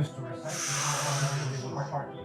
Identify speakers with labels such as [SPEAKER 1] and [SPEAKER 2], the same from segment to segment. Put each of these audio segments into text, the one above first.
[SPEAKER 1] used to recite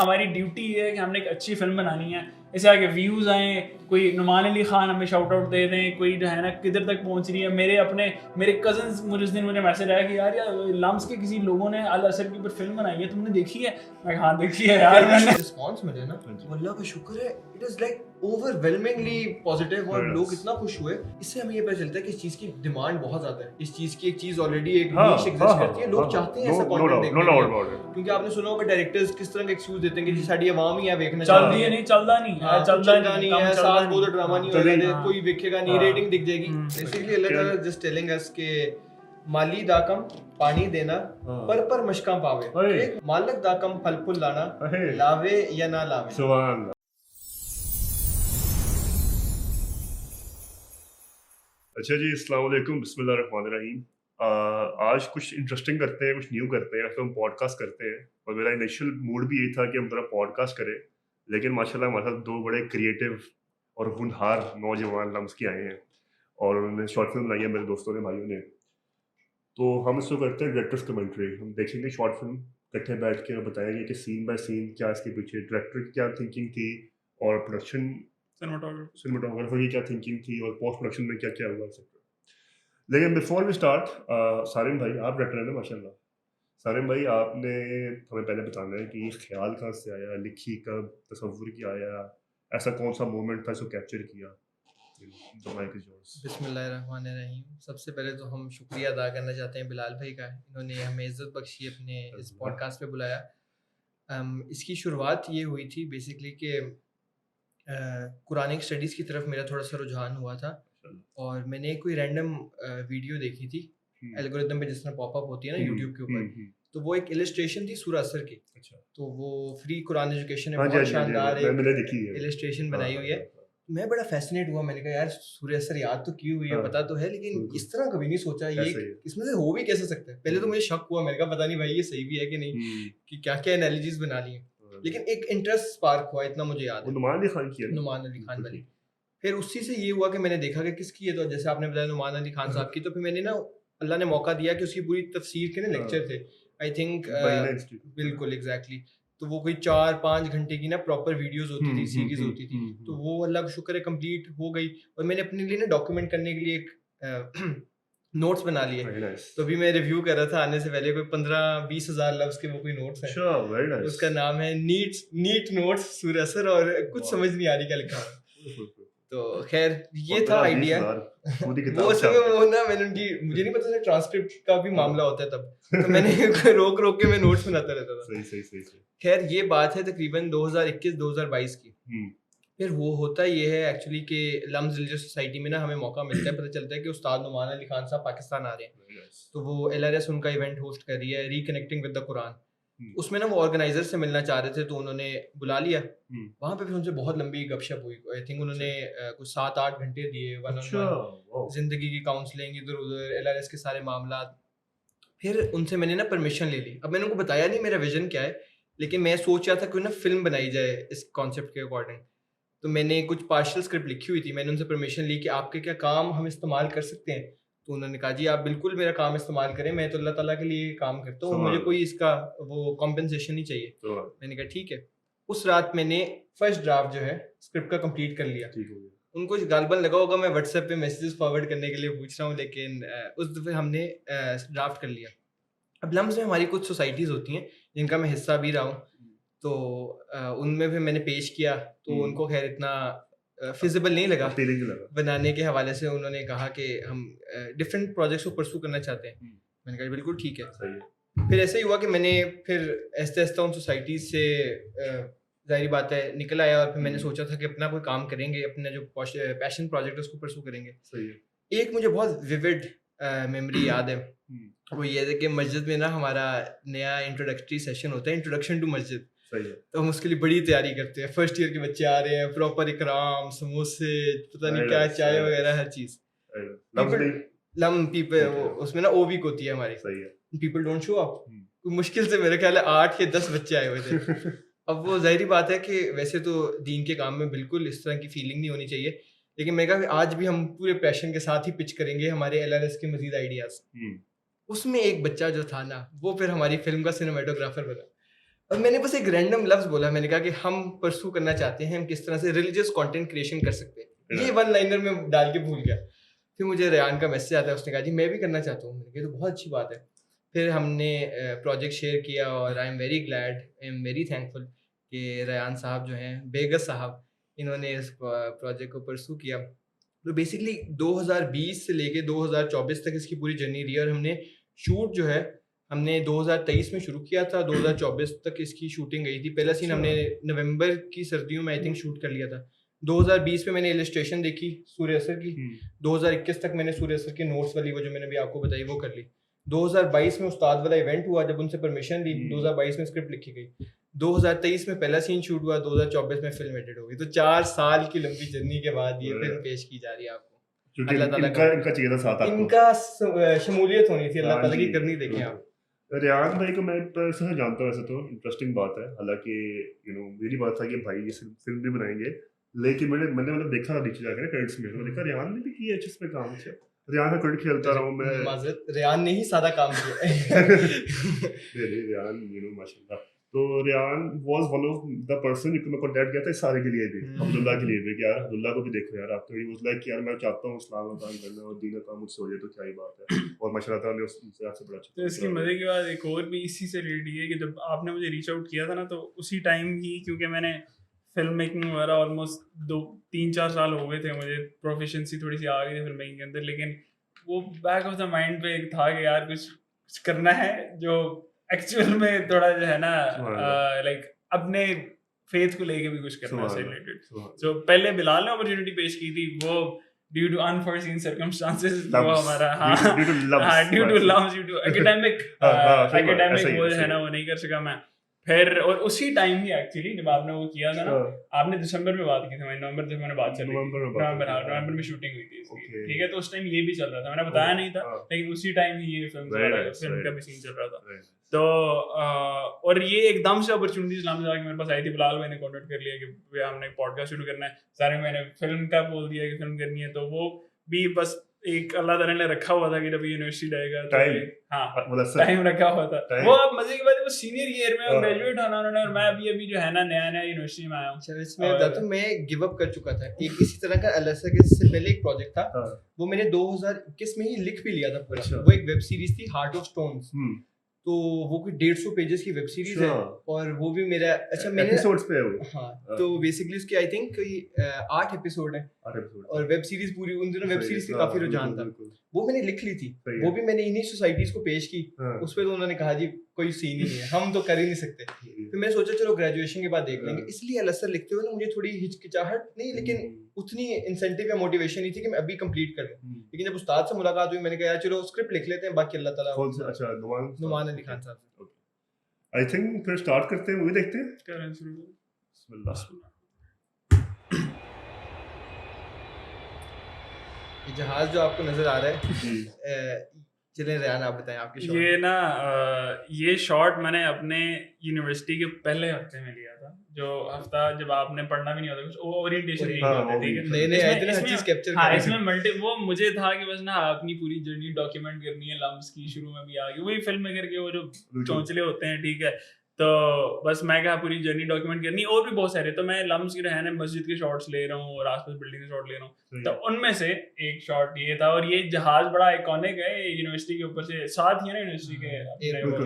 [SPEAKER 2] हमारी duty है कि हमने एक अच्छी फिल्म बनानी है, इसे आगे व्यूज़ आए, कोई नुमान अली खान हमें शाउट आउट दे दें, कोई जो है ना किधर तक पहुंच रही है। मेरे कज़न्स मुझे उस दिन मुझे मैसेज आया कि यार लम्स के किसी लोगों ने अल असर के ऊपर फिल्म बनाई है, तुमने देखी है? मैं हाँ देखी है यार मैंने।
[SPEAKER 3] रिस्पांस मिले ना तो अल्लाह का शुक्र है, it is like overwhelmingly positive और लोग इतना खुश हुए। इससे हमें ये पता चलता है कि इस चीज की डिमांड बहुत ज्यादा है। इस चीज की एक चीज ऑलरेडी एक नीश एग्जिस्ट करती है, लोग चाहते हैं ऐसा कंटेंट देखने के लिए। क्योंकि आपने सुना होगा डायरेक्टर्स किस तरह के एक्सक्यूज देते हैं कि जी साडी आवाम ही है देखना
[SPEAKER 2] चलती है नहीं, चलता नहीं है, चलता नहीं है,
[SPEAKER 3] साथ बहुत ड्रामा नहीं होगा, कोई देखेगा नहीं, रेटिंग दिख जाएगी। बेसिकली अल्लाह ताला जस्ट टेलिंग अस के माली दा कम पानी देना पर मशका पावे, मालक दा कम फल फूल लाना, लावे या ना लावे।
[SPEAKER 4] सुभान अल्लाह। अच्छा जी, अस्सलाम वालेकुम, बिस्मिल्लाह रहमान रहीम। आज कुछ इंटरेस्टिंग करते हैं, कुछ न्यू करते हैं। तो हम पॉडकास्ट करते हैं और मेरा इनिशियल मूड भी यही था कि हम थोड़ा पॉडकास्ट करें, लेकिन माशाल्लाह हमारे साथ दो बड़े क्रिएटिव और होनहार नौजवान लम्स के आए हैं और उन्होंने शॉर्ट फिल्म बनाई है मेरे दोस्तों ने, भाइयों ने। तो हम इसको करते हैं डायरेक्टर्स कमेंट्री। हम देखेंगे शॉर्ट फिल्म इकट्ठे बैठ के और बताएंगे कि सीन बाय सीन क्या इसके पीछे डायरेक्टर की क्या थिंकिंग थी और प्रोडक्शन सिनेमाटोग्राफर की क्या थिंकिंग थी और पोस्ट प्रोडक्शन में क्या क्या हुआ सब। लेकिन बिफोर वी स्टार्ट, सारिम भाई आप डायरेक्टर हैं ना माशाल्लाह। सारिम भाई आपने हमें पहले बताना है कि ख्याल कहाँ से आया, लिखी कब, तसव्वुर किया आया, ऐसा कौन सा मोमेंट था जो कैप्चर किया।
[SPEAKER 3] बिस्मिल्लाहिर्रहमानिर्रहीम। सबसे पहले तो हम शुक्रिया अदा करना चाहते हैं बिलाल भाई का, इन्होंने हमें इज़्ज़त बख्शी अपने इस पॉडकास्ट पे बुलाया। इसकी शुरुआत ये हुई थी बेसिकली कि कुरानिक स्टडीज़ की तरफ मेरा थोड़ा सा रुझान हुआ था और मैंने कोई रैंडम वीडियो देखी थी एल्गोरिदम पे जिस तरह पॉपअप होती है ना यूट्यूब के ऊपर, तो वो एक इलस्ट्रेशन थी सूरह असर की। तो वो फ्री कुरान एजुकेशन है, बहुत शानदार इलस्ट्रेशन बनाई हुई है। मैं बड़ा फैसिनेट हुआ, मैंने कहा यार सूरह असर याद तो की हुई है, पता तो है, लेकिन इस तरह कभी नहीं सोचा ये इसमें से हो भी कैसे सकता है। पहले तो मुझे शक हुआ, मैंने कहा पता नहीं भाई ये सही भी है कि नहीं, कि क्या क्या एनालिसिस बना ली है। लेकिन एक इंटरेस्ट स्पार्क हुआ, इतना मुझे याद है, नुमान अली खान वाली। फिर उसी से ये हुआ कि मैंने देखा कि किसकी है, तो जैसे आपने बताया नुमान अली खान साहब की, तो फिर मैंने ना अल्लाह ने मौका दिया कि उसकी पूरी तफसीर के ना लेक्चर थे, आई थिंक बिल्कुल एग्जैक्टली। तो वो कोई 4-5 घंटे की ना प्रॉपर वीडियोस होती थी, सीरीज होती थी। तो वो अल्लाह का शुक्र है कंप्लीट हो गई और मैंने अपने लिए ना डॉक्यूमेंट करने के लिए एक नोट्स बना लिए। तो अभी मैं रिव्यू कर रहा था आने से पहले, कोई 15-20 हज़ार लफ्ज के वो कोई नोट्स हैं। उसका नाम है नीट नोट्स सूरह असर, और कुछ समझ नहीं आ रही क्या लिखा है। तो खैर ये था आइडिया। वो समय वो ना मैंने उनकी, मुझे नहीं पता था ट्रांसक्रिप्ट का भी मामला होता है तब, तो मैंने रोक के मैं नोट्स बनाता रहता था। सही। खैर ये बात है तकरीबन 2021-2022 की। फिर वो होता ये है एक्चुअली कि लम्स रिलीजियस सोसाइटी में ना हमें मौका मिलता है, पता चलता है कि उस्ताद नुमान अली खान साहब पाकिस्तान आ रहे हैं। तो वो LRS उनका इवेंट होस्ट कर रही है, रिकनेक्टिंग विद द कुरान। उसमें ना वो ऑर्गेनाइजर से मिलना चाह रहे थे, तो उन्होंने बुला लिया वहाँ पे। फिर उनसे बहुत लंबी गपशप हुई, आई थिंक उन्होंने कुछ 7-8 घंटे दिए वन ऑन वन, जिंदगी की काउंसलिंग, इधर उधर LRS के सारे मामला। फिर उनसे मैंने ना परमिशन ले ली। अब मैंने उनको बताया नहीं मेरा विजन क्या है, लेकिन मैं सोच रहा था कि ना फिल्म बनाई जाए इस कॉन्सेप्ट के अकॉर्डिंग। तो मैंने कुछ पार्शियल स्क्रिप्ट लिखी हुई थी, मैंने उनसे परमिशन ली कि आपके क्या काम हम इस्तेमाल कर सकते हैं। तो उन्होंने कहा जी आप बिल्कुल मेरा काम इस्तेमाल करें, मैं तो अल्लाह ताला के लिए काम करता हूँ, मुझे कोई इसका वो कॉम्पेंसेशन नहीं चाहिए। मैंने कहा ठीक है। उस रात मैंने फर्स्ट ड्राफ्ट जो है स्क्रिप्ट का कंप्लीट कर लिया। उनको गालबन लगा होगा मैं व्हाट्सएप पे मैसेजेस फॉरवर्ड करने के लिए पूछ रहा हूँ, लेकिन उस दफ़े हमने ड्राफ्ट कर लिया। अब लम्स में हमारी कुछ सोसाइटीज़ होती हैं जिनका मैं हिस्सा भी रहा हूँ, तो उनमें भी मैंने पेश किया, तो उनको खैर इतना फिजिबल नहीं लगा बनाने के हवाले से। उन्होंने कहा कि हम डिफरेंट प्रोजेक्ट्स को परसू करना चाहते हैं। मैंने कहा बिल्कुल ठीक है। फिर ऐसे ही हुआ कि मैंने फिर आहिस्ता आहिस्ता उन सोसाइटीज़ से ज़ाहिर बात है निकल आया, और फिर मैंने सोचा था कि अपना कोई काम करेंगे, अपना जो पैशन प्रोजेक्ट है उसको परसू करेंगे। एक मुझे बहुत विविड मेमोरी याद है, वो ये है कि मस्जिद में ना हमारा नया इंट्रोडक्टरी सेशन होता है, इंट्रोडक्शन टू मस्जिद। तो हम उसके लिए बड़ी तैयारी करते हैं। फर्स्ट ईयर के बच्चे आ रहे हैं, प्रॉपर इकराम, समोसे, पता नहीं क्या, चाय वगैरह, हर चीज। उसमें ना ओवीक होती है हमारी, पीपल डोंट शो अप। मुश्किल से मेरे ख्याल है 8 या 10 बच्चे आए हुए थे। अब वो जाहिर बात है कि वैसे तो दीन के काम में बिल्कुल इस तरह की फीलिंग नहीं होनी चाहिए, लेकिन मैं कहा आज भी हम पूरे पैशन के साथ ही पिच करेंगे हमारे LRS के मजीद आइडियाज। उसमें एक बच्चा जो था ना, वो फिर हमारी फिल्म का सिनेमेटोग्राफर बना। और मैंने बस एक रैंडम लफ्ज बोला, मैंने कहा कि हम परसू करना चाहते हैं, हम किस तरह से रिलीजियस कंटेंट क्रिएशन कर सकते हैं। ये वन लाइनर में डाल के भूल गया। फिर मुझे रेहान का मैसेज आता है, उसने कहा जी मैं भी करना चाहता हूँ। मैंने कहा तो बहुत अच्छी बात है। फिर हमने प्रोजेक्ट शेयर किया और I am very glad, I am very thankful कि रेहान साहब जो हैं, बेगस साहब, इन्होंने इस प्रोजेक्ट को परसू किया। तो बेसिकली 2020 से लेके 2024 तक इसकी पूरी जर्नी रही और हमने शूट जो है हमने 2023 में शुरू किया था, 2024 तक इसकी शूटिंग गई थी। पहला सीन हमने नवंबर की सर्दियों में आई थिंक शूट कर लिया था। 2020 में मैंने इलस्ट्रेशन देखी सूर्य असर की। 2021 तक मैंने सूर्य असर के नोट्स वाली वो जो मैंने भी आपको बताई वो कर ली। 2022 में उस्ताद वाला इवेंट हुआ, जब उनसे परमिशन ली 2022 में स्क्रिप्ट लिखी गई। 2023 में पहला सीन शूट हुआ, 2024 में फिल्म एडिट हो गई। तो 4 साल की लंबी जर्नी के बाद ये फिल्म पेश की जा रही है आपको। अल्लाह ताला का
[SPEAKER 4] इनका चाहिए था साथ आपको,
[SPEAKER 3] इनका शमूलियत होनी थी। अल्लाह ताला की करनी देखें आप।
[SPEAKER 4] रेहान भाई को मैं सही जानता हूँ, वैसे तो इंटरेस्टिंग बात है। हालांकि मेरी बात था कि भाई ये फिल्म भी बनाएंगे, लेकिन मैंने मतलब देखा नीचे जाकर क्रेडिट्स में, मैंने देखा रेहान ने भी किया है इसमें काम। अच्छा, रेहान का क्रेडिट खेलता रहा हूँ मैं।
[SPEAKER 3] माजरत, रेहान ने ही सादा काम किया।
[SPEAKER 4] रेहान माशाल्लाह। तो Rehan was one of the person जिनको मैं कांटेक्ट किया था इस सारे के लिए भी, अब्दुल्ला के लिए भी, कि यार अब्दुल्ला को भी देखो यार आप। तो ही वाज लाइक यार मैं चाहता हूँ इस्लाम का काम करना और दीन का काम मुझसे हो जाए तो क्या ही बात है। और माशाल्लाह ताला ने उससे आपसे बड़ा
[SPEAKER 2] तो इसकी मजे की बात एक और भी इसी से रिलेटेड है कि जब आपने मुझे रीच आउट किया था ना, तो उसी टाइम ही, क्योंकि मैंने फिल्म मेकिंग वगैरह ऑलमोस्ट 2-3-4 साल हो गए थे, मुझे प्रोफिशिएंसी थोड़ी सी आ गई थी फिल्म मेकिंग के अंदर, लेकिन वो बैक ऑफ द माइंड पे एक था कि यार कुछ करना है जो एक्चुअल में थोड़ा जो है ना लाइक अपने फेथ को लेके भी कुछ करना से रिलेटेड। जो पहले बिलाल ने अपॉर्चुनिटी पेश की थी, वो ड्यू टू अनफोर्सीन सर्कमस्टांसेस वो हमारा due to loves due to academic वो जो है ना वो नहीं कर सका मैं। फिर और उसी टाइम ही एक्चुअली जब आपने वो किया था ना, आपने दिसंबर में बात की थी, नवंबर जब मैंने बात चली नवंबर में शूटिंग हुई थी इसकी, ठीक है। तो उस टाइम ये भी चल रहा था, मैंने बताया नहीं था, लेकिन उसी टाइम ही ये फिल्म का भी सीन चल रहा था। तो और ये एकदम से अपॉर्चुनिटी इस्लाम से आके मेरे पास आई थी। बिलाल भाई ने कॉन्टेक्ट कर लिया कि हमने पॉडकास्ट शुरू करना है, सारे मैंने फिल्म का बोल दिया कि फिल्म करनी है। तो वो भी बस एक अल्लाह ताला ने रखा हुआ था कि जब यूनिवर्सिटी जाएगा तो टाइम रखा हुआ था। वो अब मजे की बात है, वो सीनियर ईयर में ग्रेजुएट होना उन्होंने, और मैं अभी जो है ना नया यूनिवर्सिटी में आया हूँ।
[SPEAKER 3] अच्छा, इसमें बताता हूँ, मैं गिव अप कर चुका था। एक इसी तरह का LSA के से पहले एक प्रोजेक्ट था, वो मैंने 2021 में ही लिख भी लिया था पूरा। वो एक वेब सीरीज थी हार्ट ऑफ स्टोन्स। तो वो कोई 150 पेजेस की वेब सीरीज है, और वो भी मेरा मैंने
[SPEAKER 4] एपिसोड्स पे है वो।
[SPEAKER 3] हाँ, तो बेसिकली उसके आई थिंक कोई 8 एपिसोड है, और वेब सीरीज पूरी, उन दिनों वेब सीरीज की काफी रुझान था। वो मैंने लिख ली थी, वो भी मैंने इन्हीं सोसाइटीज को पेश की। उस पे तो उन्होंने कहा जी कोई सीन ही नहीं है, हम तो कर ही नहीं सकते। फिर मैंने सोचा चलो ग्रेजुएशन के बाद देख लेंगे। इसलिए LSA लिखते हुए ना मुझे थोड़ी हिचकिचाहट नहीं, लेकिन उतनी इंसेंटिव या मोटिवेशन नहीं थी कि मैं अभी कंप्लीट कर लूं। लेकिन जब उस्ताद से मुलाकात हुई, मैंने कहा यार चलो स्क्रिप्ट लिख लेते हैं, बाकी अल्लाह ताला।
[SPEAKER 4] अच्छा,
[SPEAKER 3] नुमान अली खान साहब से।
[SPEAKER 4] आई थिंक फिर स्टार्ट करते हैं, मूवी देखते हैं। बिस्मिल्लाह।
[SPEAKER 3] ये जहाज जो आपको नजर आ रहा है, चलें रेहान आप बताएं आपके शॉट।
[SPEAKER 2] ये ना ये शॉट मैंने अपने यूनिवर्सिटी के पहले हफ्ते में लिया था, जो हफ्ता जब आपने पढ़ना भी नहीं होता कुछ, ओरिएंटेशन ठीक है, ठीक है।
[SPEAKER 3] नए आए थे ना, हर चीज कैप्चर करना।
[SPEAKER 2] इसमें वो मुझे था कि बस ना अपनी पूरी जर्नी डॉक्यूमेंट करनी है। लम्स की शुरू में भी आ गई, वही फिल्म मेकर के वो जो चौंचले होते हैं, ठीक है। तो बस मैं कहा पूरी जर्नी डॉक्यूमेंट करनी, और भी बहुत सारे। तो मैं लम्स की रहने मस्जिद के शॉट्स ले रहा हूँ और आसपास बिल्डिंग के शॉट ले रहा हूँ। तो उनमें से एक शॉट ये था, और ये जहाज बड़ा आइकॉनिक है यूनिवर्सिटी के ऊपर से, साथ ही है ना यूनिवर्सिटी के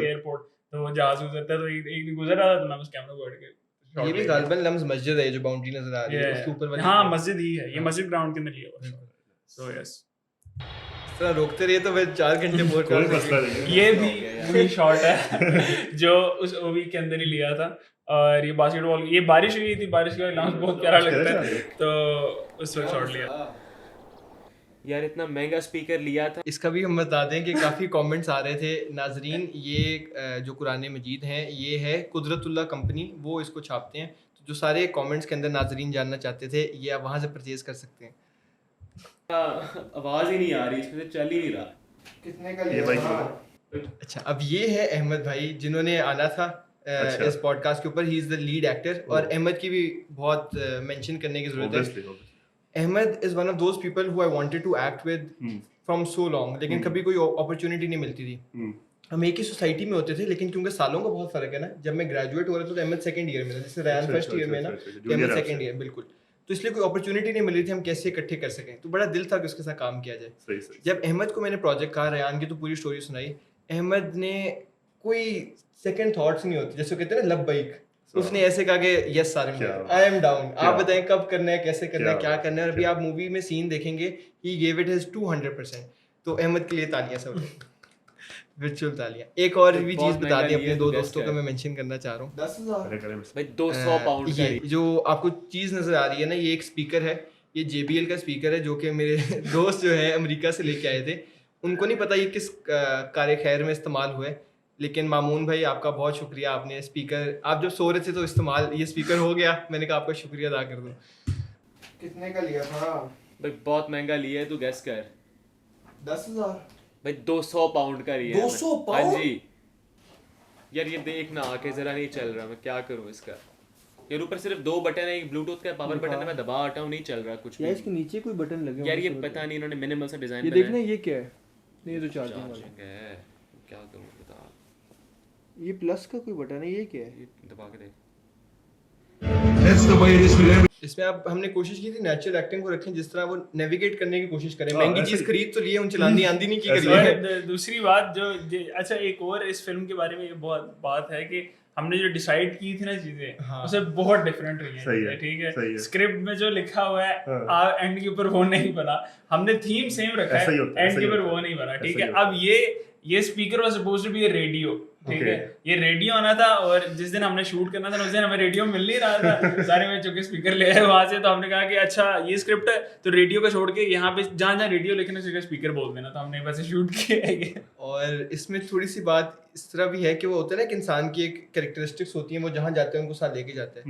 [SPEAKER 2] एयरपोर्ट। तो वो जहाज गुजरता है, तो एक दिन गुजर रहा था, तो मैं उस कैमरा को हट के
[SPEAKER 3] ये भी गालिबन लम्स मस्जिद है जो बाउंड्री नजर आ रही है उसके ऊपर वाली।
[SPEAKER 2] हाँ, मस्जिद ही है ये, मस्जिद ग्राउंड के अंदर लिया हुआ है। सो यस,
[SPEAKER 3] थोड़ा रोकते रहिए तो फिर 4 घंटे बोर कर देंगे।
[SPEAKER 2] ये भी वही शॉट है जो उस ओवी के अंदर ही लिया था। और ये बास्केटबॉल, ये बारिश हुई थी, बारिश का लम्स बहुत प्यारा लगता है, तो उस वक्त शॉट लिया।
[SPEAKER 5] यार इतना महंगा स्पीकर लिया था।
[SPEAKER 3] इसका भी हम बता दें कि काफ़ी कमेंट्स आ रहे थे नाजरीन। ये जो कुरान मजीद हैं, ये है कुदरतुल्लाह कंपनी, वो इसको छापते हैं। तो जो सारे कमेंट्स के अंदर नाजरीन जानना चाहते थे, ये आप वहाँ से परचेज कर सकते हैं।
[SPEAKER 5] आवाज़ ही नहीं आ रही, इसमें से चल ही नहीं रहा।
[SPEAKER 3] कितने का लिया? अच्छा, अब ये है अहमद भाई जिन्होंने आना था इस पॉडकास्ट के ऊपर। He is the lead actor, और अहमद की भी बहुत मेंशन करने की ज़रूरत है। Ahmed is one of those people who I wanted to act with from so long, लेकिन कभी कोई अपॉर्चुनिटी नहीं मिलती थी। हम एक ही सोसाइटी में होते थे, लेकिन क्योंकि सालों का बहुत फर्क है ना, जब मैं ग्रेजुएट हो रहा था तो अहमद सेकंड ईयर में था, जैसे रयान फर्स्ट ईयर में ना, तो अहमद सेकंड ईयर, बिल्कुल। तो इसलिए कोई अपॉर्चुनिटी नहीं मिल रही थी हम कैसे इकट्ठे कर सकें, तो बड़ा दिल था कि उसके साथ काम किया जाए। जब अहमद को मैंने प्रोजेक्ट कहा, रयान की तो पूरी स्टोरी सुनाई, अहमद ने कोई सेकंड थॉट्स नहीं होती, जैसे कहते हैं ना लब्बैक, उसने ऐसे कहा कि yes sir I am down, आप बताएं कब करना है, कैसे करना है, क्या करना है। और अभी आप मूवी में सीन देखेंगे, ही गेव इट हिज 200%। तो अहमद के लिए तालियां सब वर्चुअल तालियां। एक और भी चीज बता दी अपने दो दोस्तों का मैं मेंशन करना चाह रहा हूँ।
[SPEAKER 5] 10,000 भाई 200 पाउंड का
[SPEAKER 3] ये जो आपको चीज नजर आ रही है ना, ये एक स्पीकर है, ये JBL का स्पीकर है, जो कि मेरे दोस्त जो है अमेरिका से लेके आए थे। उनको नहीं पता ये किस कार्य खैर में इस्तेमाल हुआ है, लेकिन मामून भाई आपका बहुत शुक्रिया, आपने स्पीकर, आप जब सो रहे थे तो इस्तेमाल ये स्पीकर हो गया, मैंने कहा आपका शुक्रिया अदा कर दूं। कितने का लिया था
[SPEAKER 5] भाई? बहुत महंगा लिया है, तू गेस कर।
[SPEAKER 3] 10,000
[SPEAKER 5] भाई 200 पाउंड का लिया है।
[SPEAKER 3] 200
[SPEAKER 5] हाँ
[SPEAKER 3] पाउंड?
[SPEAKER 5] जी यार, ये देख ना आके जरा नहीं चल रहा, मैं क्या करूं इसका। यार ऊपर सिर्फ 2 बटन है, एक ब्लूटूथ का पावर बटन है, मैं दबा हटाऊं नहीं चल रहा कुछ भी।
[SPEAKER 6] यार इसके नीचे कोई बटन लगे
[SPEAKER 5] यार ये पता नहीं इन्होंने मिनिमल सा डिजाइन
[SPEAKER 6] ये देखना, ये क्या है? नहीं ये तो चार्जिंग वाला
[SPEAKER 5] है। क्या करूं बता,
[SPEAKER 6] ये प्लस का कोई बटन है, ये क्या है?
[SPEAKER 5] ये दबा के देख।
[SPEAKER 3] इसमें अब हमने कोशिश की थी नेचुरल एक्टिंग को रखें, जिस तरह वो नेविगेट करने की कोशिश करें। महंगी चीज खरीद तो लिए, उन चलानी आंदी नहीं की करी है।
[SPEAKER 2] और दूसरी बात जो अच्छा, एक और इस फिल्म के बारे में ये बहुत बात है कि हमने जो डिसाइड की थी ना चीजें,
[SPEAKER 3] हाँ।
[SPEAKER 2] उसे बहुत डिफरेंट हुई है। ठीक है, स्क्रिप्ट में जो लिखा हुआ है एंड के ऊपर वो नहीं बना, हमने थीम सेम रखा है, एंड के ऊपर वो नहीं बना। ठीक है, अब ये speaker was supposed to be a radio. ठीक है, ये रेडियो आना था, और जिस दिन हमने शूट करना था उस दिन हमें रेडियो मिल नहीं रहा था। सारे में चुके स्पीकर ले आए वहां से, तो हमने कहा कि अच्छा ये स्क्रिप्ट है तो रेडियो को छोड़ के यहाँ पे जहाँ जहाँ रेडियो लिखने से स्पीकर बोल देना, तो हमने वैसे शूट किया।
[SPEAKER 3] और इसमें थोड़ी सी बात इस तरह भी है कि वो होता है ना कि इंसान की एक कैरेक्टरिस्टिक्स होती है, वो जहाँ जाते हैं उनको साथ लेके जाते हैं।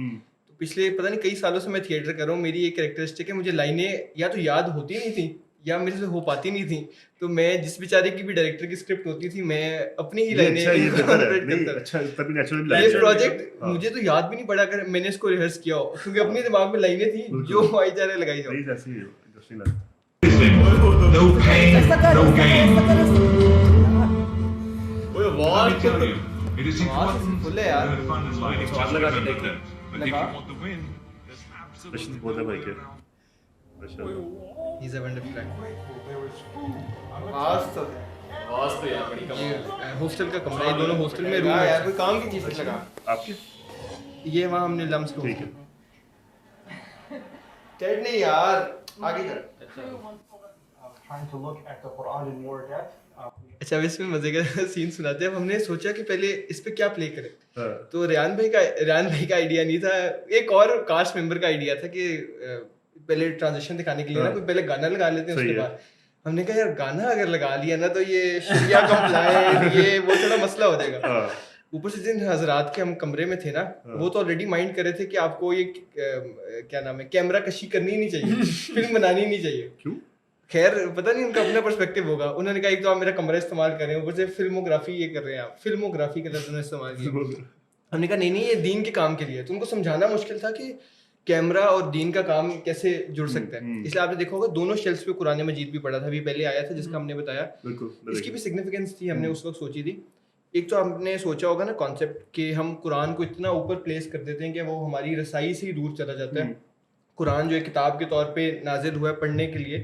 [SPEAKER 3] तो पिछले पता नहीं कई सालों से मैं थिएटर कर रहा हूँ, मेरी एक कैरेक्टरिस्टिक है, मुझे लाइनें या तो याद होती नहीं थी या मेरे से हो पाती नहीं थी, तो मैं जिस बेचारे की भी डायरेक्टर की स्क्रिप्ट होती थी, मैं अपनी ही लाइनें ये प्रोजेक्ट मुझे तो याद भी नहीं पड़ा अगर मैंने इसको रिहर्स किया हो, क्योंकि अपने दिमाग में लाइनें थी जो आई जा रहे लगाई जाओ। फुल है यार,
[SPEAKER 5] लगा के देख।
[SPEAKER 3] He's a wonderful actor।
[SPEAKER 2] आवाज तो यार बड़ी कम
[SPEAKER 3] ये हॉस्टल का कमरा है, दोनों हॉस्टल में रूम है यार, कोई काम की चीज लगा
[SPEAKER 4] आपके
[SPEAKER 3] ये वहाँ हमने लम्स को
[SPEAKER 4] ठीक है।
[SPEAKER 3] टेड नहीं यार, आगे कर।
[SPEAKER 1] Trying to look at the Quran in more depth.
[SPEAKER 3] अच्छा, अब इसमें मजे का सीन सुनाते हैं। अब हमने सोचा कि पहले इस पे क्या प्ले करें, तो रेहान भाई का आइडिया नहीं था, एक और कास्ट मेंबर का आइडिया था कि पहले ट्रांजिशन दिखाने के लिए ना कोई पहले गाना लगा लेते हैं, उसके बाद हमने कहा यार गाना अगर लगा लिया ना तो ये शरिया कंप्लायंट ये वो थोड़ा मसला हो जाएगा। ऊपर से जिन हजरात के हम कमरे में थे ना, वो तो ऑलरेडी माइंड कर रहे थे कि आपको ये क्या नाम है, कैमरा कशी करनी ही नहीं चाहिए, फिल्म बनानी ही नहीं चाहिए।
[SPEAKER 4] क्यों?
[SPEAKER 3] खैर पता नहीं, उनका अपना पर्सपेक्टिव होगा। उन्होंने कहा एक तो आप मेरा कमरा इस्तेमाल कर रहे हैं, ऊपर से फिल्मोग्राफी ये कर रहे हैं, आप फिल्मोग्राफी का लफ्ज़ उन्होंने इस्तेमाल किया। हमने कहा नहीं ये दीन के काम के लिए। तो उनको समझाना मुश्किल था कि कैमरा और दीन का काम कैसे जुड़ सकता है। इसलिए आपने देखा होगा दोनों शेल्फ्स पे कुरान मजीद भी पड़ा था, अभी पहले आया था जिसका हमने बताया। इसकी भी सिग्निफिकेंस थी, हमने उस वक्त सोची थी। एक तो हमने सोचा होगा ना कॉन्सेप्ट कि हम कुरान को इतना ऊपर प्लेस कर देते हैं कि वो हमारी रसाई से ही दूर चला जाता है। कुरान जो एक किताब के तौर पे नाजिल हुआ है पढ़ने के लिए,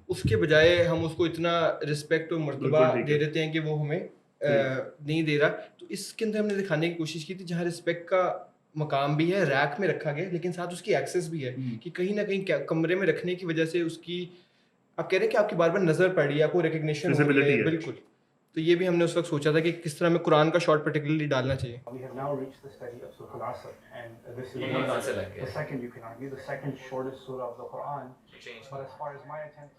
[SPEAKER 3] उसके बजाय हम उसको इतना रिस्पेक्ट और मर्तबा दे देते हैं कि वो हमें नहीं दे रहा। तो इसके अंदर हमने दिखाने की कोशिश की थी जहाँ रिस्पेक्ट का मकाम भी है, रैक में रखा गया, लेकिन साथ उसकी एक्सेस भी है कि कहीं ना कहीं कमरे में रखने की वजह से उसकी, आप कह रहे हैं कि आपकी बार बार नजर पड़ रही है, आपको रिकग्निशन हो रही है। बिल्कुल, तो ये भी हमने उस वक्त सोचा था कि किस तरह में कुरान का शॉट पर्टिकुलरली डालना चाहिए।
[SPEAKER 1] We have now reached the study of Surah Al-Asr, and this is the second, you can argue, the second shortest surah of the Quran. But as far as my attempt,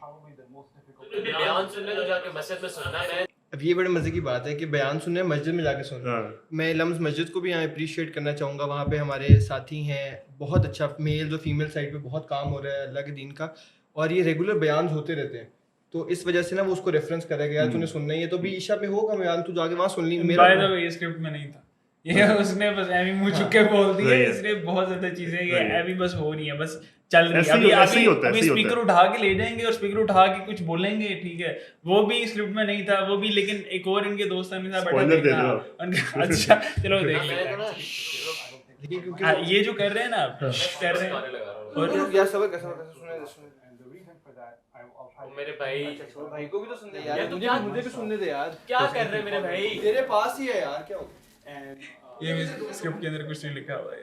[SPEAKER 1] probably the most difficult.
[SPEAKER 5] बयान सुनने तो जाके मस्जिद में सुनना है।
[SPEAKER 3] अब ये बड़े मजे की बात है कि बयान सुनने मस्जिद में जाके सुनना। मैं लम्स मस्जिद को भी यहाँ अप्रिशिएट करना चाहूँगा। वहाँ पे हमारे साथी हैं, बहुत अच्छा मेल और फीमेल साइड पे बहुत काम हो रहा है अल्लाह के दीन का, और ये रेगुलर बयान होते रहते हैं। तो इस वजह से ना वो उसको रेफरेंस करेगा, यार तूने सुनना ही है तो भी ईशा पे होगा बयान, तू जाके वहाँ सुन ली। मेरा
[SPEAKER 2] ये स्क्रिप्ट में नहीं था, ये उसने बस एमी मुंह चुप के बोल दिया। इसलिए बहुत ज्यादा चीजें ये एमी बस हो रही है, बस चल रही
[SPEAKER 4] ऐसे ही
[SPEAKER 2] है।
[SPEAKER 4] होता है,
[SPEAKER 2] अभी
[SPEAKER 4] ऐसे ही होता
[SPEAKER 2] स्पीकर
[SPEAKER 4] है।
[SPEAKER 2] उठा के ले जाएंगे और स्पीकर उठा के कुछ बोलेंगे, ठीक है, वो भी स्क्रिप्ट में नहीं था, वो भी, लेकिन एक और इनके दोस्त हैं मेरे साथ बैठा
[SPEAKER 4] Spoiler दे
[SPEAKER 2] देखना,
[SPEAKER 4] दो आप।
[SPEAKER 2] उनका अच्छा चलो देख लेते हैं।
[SPEAKER 3] लेकिन क्योंकि
[SPEAKER 2] हाँ, ये जो कर रहे हैं ना, कर रहे हैं और
[SPEAKER 3] यार सबर सुने
[SPEAKER 5] मेरे भाई
[SPEAKER 3] भाई को भी तो सुनने
[SPEAKER 5] यार,
[SPEAKER 3] यार,
[SPEAKER 5] तो
[SPEAKER 3] मुझे भी सुनने दे यार।
[SPEAKER 5] क्या कर रहे हैं मेरे भाई?
[SPEAKER 3] तेरे पास ही है यार, क्या हो
[SPEAKER 2] ये भी स्क्रिप्ट के अंदर कुछ नहीं लिखा हुआ है।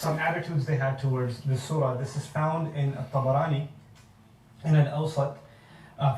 [SPEAKER 1] some attitudes they had towards the surah. This is found in At-Tabarani, in Al-Awsat.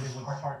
[SPEAKER 1] They would part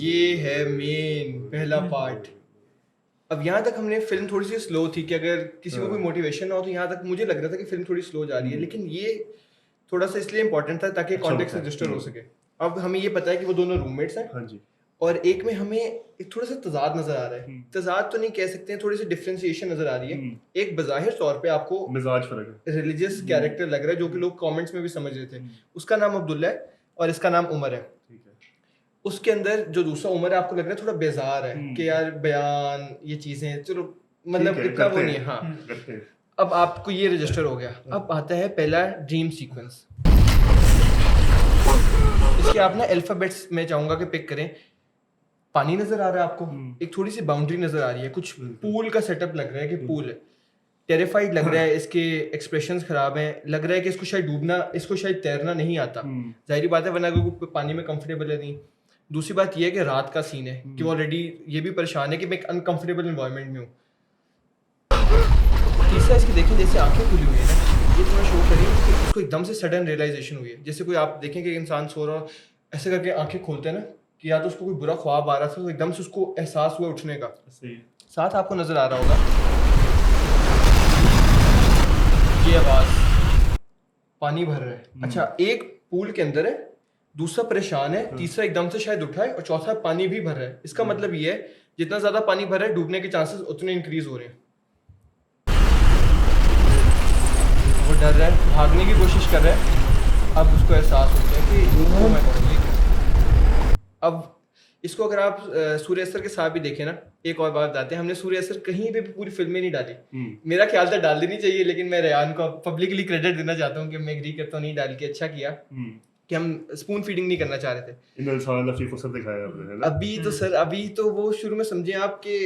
[SPEAKER 3] ये है मेन पहला पार्ट। अब यहाँ तक हमने फिल्म थोड़ी सी स्लो थी कि अगर किसी को कोई मोटिवेशन ना हो तो यहाँ तक मुझे लग रहा था कि फिल्म थोड़ी स्लो जा रही है, लेकिन ये थोड़ा सा इसलिए इंपॉर्टेंट था ताकि
[SPEAKER 4] अच्छा
[SPEAKER 3] कॉन्टेक्स्ट
[SPEAKER 4] होता है।
[SPEAKER 3] रजिस्टर हो सके। अब हमें ये पता है कि वो दोनों रूममेट्स हैं
[SPEAKER 4] हाँ जी।
[SPEAKER 3] और एक में हमें एक थोड़ा सा तजाद नजर आ रहा है। तजाद तो नहीं कह सकते हैं, थोड़ी सी डिफ्रेंसिएशन नजर आ रही है। एक बज़ाहिर तौर पे आपको
[SPEAKER 4] मिजाज फर्क है।
[SPEAKER 3] रिलीजियस कैरेक्टर लग रहा है जो कि लोग कमेंट्स में भी समझ रहे थे। उसका नाम अब्दुल्ला है और इसका नाम उमर है।
[SPEAKER 4] ठीक है।
[SPEAKER 3] उसके अंदर जो दूसरा उमर है आपको लग रहा है थोड़ा बेजार है कि यार बयान ये चीजें चलो मतलब
[SPEAKER 4] ठीक है,
[SPEAKER 3] इतना वो
[SPEAKER 4] करते
[SPEAKER 3] नहीं है।
[SPEAKER 4] हैं।
[SPEAKER 3] हाँ,
[SPEAKER 4] करते हैं।
[SPEAKER 3] अब आपको ये रजिस्टर हो गया। अब आता है पहला ड्रीम सीक्वेंस। इसके आप ना अल्फाबेट्स में चाहूंगा कि पिक करें। पानी नजर आ रहा है आपको, एक थोड़ी सी बाउंड्री नजर आ रही है, कुछ पूल का सेटअप लग रहा है कि पूल है। टेरिफाइड लग रहा है, इसके एक्सप्रेशंस खराब हैं, लग रहा है कि इसको शायद डूबना, इसको शायद तैरना नहीं आता। जाहिर बात है वरना कोई पानी में कंफर्टेबल है नहीं। दूसरी बात यह है कि रात का सीन है कि वो ऑलरेडी ये भी परेशान है कि मैं एक अनकंफर्टेबल इन्वायरमेंट में हूँ। तीसरा इसकी देखें जैसे आंखें खुली हुई है ना, ये थोड़ा शो करिए कि उसको एकदम से सडन रियलाइजेशन हुई है। जैसे कोई आप देखें कि इंसान सो रहा हो, ऐसे करके आंखें खोलते हैं ना कि या तो उसको कोई बुरा ख्वाब आ रहा था तो एकदम से उसको एहसास हुआ उठने का।
[SPEAKER 4] सही।
[SPEAKER 3] साथ आपको नजर आ रहा होगा ये आवाज, पानी भर रहा है। अच्छा, एक पूल के अंदर है, दूसरा परेशान है, तीसरा एकदम से शायद उठा है और चौथा पानी भी भर रहा है। इसका मतलब ये है जितना ज्यादा पानी भर रहा है डूबने के चांसेस उतने इंक्रीज हो रहे हैं। वो डर रहा है, भागने की कोशिश कर रहा है। अब उसको एहसास होता है कि अब इसको अगर आप सूर्य असर के साथ भी देखें ना, एक और बात बताते हैं, हमने सूर्य असर कहीं पे भी पूरी फिल्म में नहीं डाली। मेरा ख्याल था डाल देनी चाहिए, लेकिन मैं रेहान को पब्लिकली क्रेडिट देना चाहता हूँ कि मैं एग्री करता हूँ नहीं डाल के। अच्छा किया कि हम स्पून फीडिंग नहीं करना चाह रहे थे।
[SPEAKER 4] इन इंसान लफी फसर दिखाया आपने, है ना?
[SPEAKER 3] अभी तो सर अभी तो वो शुरू में समझे आपके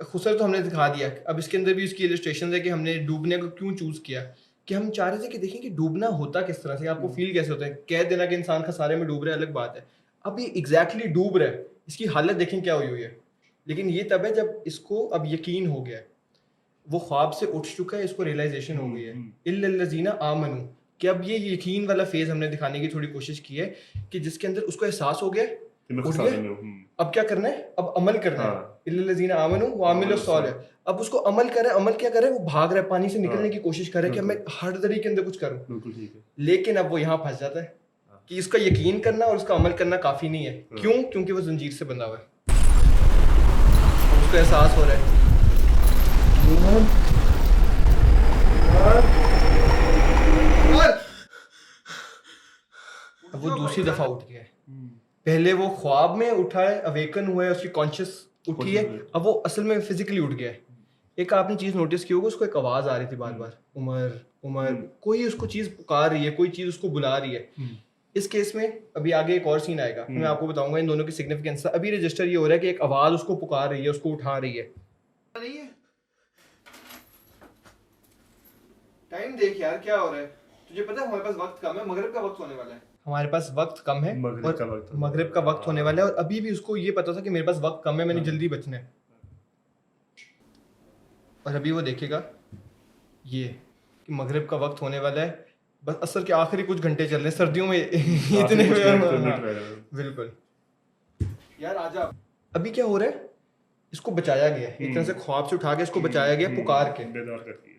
[SPEAKER 3] खुसर तो हमने दिखा दिया। अब इसके अंदर भी उसकी इलस्ट्रेशन है कि हमने डूबने को क्यों चूज किया, कि हम चाह रहे थे कि देखें कि डूबना होता किस तरह से, आपको फील कैसे होता है। कह देना कि इंसान खसारे में डूब रहा है अलग बात है, अब ये एग्जैक्टली डूब रहा है, इसकी हालत देखें क्या हुई है। लेकिन ये तब है जब इसको अब यकीन हो गया है, वो ख्वाब से उठ चुका है, इसको रियलाइजेशन हो गई है। इल्लल्लज़ीना आमनू, कि अब ये यकीन वाला फेज हमने दिखाने की थोड़ी कोशिश की है कि जिसके अंदर उसको एहसास हो गया,
[SPEAKER 4] कि मैं
[SPEAKER 3] उठ
[SPEAKER 4] खसारे
[SPEAKER 3] गया।
[SPEAKER 4] में हूँ।
[SPEAKER 3] अब क्या करना है, अब अमल करना है।
[SPEAKER 4] हाँ।
[SPEAKER 3] इल्लल्लज़ीना आमनू व अमिलुस सालिह, अब उसको अमल कर रहा है। अमल क्या कर रहा है, वो भाग रहा है, पानी से निकलने की कोशिश कर रहा है कि अब मैं हर तरीके के अंदर कुछ करूं।
[SPEAKER 4] बिल्कुल ठीक है।
[SPEAKER 3] लेकिन अब वो यहाँ फंस जाता है कि इसका यकीन करना और उसका अमल करना काफी नहीं है। क्यों? क्योंकि वो जंजीर से बंधा हुआ है। उसको एहसास हो रहा है अब वो दूसरी दफा उठ गया है। पहले वो ख्वाब में उठा है, अवेकन हुआ है, उसकी कॉन्शियस उठी है, अब वो असल में फिजिकली उठ गया है। एक आपने चीज नोटिस की होगी, उसको एक आवाज आ रही थी बार बार, उमर उमर, कोई उसको चीज पुकार रही है, कोई चीज उसको बुला रही है। इस केस में अभी आगे एक और सीन आएगा, मैं आपको बताऊंगा इन दोनों की सिग्निफिकेंस। अभी रजिस्टर ये हो रहा है कि एक आवाज उसको पुकार रही है, उसको उठा रही है। टाइम देख यार क्या हो रहा है, तुझे पता है हमारे पास वक्त कम है, मगरिब का वक्त होने वाला है। हमारे पास वक्त कम है, मगरिब का वक्त होने वाला है, और अभी भी उसको ये पता था कि मेरे पास वक्त कम है, मैंने जल्दी बचना है। और अभी वो देखेगा ये कि मगरिब का वक्त होने वाला है, बस असर के आखिरी कुछ घंटे चल रहे हैं सर्दियों में इतने बिल्कुल। यार आजा, अभी क्या हो रहा है, इसको बचाया गया है एक तरह से, ख्वाब से उठा के इसको बचाया गया पुकार के।
[SPEAKER 4] बेदार करती है।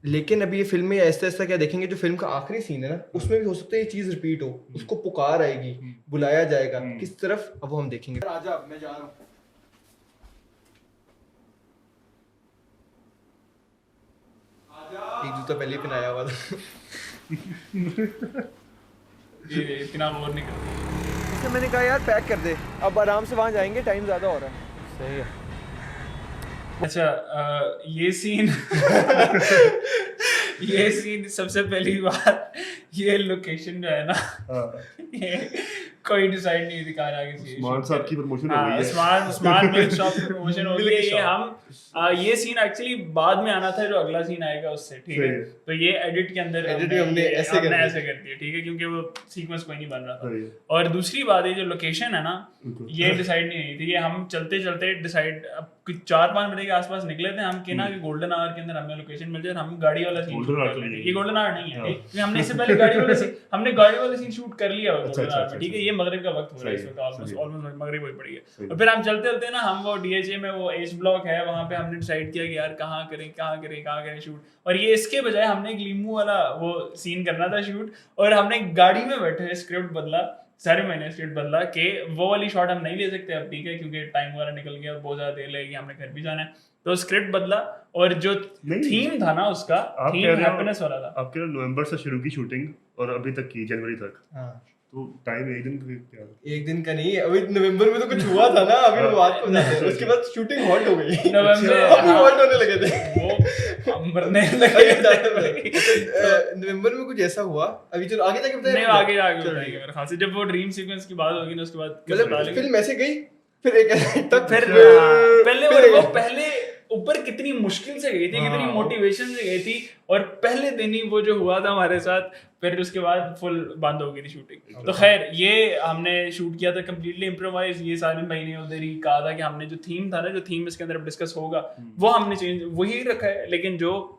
[SPEAKER 3] लेकिन अभी ये फिल्म में ऐसा ऐसा क्या देखेंगे, जो फिल्म का आखिरी सीन है ना, उसमें भी हो सकता है ये चीज रिपीट हो, उसको पुकार आएगी, बुलाया जाएगा किस तरफ, अब वो हम देखेंगे। आजा, मैं जा रहा हूँ। एक जूता पहले ही पहनाया हुआ था
[SPEAKER 2] ये इतना गौर नहीं करते।
[SPEAKER 6] इसलिए मैंने कहा यार पैक कर दे, अब आराम से वहाँ जाएंगे, टाइम ज़्यादा हो रहा है।
[SPEAKER 5] सही है।
[SPEAKER 2] अच्छा ये सीन ये सीन सबसे पहली बात, ये लोकेशन जो है ना, ये कोई डिसाइड नहीं थी कहाँ आगे चाहिए।
[SPEAKER 4] उस्मान साहब की प्रमोशन हो गई है।
[SPEAKER 2] उस्मान मिल्क शॉप की प्रमोशन हो गई है। ये हम ये सीन एक्चुअली बाद में आना था, जो अगला सीन आएगा उससे, ठीक है। तो ये एडिट के अंदर हमने ऐसे कर दिया, ठीक है, क्योंकि वो सीक्वेंस कोई नहीं बन रहा था। और दूसरी बात है, जो लोकेशन है ना, ये डिसाइड नहीं हुई थी। ये हम चलते चलते डिसाइड, अब 4-5 बजे के आसपास निकले थे हम कि ना कि गोल्डन आवर के अंदर हमें लोकेशन मिल जाए, हम गाड़ी वाला सीन शूट कर लेंगे। ये गोल्डन आवर नहीं है, क्योंकि हमने इससे पहले हमने गाड़ी वाला सीन शूट कर लिया गोल्डन आवर में, ठीक है। ये मगरिब का वक्त हो रहा है इस वक्त, ऑलमोस्ट मगरिब हो पड़ी है। और फिर हम चलते चलते ना, हम वो डीएचए में वो एच ब्लॉक है, वहाँ पे हमने डिसाइड किया कि यार कहाँ करें शूट। और ये इसके बजाय हमने एक लीमू वाला वो सीन करना था शूट, और हमने गाड़ी में बैठे स्क्रिप्ट बदला, सारे मैंने स्क्रिप्ट बदला कि वो वाली शॉट हम नहीं ले सकते अब, ठीक है, क्योंकि टाइम वगैरह निकल गया, बहुत ज्यादा देर लगेगी, हमने घर भी जाना है। तो स्क्रिप्ट बदला, और जो थीम था ना उसका, थीम हैप्पीनेस वाला था।
[SPEAKER 4] आपके नवंबर से शुरू की शूटिंग और अभी तक की जनवरी तक,
[SPEAKER 3] हाँ।
[SPEAKER 4] तो टाइम एक दिन का क्या?
[SPEAKER 3] एक दिन का नहीं, अभी नवंबर में तो कुछ हुआ था ना, अभी वो बात को बताते हैं। उसके बाद शूटिंग हॉट हो गई,
[SPEAKER 2] नवंबर
[SPEAKER 3] हॉट होने लगे थे,
[SPEAKER 2] वो मरने लगे।
[SPEAKER 3] नवंबर में कुछ ऐसा हुआ, अभी चलो आगे जाके बताएं।
[SPEAKER 2] नहीं, आगे बताएंगे मेरे ख्याल से, जब वो ड्रीम सीक्वेंस की बात होगी ना, उसके बाद
[SPEAKER 3] मतलब फिल्म ऐसे गई, फिर एक तब
[SPEAKER 2] फिर पहले ऊपर कितनी मुश्किल से गई थी, कितनी मोटिवेशन से गई थी, और पहले दिन ही वो जो हुआ था हमारे साथ, फिर उसके बाद फुल बंद हो गई थी शूटिंग। तो खैर ये हमने शूट किया था कंप्लीटली इम्प्रोवाइज। ये सारे महीने उधर ही कहा था कि हमने जो थीम था ना, जो थीम इसके अंदर डिस्कस होगा, वो हमने चेंज वही रखा है, लेकिन जो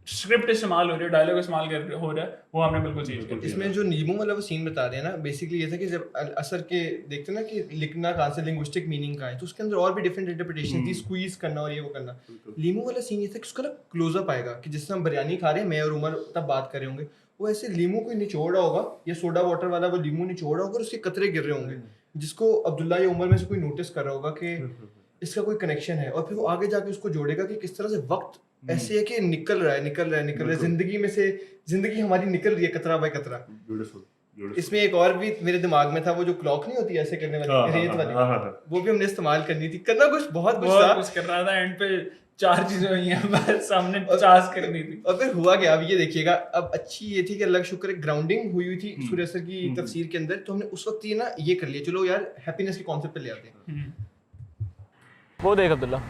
[SPEAKER 2] स्क्रिप्ट इस्तेमाल हो रही है, डायलॉग इस्तेमाल हो रहा है, वो हमने बिल्कुल चेंज कर दिया।
[SPEAKER 3] इसमें जो नीमो वाला वो सीन बता रहे हैं ना, बेसिकली ये था कि जब असर के देखते ना कि लिखना कहाँ से, लिंग्विस्टिक मीनिंग का है, तो उसके अंदर और भी डिफरेंट इंटरप्रिटेशन थी, स्क्वीज करना और ये वो करना। लीमो वाला सीन ये था कि उसका ना क्लोजअप आएगा, कि जिस हम बिरयानी खा रहे हैं, मैं और उमर तब बात कर रहे होंगे, वो ऐसे लीमू को निचोड़ रहा होगा, या सोडा वाटर वाला वो लीमू निचोड़ रहा होगा, और उसके कतरे गिर रहे होंगे, जिसको अब्दुल्ला या उमर में से कोई नोटिस कर रहा होगा कि इसका कोई कनेक्शन है। और फिर वो आगे जाके उसको जोड़ेगा कि किस तरह से वक्त ऐसे है कि निकल रहा है, जिंदगी में से जिंदगी हमारी निकल रही है कतरा बाय कतरा। इसमें एक और भी मेरे दिमाग में था, वो जो क्लॉक नहीं होती ऐसे करने वाली, रेत वाली, वो भी हमने इस्तेमाल करनी थी, करना कुछ बहुत कुछ
[SPEAKER 2] कर रहा था। एंड पे 4 चीजें हुई हैं, बस सामने 50 करनी थी।
[SPEAKER 3] और फिर हुआ क्या, अब ये देखिएगा, अब अच्छी ये थी कि अल्लाह का शुक्र है ग्राउंडिंग हुई थी सूर्य असर की तफसीर के अंदर, तो हमने उस वक्त ये ना ये कर लिया, चलो यार हैप्पीनेस के कॉन्सेप्ट पे ले आते हैं।
[SPEAKER 5] वो देख अब्दुल्ला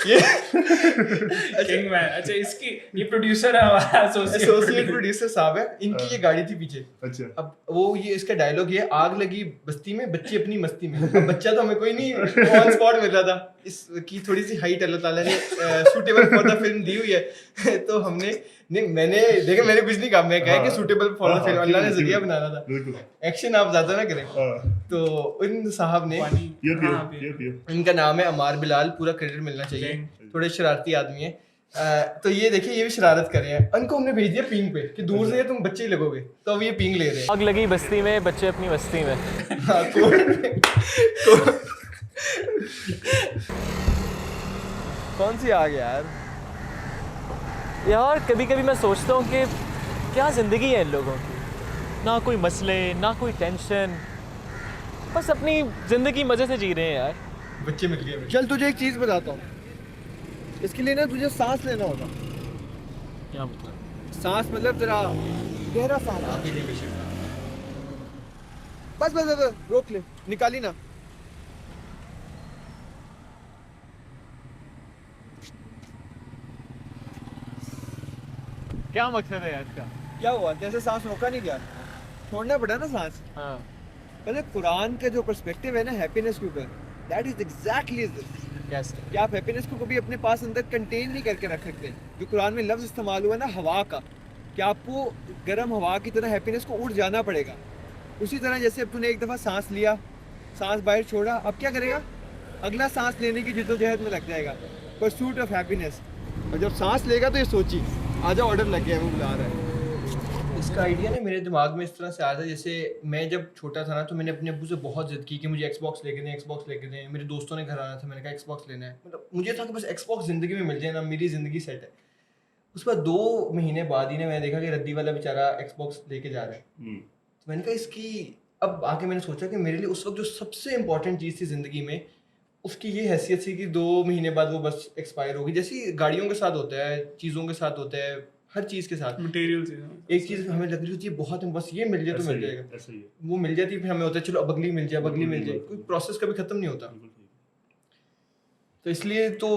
[SPEAKER 3] ये
[SPEAKER 2] किंग मैन। अच्छा, इसकी ये प्रोड्यूसर है हमारा,
[SPEAKER 3] एसोसिएट प्रोड्यूसर साहब है, इनकी ये गाड़ी थी पीछे।
[SPEAKER 4] अच्छा,
[SPEAKER 3] अब वो ये इसका डायलॉग ये, आग लगी बस्ती में, बच्चे अपनी मस्ती में। अब बच्चा तो हमें कोई नहीं ऑन स्पॉट मिल रहा था, इसकी थोड़ी सी हाइट अल्लाह ताला ने सूटेबल फॉर द फिल्म दी हुई है, तो हमने मैंने कुछ नहीं कहा, मैं कहा कि सूटेबल फॉर द फिल्म, अल्लाह ने जरिया बनाना था, एक्शन आप ज्यादा ना करें। तो उन साहब ने, इनका नाम है अमार बिलाल, पूरा क्रेडिट मिलना चाहिए, थोड़े शरारती आदमी है। तो ये देखिए, ये भी शरारत कर रहे हैं, उनको हमने भेज दिया पिंग पे कि दूर से तुम बच्चे ही लगोगे, तो अब ये पिंग ले रहे हैं।
[SPEAKER 5] आग लगी बस्ती में, बच्चे अपनी मस्ती में।
[SPEAKER 3] हाँ, कौन सी आ गया
[SPEAKER 5] यार कभी कभी मैं सोचता हूँ कि क्या ज़िंदगी है इन लोगों की, ना कोई मसले, ना कोई टेंशन, बस अपनी ज़िंदगी मज़े से जी रहे हैं यार।
[SPEAKER 3] बच्चे मिल गए।
[SPEAKER 6] चल तुझे एक चीज बताता हूँ, इसके लिए ना तुझे सांस लेना होगा।
[SPEAKER 5] क्या मतलब?
[SPEAKER 6] सांस मतलब तेरा गहरा सांस,
[SPEAKER 3] अकेले पेशेंट
[SPEAKER 6] बस रोक ले, निकाली ना।
[SPEAKER 5] क्या मकसद है यार इसका?
[SPEAKER 6] क्या हुआ, जैसे सांस रोका नहीं गया, छोड़ना पड़ा ना सांस।
[SPEAKER 5] हाँ,
[SPEAKER 6] पहले कुरान का जो पर्सपेक्टिव है ना हैप्पीनेस के ऊपर, दैट इज एग्जैक्टली दिस,
[SPEAKER 5] कैसे?
[SPEAKER 6] कि आप हैप्पीनेस को कभी अपने पास अंदर कंटेन नहीं करके रख सकते। जो कुरान में लफ्ज़ इस्तेमाल हुआ ना हवा का, कि आपको गर्म हवा की तरह हैप्पीनेस को उड़ जाना पड़ेगा। उसी तरह जैसे अब तूने एक दफ़ा सांस लिया, सांस बाहर छोड़ा, अब क्या करेगा, अगला सांस लेने की जिद्दोजहद में लग जाएगा, परसूट ऑफ हैप्पीनेस। और जब सांस लेगा तो ये सोची, आजा ऑर्डर लग गया है, वो बुला रहा है।
[SPEAKER 3] इसका आइडिया ना मेरे दिमाग में इस तरह से आया था, जैसे मैं जब छोटा था ना, तो मैंने अपने अब्बू से बहुत जिद की कि मुझे एक्सबॉक्स लेके दें। मेरे दोस्तों ने घर आना था, मैंने कहा एक्सबॉक्स लेना है, मतलब मुझे था कि बस एक्सबॉक्स ज़िंदगी में मिल जाए ना, मेरी ज़िंदगी सेट है। उसके बाद 2 महीने बाद ही ने मैंने देखा कि रद्दी वाला बेचारा एक्सबॉक्स लेके जा रहा है। तो मैंने कहा इसकी, अब आके मैंने सोचा कि मेरे लिए उस वक्त जो सबसे इम्पोर्टेंट चीज़ थी ज़िंदगी में, उसकी ये हैसियत थी कि 2 महीने बाद वो बस एक्सपायर होगी। जैसे गाड़ियों के साथ होता है, चीज़ों के साथ होता है, हर चीज़ के साथ
[SPEAKER 2] मटेरियल से
[SPEAKER 3] एक चीज़ हमें लग रही होती है बहुत, बस ये मिल जाए तो मिल जाएगा,
[SPEAKER 4] ऐसा ही है।
[SPEAKER 3] वो मिल जाती है, फिर हमें होता है चलो अब अगली मिल जाए, अब अगली मिल जाए, कोई प्रोसेस कभी ख़त्म नहीं होता। तो इसलिए तो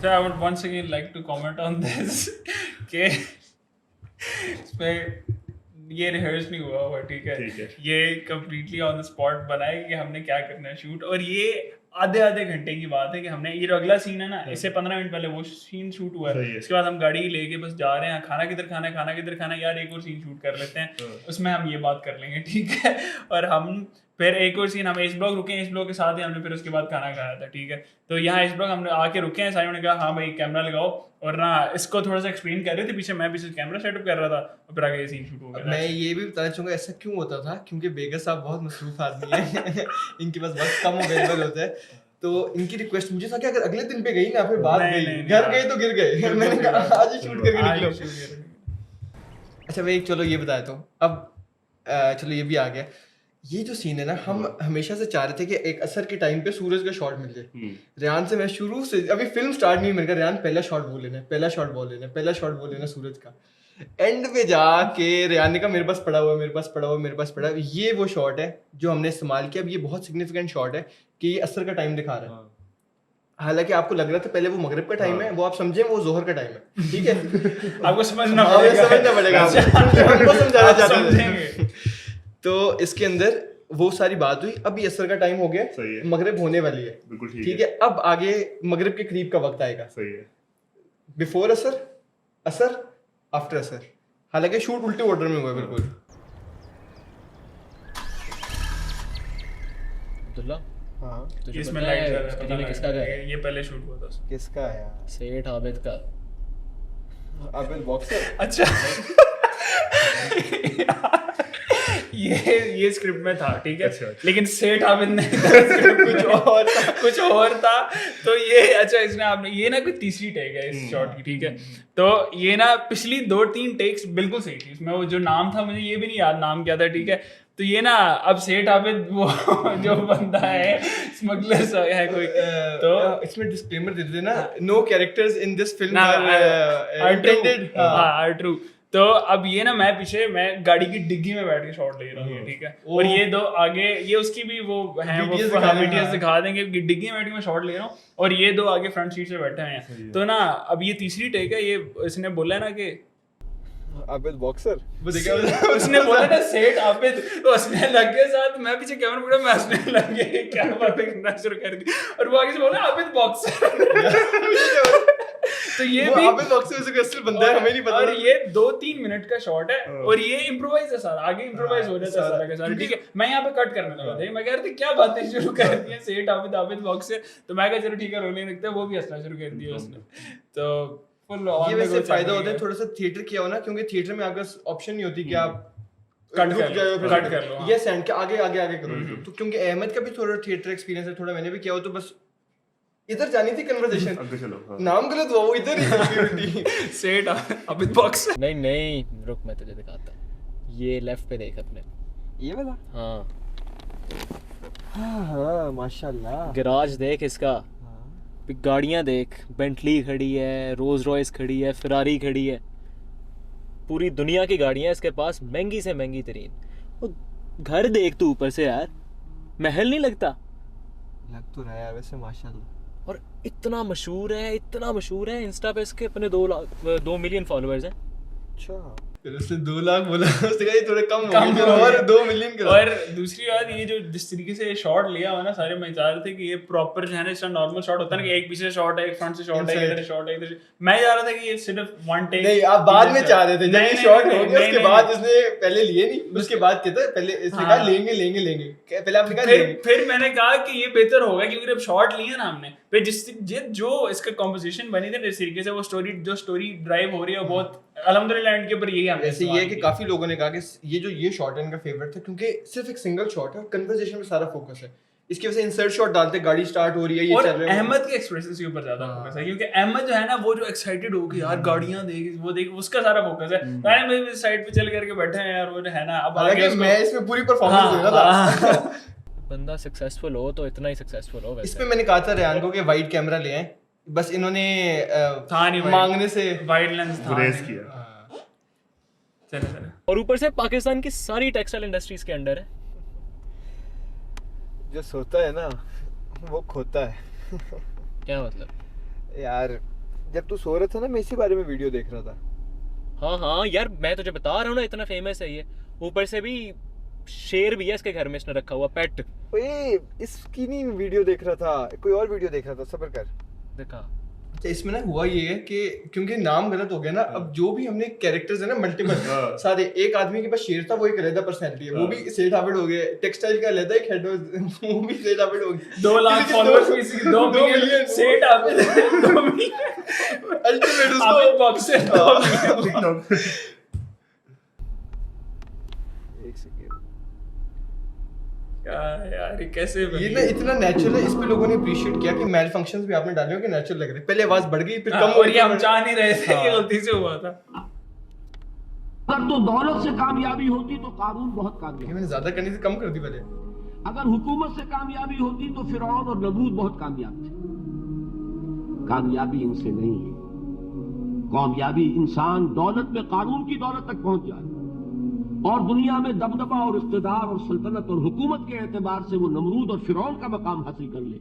[SPEAKER 2] So I would once again like to comment on this कि इसमें ये रिहर्स नहीं हुआ हुआ, ठीक
[SPEAKER 4] ठीक है।
[SPEAKER 2] है, ये कम्प्लीटली ऑन द स्पॉट बनाया कि हमने क्या करना है शूट, और ये आधे घंटे की बात है कि हमने ये जो अगला सीन है ना, इससे 15 मिनट पहले वो सीन शूट हुआ
[SPEAKER 4] सही
[SPEAKER 2] है,
[SPEAKER 4] है।
[SPEAKER 2] इसके बाद हम गाड़ी लेके बस जा रहे हैं, खाना किधर खाना है, खाना किधर खाना है, यार एक और सीन शूट कर लेते हैं, उसमें हम ये बात कर लेंगे, ठीक है। और हम फिर एक और सीन, हम इस ब्लॉग रुके हैं, इस ब्लॉग के साथ ही हमने फिर उसके बाद खाना खाया था, ठीक है। तो यहाँ इस ब्लॉग हमने आके रुके हैं, साइमन ने कहा हाँ भाई कैमरा लगाओ, और ना इसको थोड़ा सा एक्सप्लेन कर रहे थे पीछे, मैं पीछे कैमरा सेटअप कर रहा था, और फिर आगे ये सीन शूट हो गया।
[SPEAKER 3] मैं ये भी बताना चाहूँगा ऐसा क्यों होता था, क्योंकि बेगर साहब बहुत मसरूफ आदमी है इनके पास वक्त कम अवेलेबल होता है, तो इनकी रिक्वेस्ट मुझे था कि अगर अगले दिन पे गई ना, फिर बात
[SPEAKER 2] नहीं,
[SPEAKER 3] गई,
[SPEAKER 2] नहीं,
[SPEAKER 3] घर
[SPEAKER 2] नहीं,
[SPEAKER 3] गए तो गिर गए, मैंने कहा आज ही शूट करके
[SPEAKER 2] आज
[SPEAKER 3] निकलो।
[SPEAKER 2] shoot करेंगे।
[SPEAKER 3] अच्छा मैं एक चलो ये बताया तो अब चलो ये भी आ गया, ये जो सीन है ना, हम हमेशा से चाह रहे थे कि एक असर के टाइम पे सूरज का शॉट मिल जाए। रेहान से मैं शुरू से, अभी फिल्म स्टार्ट नहीं, मेरे रेहान पहला शॉट बोल लेना, पहला शॉट बोल लेना, पहला शॉट बोल लेना सूरज का। एंड पे जाके रेहान ने कहा मेरे पास पड़ा हुआ, मेरे पास पड़ा हुआ, मेरे पास पड़ा हुआ। ये वो शॉट है जो हमने इस्तेमाल किया। अब ये बहुत सिग्निफिकेंट शॉट है कि ये असर का टाइम दिखा रहा है। हालांकि आपको लग रहा था पहले वो मगरिब का टाइम है, वो आप समझे वो जोहर का टाइम है, ठीक है।
[SPEAKER 2] आपको समझना
[SPEAKER 3] हाँ,
[SPEAKER 2] पड़ेगा,
[SPEAKER 3] समझना पड़ेगा आपको, हमको समझाना
[SPEAKER 2] आप
[SPEAKER 3] चाहते थे।
[SPEAKER 2] समझेंगे।
[SPEAKER 3] तो इसके अंदर वो सारी बात हुई। अब ये असर का टाइम हो गया,
[SPEAKER 4] सही है।
[SPEAKER 3] मगरिब होने वाली है,
[SPEAKER 4] बिल्कुल
[SPEAKER 3] ठीक है। अब आगे मगरिब के करीब का वक्त आएगा,
[SPEAKER 4] सही है।
[SPEAKER 3] बिफोर असर, असर, आफ्टर असर। हालांकि शूट उल्टे ऑर्डर में हुआ है बिल्कुल।
[SPEAKER 5] अब्दुल्ला
[SPEAKER 3] हाँ
[SPEAKER 5] तुझे
[SPEAKER 2] इसमें
[SPEAKER 5] पता
[SPEAKER 2] लाइट
[SPEAKER 5] है
[SPEAKER 2] जल रहा है,
[SPEAKER 5] इसके
[SPEAKER 2] पता
[SPEAKER 5] लिए
[SPEAKER 2] लग
[SPEAKER 5] किसका
[SPEAKER 2] रहा
[SPEAKER 5] घर
[SPEAKER 2] है,
[SPEAKER 5] है?
[SPEAKER 2] ये पहले शूट हुआ था।
[SPEAKER 3] किसका है यार?
[SPEAKER 5] सेठ आबिद का।
[SPEAKER 3] अबिल बॉक्सर।
[SPEAKER 2] अच्छा ये स्क्रिप्ट में था, ठीक है,
[SPEAKER 4] अच्छा।
[SPEAKER 2] लेकिन सेठ आबिद ने कुछ और था। तो ये अच्छा, इसने आपने ये ना कोई तीसरी टेक है इस शॉट की, ठीक है। तो ये ना पिछली 2-3 टेक्स बिल्कुल सही थी। इसमें वो जो नाम था, मुझे ये भी नहीं याद नाम क्या था, ठीक है। तो ये ना अब सेठ आबिद वो जो बंदा है स्मगलर है कोई, तो
[SPEAKER 3] इसमें डिस्क्लेमर दे देना, no characters in this film
[SPEAKER 2] are
[SPEAKER 3] intended.
[SPEAKER 2] true। तो अब ये ना मैं पीछे, मैं गाड़ी की डिग्गी में बैठ के शॉट ले रहा हूँ, ठीक है। और ये दो आगे, ये उसकी भी वो है, वो BTS दिखा देंगे कि डिग्गी में बैठ के मैं शॉट ले रहा हूँ, और ये दो आगे फ्रंट सीट से बैठे हैं। तो ना अब ये तीसरी टेक है, ये इसने बोला है ना कि
[SPEAKER 3] अबिल बॉक्सर, वो देखा
[SPEAKER 2] उसने बोला ना सेठ आबिद, तो हंसने लग गए साथ, मैं पीछे कैमरा पकड़ा, मैं हंसने लग गया, क्या बातें करना शुरू कर दी, और वो आगे से बोला आबिद बॉक्सर। तो ये भी
[SPEAKER 3] अबिल बॉक्सर से असली बंदा है, हमें नहीं पता।
[SPEAKER 2] और ये 2-3 मिनट का शॉट है, और ये इम्प्रोवाइज है सारा, आगे इम्प्रोवाइज हो जाता है सारा का सारा, ठीक है। मैं यहाँ पे कट करने लगा था, मैं कह रहा था क्या बातें शुरू कर दी है सेठ आबिद बॉक्सर, तो मैं कहा चलो ठीक है, रोने लगता है, वो भी हंसना शुरू कर दिया उसने। तो
[SPEAKER 3] ये वैसे फायदा होता है थोड़ा सा थिएटर किया हो ना, क्योंकि थिएटर में आपका ऑप्शन नहीं होती कि आप
[SPEAKER 2] कट कर लो,
[SPEAKER 3] ये सेंड के आगे आगे आगे करो। तो क्योंकि अहमद का भी थोड़ा थिएटर एक्सपीरियंस है, थोड़ा मैंने भी किया हो, तो बस इधर जानी थी कन्वर्सेशन,
[SPEAKER 4] आगे चलो। हाँ।
[SPEAKER 3] नाम गलत हुआ, वो इधर ही
[SPEAKER 2] सेठ आबिद बॉक्सर।
[SPEAKER 5] नहीं नहीं रुक, मैं तुझे दिखाता हूँ। ये लेफ्ट पे देख अपने,
[SPEAKER 3] ये वाला।
[SPEAKER 5] हाँ
[SPEAKER 3] हाँ माशाल्लाह।
[SPEAKER 5] गैराज देख इसका, गाड़ियाँ देख, बेंटली खड़ी है, रोज रॉयस खड़ी है, फरारी खड़ी है, पूरी दुनिया की गाड़ियाँ इसके पास, महंगी से महंगी तरीन। वो घर देख तू ऊपर से यार, महल नहीं लगता?
[SPEAKER 3] लग तो रहा है वैसे माशाल्लाह।
[SPEAKER 5] और इतना मशहूर है, इतना मशहूर है, इंस्टा पे इसके अपने 2 मिलियन फॉलोअर्स हैं।
[SPEAKER 3] अच्छा, फिर उसने 2 लाख बोला, उसने कहा ये थोड़े कम हो
[SPEAKER 2] कम
[SPEAKER 3] गए,
[SPEAKER 2] हो
[SPEAKER 3] और
[SPEAKER 2] गए।
[SPEAKER 3] 2 मिलियन करो।
[SPEAKER 2] और दूसरी बात ये जो जिस तरीके से शॉट लिया हुआ ना, सारे मैं चाह रहे थे कि ये प्रॉपर जो है ना, इसका नॉर्मल शॉट होता है ना कि एक पीछे से शॉट है, एक फ्रंट से शॉट है, इधर शॉट है, इधर। मैं चाह रहा था कि ये सिर्फ वन टेक।
[SPEAKER 3] नहीं, आप बाद में चाह रहे थे, जब ये शॉट हो गया उसके बाद
[SPEAKER 2] नहीं।
[SPEAKER 3] इसने पहले लिए नहीं, उसके बाद कहता है पहले इसने कहा लेंगे लेंगे लेंगे, पहले आपने कहा लेंगे।
[SPEAKER 2] फिर मैंने कहा कि ये बेहतर होगा, क्योंकि जब शॉट लिए ना हमने, फिर जो इसका कॉम्पोजिशन बनी थी, जिस तरीके से वो स्टोरी ड्राइव हो रही है, बहुत अल्हम्दुलिल्लाह एंड के ऊपर यही हमने
[SPEAKER 3] ऐसे ये है कि काफी लोगों ने कहा कि ये शॉट है इनका फेवरेट था, क्योंकि सिर्फ एक सिंगल शॉट है और कन्वर्सेशन में सारा फोकस है। इसकी वजह से इंसर्ट शॉट डालते गाड़ी स्टार्ट हो रही है ये
[SPEAKER 2] और
[SPEAKER 3] चल रहा है
[SPEAKER 2] अहमद के एक्सप्रेशन के ऊपर ज्यादा फोकस है, क्योंकि अहमद जो है ना वो जो एक्साइटेड हो कि यार गाड़ियां देख वो देख उसका सारा फोकस है। यार मैं साइड पे चल करके बैठे हैं यार, वो जो है ना अब आगे
[SPEAKER 3] हालांकि मैं इसमें पूरी परफॉर्मेंस दे रहा था।
[SPEAKER 5] बंदा सक्सेसफुल हो तो इतना ही सक्सेसफुल हो
[SPEAKER 3] इस
[SPEAKER 5] वैसे।
[SPEAKER 3] पे मैंने कहा था रेहान को कि वाइड कैमरा ले आए, बस इन्होंने
[SPEAKER 2] था नहीं
[SPEAKER 3] मांगने से
[SPEAKER 2] वाइड लेंस था
[SPEAKER 4] रेस
[SPEAKER 2] नहीं।
[SPEAKER 4] किया।
[SPEAKER 2] चलो
[SPEAKER 5] और ऊपर से पाकिस्तान की सारी टेक्सटाइल इंडस्ट्रीज के अंडर है।
[SPEAKER 6] जो सोता है ना वो खोता है।
[SPEAKER 5] क्या मतलब?
[SPEAKER 6] यार जब तू सो रहा था ना मैं इसी बारे में वीडियो देख रहा था।
[SPEAKER 5] हाँ हाँ यार, मैं तुझे बता रहा हूँ ना, इतना फेमस है ये। ऊपर से भी शेर भी है इसके घर में, इसने रखा हुआ पेट।
[SPEAKER 6] ओए इसकी नहीं वीडियो देख रहा था, कोई और वीडियो देख रहा था, सब्र कर।
[SPEAKER 5] देखा?
[SPEAKER 3] अच्छा इसमें ना हुआ ये है कि क्योंकि नाम गलत हो गया ना, अब जो भी हमने कैरेक्टर्स है ना मल्टीपल सारे, एक आदमी के पास शेर था वो एक अलग पर्सनालिटी है, वो भी सेठ हाफिड हो गए, टेक्सटाइल का अलग एक हेड वो भी सेठ हाफिड हो गए,
[SPEAKER 2] 2 लाख फॉलोअर्स में इसी 2 मिलियन सेट आप 2 मिलियन
[SPEAKER 3] अल्टीमेट
[SPEAKER 2] आप
[SPEAKER 3] उसको
[SPEAKER 2] बॉक्सर 2 मिलियन।
[SPEAKER 6] एक सेकंड।
[SPEAKER 2] यार ये कैसे
[SPEAKER 3] ये ना इतना नेचुरल है, इस पे लोगों ने अप्रिशिएट किया कि मेल फंक्शंस भी आपने डाले हो कि नेचुरल लग रहे, पहले आवाज बढ़ गई फिर कम हो
[SPEAKER 2] और ये हम
[SPEAKER 3] गई।
[SPEAKER 2] चाह नहीं रहे थे, ये
[SPEAKER 3] हाँ।
[SPEAKER 2] गलती से हुआ था।
[SPEAKER 7] अगर तो दौलत से कामयाबी होती तो कारून बहुत
[SPEAKER 3] ये
[SPEAKER 7] कामयाब,
[SPEAKER 3] मैंने ज्यादा करनी से कम कर दी पहले।
[SPEAKER 7] अगर हुकूमत से कामयाबी होती तो फिरौन और नमरूद बहुत कामयाब थे। कामयाबी इनसे नहीं है, कामयाबी इंसान दौलत में कानून की दौलत तक पहुंच जाए और दुनिया में दबदबा और इख्तिदार और सल्तनत और हुकूमत के एतबार से वो नमरूद और फिरौन का मकाम हासिल कर ले,